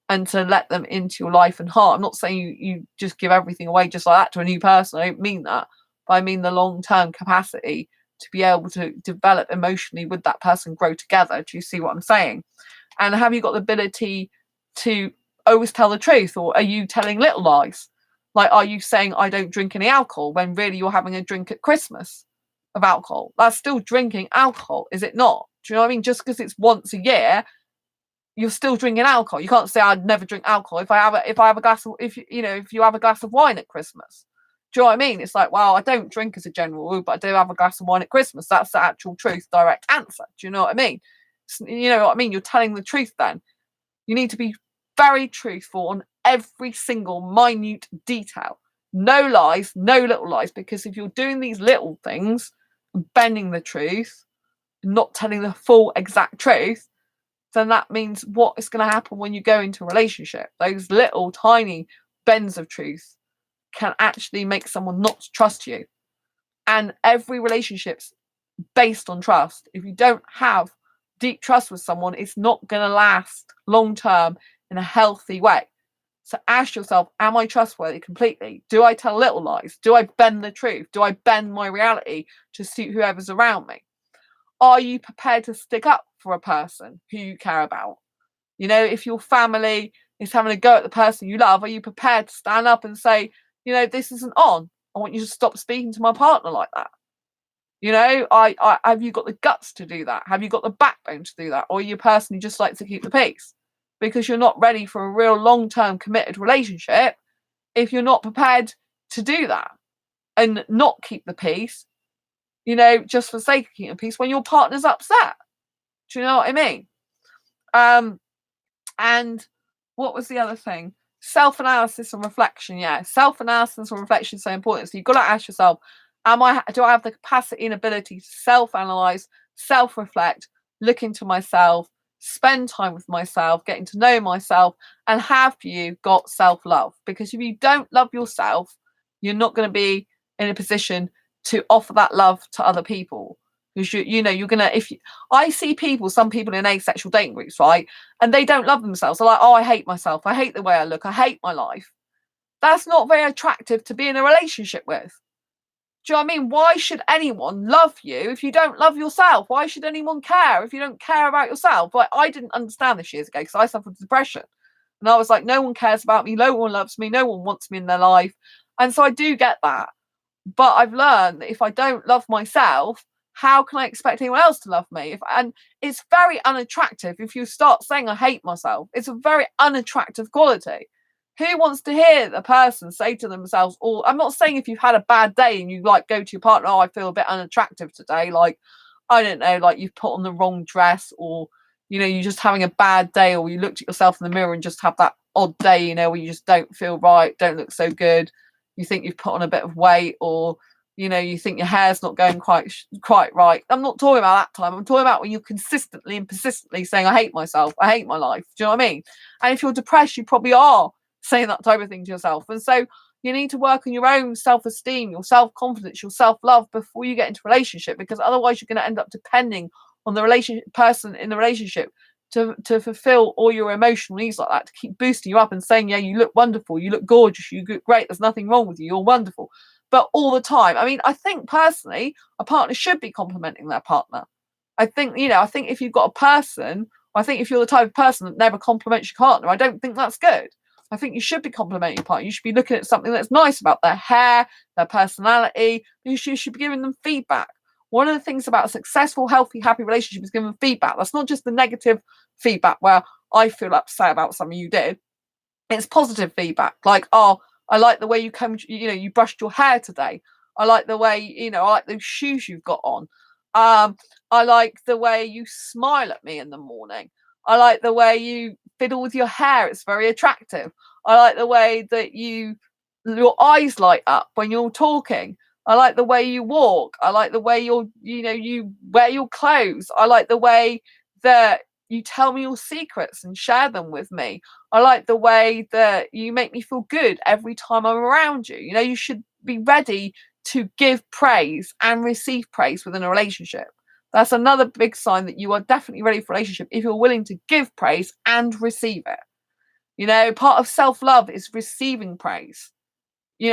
and to let them into your life and heart. I'm not saying you just give everything away just like that to a new person. I don't mean that. But I mean the long-term capacity to be able to develop emotionally with that person, grow together. Do you see what I'm saying? And have you got the ability to always tell the truth, or are you telling little lies? Like, are you saying I don't drink any alcohol when really you're having a drink at Christmas of alcohol? That's still drinking alcohol, is it not? Do you know what I mean? Just because it's once a year, you're still drinking alcohol. You can't say I'd never drink alcohol if you have a glass of wine at Christmas. Do you know what I mean? It's like, well, I don't drink as a general rule, but I do have a glass of wine at Christmas. That's the actual truth, direct answer. Do you know what I mean? You know what I mean? You're telling the truth then. You need to be very truthful on every single minute detail. No lies, no little lies, because if you're doing these little things, bending the truth, not telling the full exact truth, then that means what is going to happen when you go into a relationship. Those little tiny bends of truth can actually make someone not trust you. And every relationship's based on trust. If you don't have deep trust with someone, it's not going to last long term in a healthy way. So ask yourself, am I trustworthy completely? Do I tell little lies? Do I bend the truth? Do I bend my reality to suit whoever's around me? Are you prepared to stick up for a person who you care about? If your family is having a go at the person you love, are you prepared to stand up and say, this isn't on. I want you to stop speaking to my partner like that. I have you got the guts to do that? Have you got the backbone to do that? Or are you a person who just likes to keep the peace? Because you're not ready for a real long-term committed relationship if you're not prepared to do that and not keep the peace, just for the sake of keeping peace when your partner's upset. Do you know what I mean? And what was the other thing? Self-analysis and reflection. Yeah, self-analysis and reflection is so important. So you've got to ask yourself, do I have the capacity and ability to self-analyze, self-reflect, look into myself, spend time with myself, getting to know myself, and have you got self-love? Because if you don't love yourself, you're not going to be in a position to offer that love to other people. Because you're gonna, I see some people in asexual dating groups, right, and they don't love themselves. They're like, oh, I hate myself, I hate the way I look, I hate my life. That's not very attractive to be in a relationship with. Do you know what I mean? Why should anyone love you if you don't love yourself? Why should anyone care if you don't care about yourself? Like, I didn't understand this years ago because I suffered depression. And I was like, no one cares about me. No one loves me. No one wants me in their life. And so I do get that. But I've learned that if I don't love myself, how can I expect anyone else to love me? And it's very unattractive if you start saying I hate myself. It's a very unattractive quality. Who wants to hear a person say to themselves, or I'm not saying if you've had a bad day and you like go to your partner, oh, I feel a bit unattractive today. Like, I don't know, like you've put on the wrong dress, or, you're just having a bad day, or you looked at yourself in the mirror and just have that odd day, where you just don't feel right, don't look so good. You think you've put on a bit of weight, or, you think your hair's not going quite right. I'm not talking about that time. I'm talking about when you're consistently and persistently saying, I hate myself, I hate my life. Do you know what I mean? And if you're depressed, you probably are saying that type of thing to yourself. And so you need to work on your own self-esteem, your self-confidence, your self-love before you get into a relationship, because otherwise you're going to end up depending on the person in the relationship to fulfill all your emotional needs like that, to keep boosting you up and saying, yeah, you look wonderful, you look gorgeous, you look great, there's nothing wrong with you, you're wonderful. but all the time. I mean, I think personally, a partner should be complimenting their partner. I think, I think if you've got a person, I think if you're the type of person that never compliments your partner, I don't think that's good. I think you should be complimenting your partner. You should be looking at something that's nice about their hair, their personality. You should be giving them feedback. One of the things about a successful, healthy, happy relationship is giving feedback. That's not just the negative feedback where I feel upset about something you did. It's positive feedback, like, oh, I like the way you brushed your hair today. I like the way, I like those shoes you've got on. I like the way you smile at me in the morning. I like the way you fiddle with your hair. It's very attractive. I like the way that your eyes light up when you're talking. I like the way you walk. I like the way you wear your clothes. I like the way that you tell me your secrets and share them with me. I like the way that you make me feel good every time I'm around you. You should be ready to give praise and receive praise within a relationship. That's another big sign that you are definitely ready for a relationship, if you're willing to give praise and receive it. Part of self-love is receiving praise.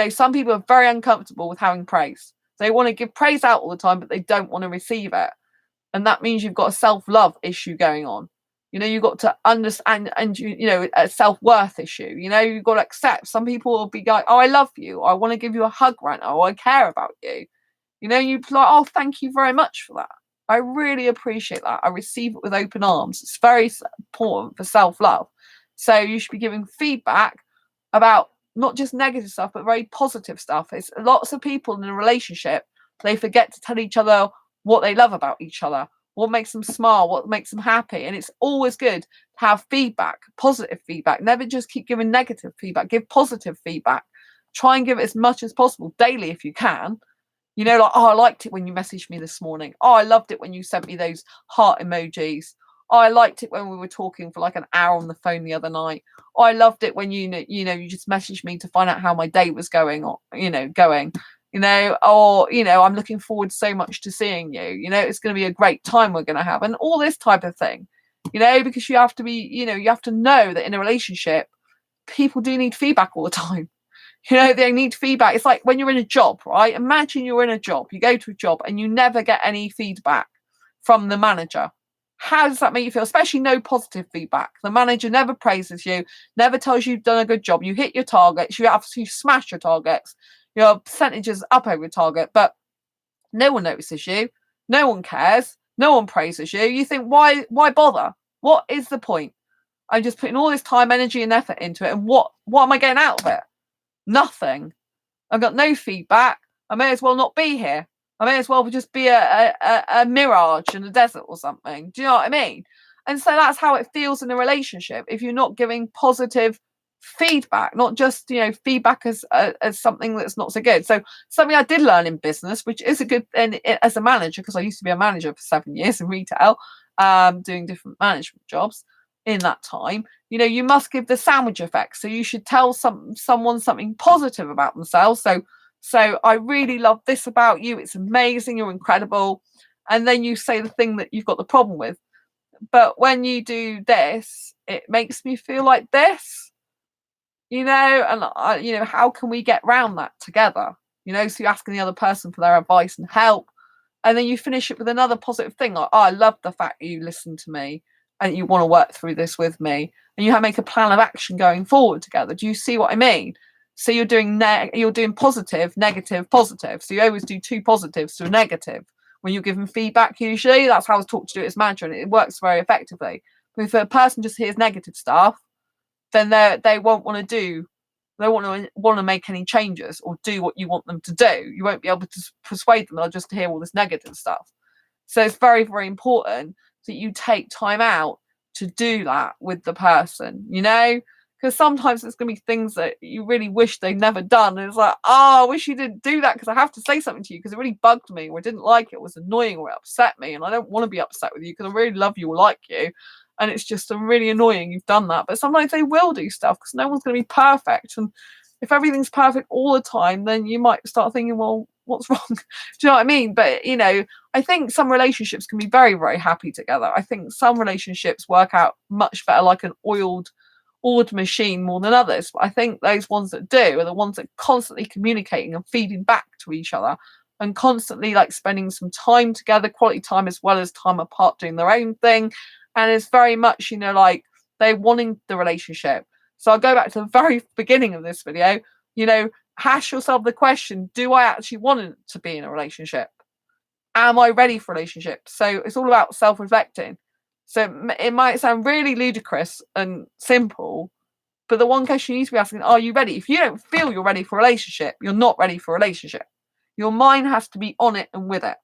Some people are very uncomfortable with having praise. They want to give praise out all the time, but they don't want to receive it. And that means you've got a self-love issue going on. You've got to understand, and a self-worth issue. You've got to accept. Some people will be like, oh, I love you. I want to give you a hug right now. I care about you. You'd be like, oh, thank you very much for that. I really appreciate that. I receive it with open arms. It's very important for self-love. So you should be giving feedback about not just negative stuff, but very positive stuff. It's lots of people in a relationship, they forget to tell each other what they love about each other, what makes them smile, what makes them happy. And it's always good to have feedback, positive feedback. Never just keep giving negative feedback. Give positive feedback. Try and give it as much as possible daily if you can. Like, oh, I liked it when you messaged me this morning. Oh, I loved it when you sent me those heart emojis. Oh, I liked it when we were talking for like an hour on the phone the other night. Oh, I loved it when you just messaged me to find out how my day was going, or I'm looking forward so much to seeing you. It's going to be a great time we're going to have, and all this type of thing. Because you have to be, you have to know that in a relationship, people do need feedback all the time. They need feedback. It's like when you're in a job, right? Imagine you're in a job, you go to a job and you never get any feedback from the manager. How does that make you feel? Especially no positive feedback. The manager never praises you, never tells you you've done a good job. You hit your targets, you absolutely smash your targets, your percentages up over target, but no one notices you, no one cares, no one praises you. You think, why bother? What is the point? I'm just putting all this time, energy, and effort into it, and what am I getting out of it? Nothing. I've got no feedback. I may as well not be here. I may as well just be a mirage in the desert or something. Do you know what I mean? And so that's how it feels in a relationship if you're not giving positive feedback, not just feedback as something that's not so good. So something I did learn in business, which is a good thing as a manager, because I used to be a manager for 7 years in retail, doing different management jobs. In that time, you must give the sandwich effect. So you should tell someone something positive about themselves. So I really love this about you. It's amazing. You're incredible. And then you say the thing that you've got the problem with. But when you do this, it makes me feel like this, and how can we get round that together? So you're asking the other person for their advice and help. And then you finish it with another positive thing. Like, oh, I love the fact that you listened to me and you want to work through this with me, and you make a plan of action going forward together. Do you see what I mean? So you're doing positive, negative, positive. So you always do two positives to a negative when you're giving feedback. Usually that's how I was taught to do it as manager, and it works very effectively. But if a person just hears negative stuff, then they won't want to make any changes or do what you want them to do. You won't be able to persuade them. They'll just hear all this negative stuff. So it's very, very important that you take time out to do that with the person, because sometimes it's going to be things that you really wish they'd never done. And it's like, oh, I wish you didn't do that because I have to say something to you because it really bugged me, or I didn't like it, was annoying, or it upset me, and I don't want to be upset with you because I really love you or like you. And it's just really annoying you've done that. But sometimes they will do stuff because no one's going to be perfect. And if everything's perfect all the time, then you might start thinking, well, what's wrong? Do you know what I mean? But I think some relationships can be very, very happy together. I think some relationships work out much better like an oiled order machine more than others. But I think those ones that do are the ones that are constantly communicating and feeding back to each other and constantly like spending some time together, quality time as well as time apart doing their own thing. And it's very much, you know, like they're wanting the relationship. So I'll go back to the very beginning of this video, you know, ask yourself the question, do I actually want to be in a relationship? Am I ready for a relationship? So it's all about self-reflecting. So it might sound really ludicrous and simple, but the one question you need to be asking, are you ready? If you don't feel you're ready for a relationship, you're not ready for a relationship. Your mind has to be on it and with it.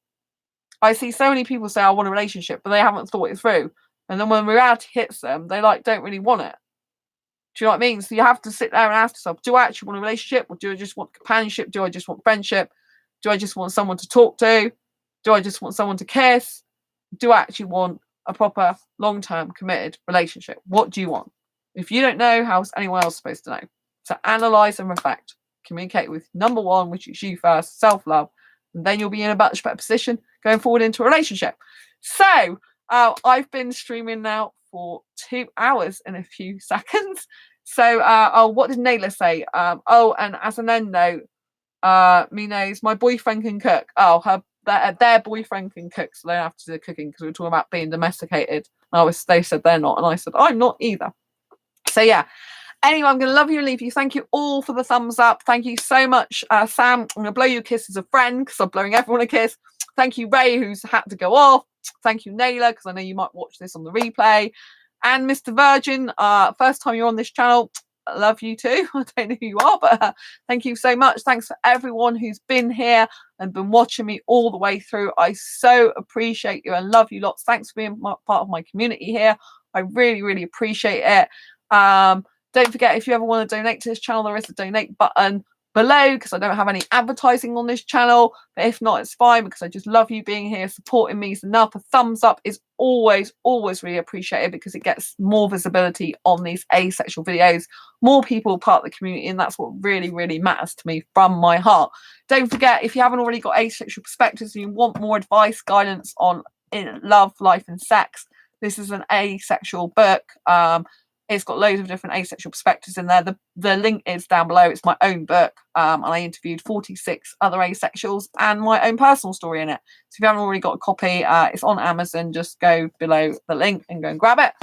I see so many people say, I want a relationship, but they haven't thought it through. And then when reality hits them, they like don't really want it. Do you know what I mean? So you have to sit there and ask yourself, do I actually want a relationship? Or do I just want companionship? Do I just want friendship? Do I just want someone to talk to? Do I just want someone to kiss? Do I actually want a proper long-term committed relationship? What do you want? If you don't know, how's anyone else supposed to know? So analyze and reflect. Communicate with number one, which is you first, self-love, and then you'll be in a much better position going forward into a relationship. So I've been streaming now for 2 hours and a few seconds. So what did Naylor say? And as an end note, me knows my boyfriend can cook. Their boyfriend can cook, so they don't have to do the cooking because we were talking about being domesticated. They said they're not, and I said I'm not either. So yeah. Anyway, I'm going to love you and leave you. Thank you all for the thumbs up. Thank you so much, Sam. I'm going to blow you a kiss as a friend because I'm blowing everyone a kiss. Thank you, Ray, who's had to go off. Thank you, Naylor, because I know you might watch this on the replay. And Mr. Virgin, first time you're on this channel. I love you too. I don't know who you are, but thank you so much. Thanks for everyone who's been here and been watching me all the way through. I so appreciate you and love you lots. Thanks for being part of my community here. I really, really appreciate it. Don't forget, if you ever want to donate to this channel, there is a donate button below because I don't have any advertising on this channel. But if not, it's fine because I just love you being here. Supporting me is enough. A thumbs up is always, always really appreciated because it gets more visibility on these asexual videos. More people part of the community, and that's what really, really matters to me from my heart. Don't forget, if you haven't already got asexual perspectives and you want more advice, guidance on love, life, and sex, this is an asexual book. It's got loads of different asexual perspectives in there. The link is down below. It's my own book. And I interviewed 46 other asexuals and my own personal story in it. So if you haven't already got a copy, it's on Amazon. Just go below the link and go and grab it.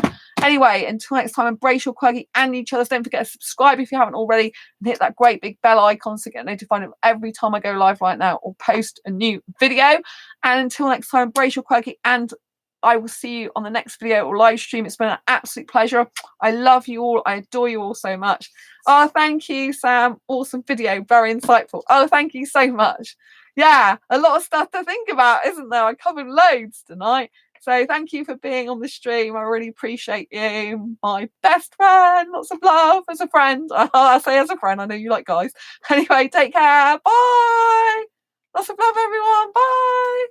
Anyway, until next time, embrace your quirky and each other's. Don't forget to subscribe if you haven't already and hit that great big bell icon to get notified of every time I go live right now or post a new video. And until next time, embrace your quirky and I will see you on the next video or live stream. It's been an absolute pleasure. I love you all. I adore you all so much. Oh, thank you, Sam. Awesome video. Very insightful. Oh, thank you so much. Yeah, a lot of stuff to think about, isn't there? I covered loads tonight. So thank you for being on the stream. I really appreciate you. My best friend. Lots of love as a friend. I say as a friend. I know you like guys. Anyway, take care. Bye. Lots of love, everyone. Bye.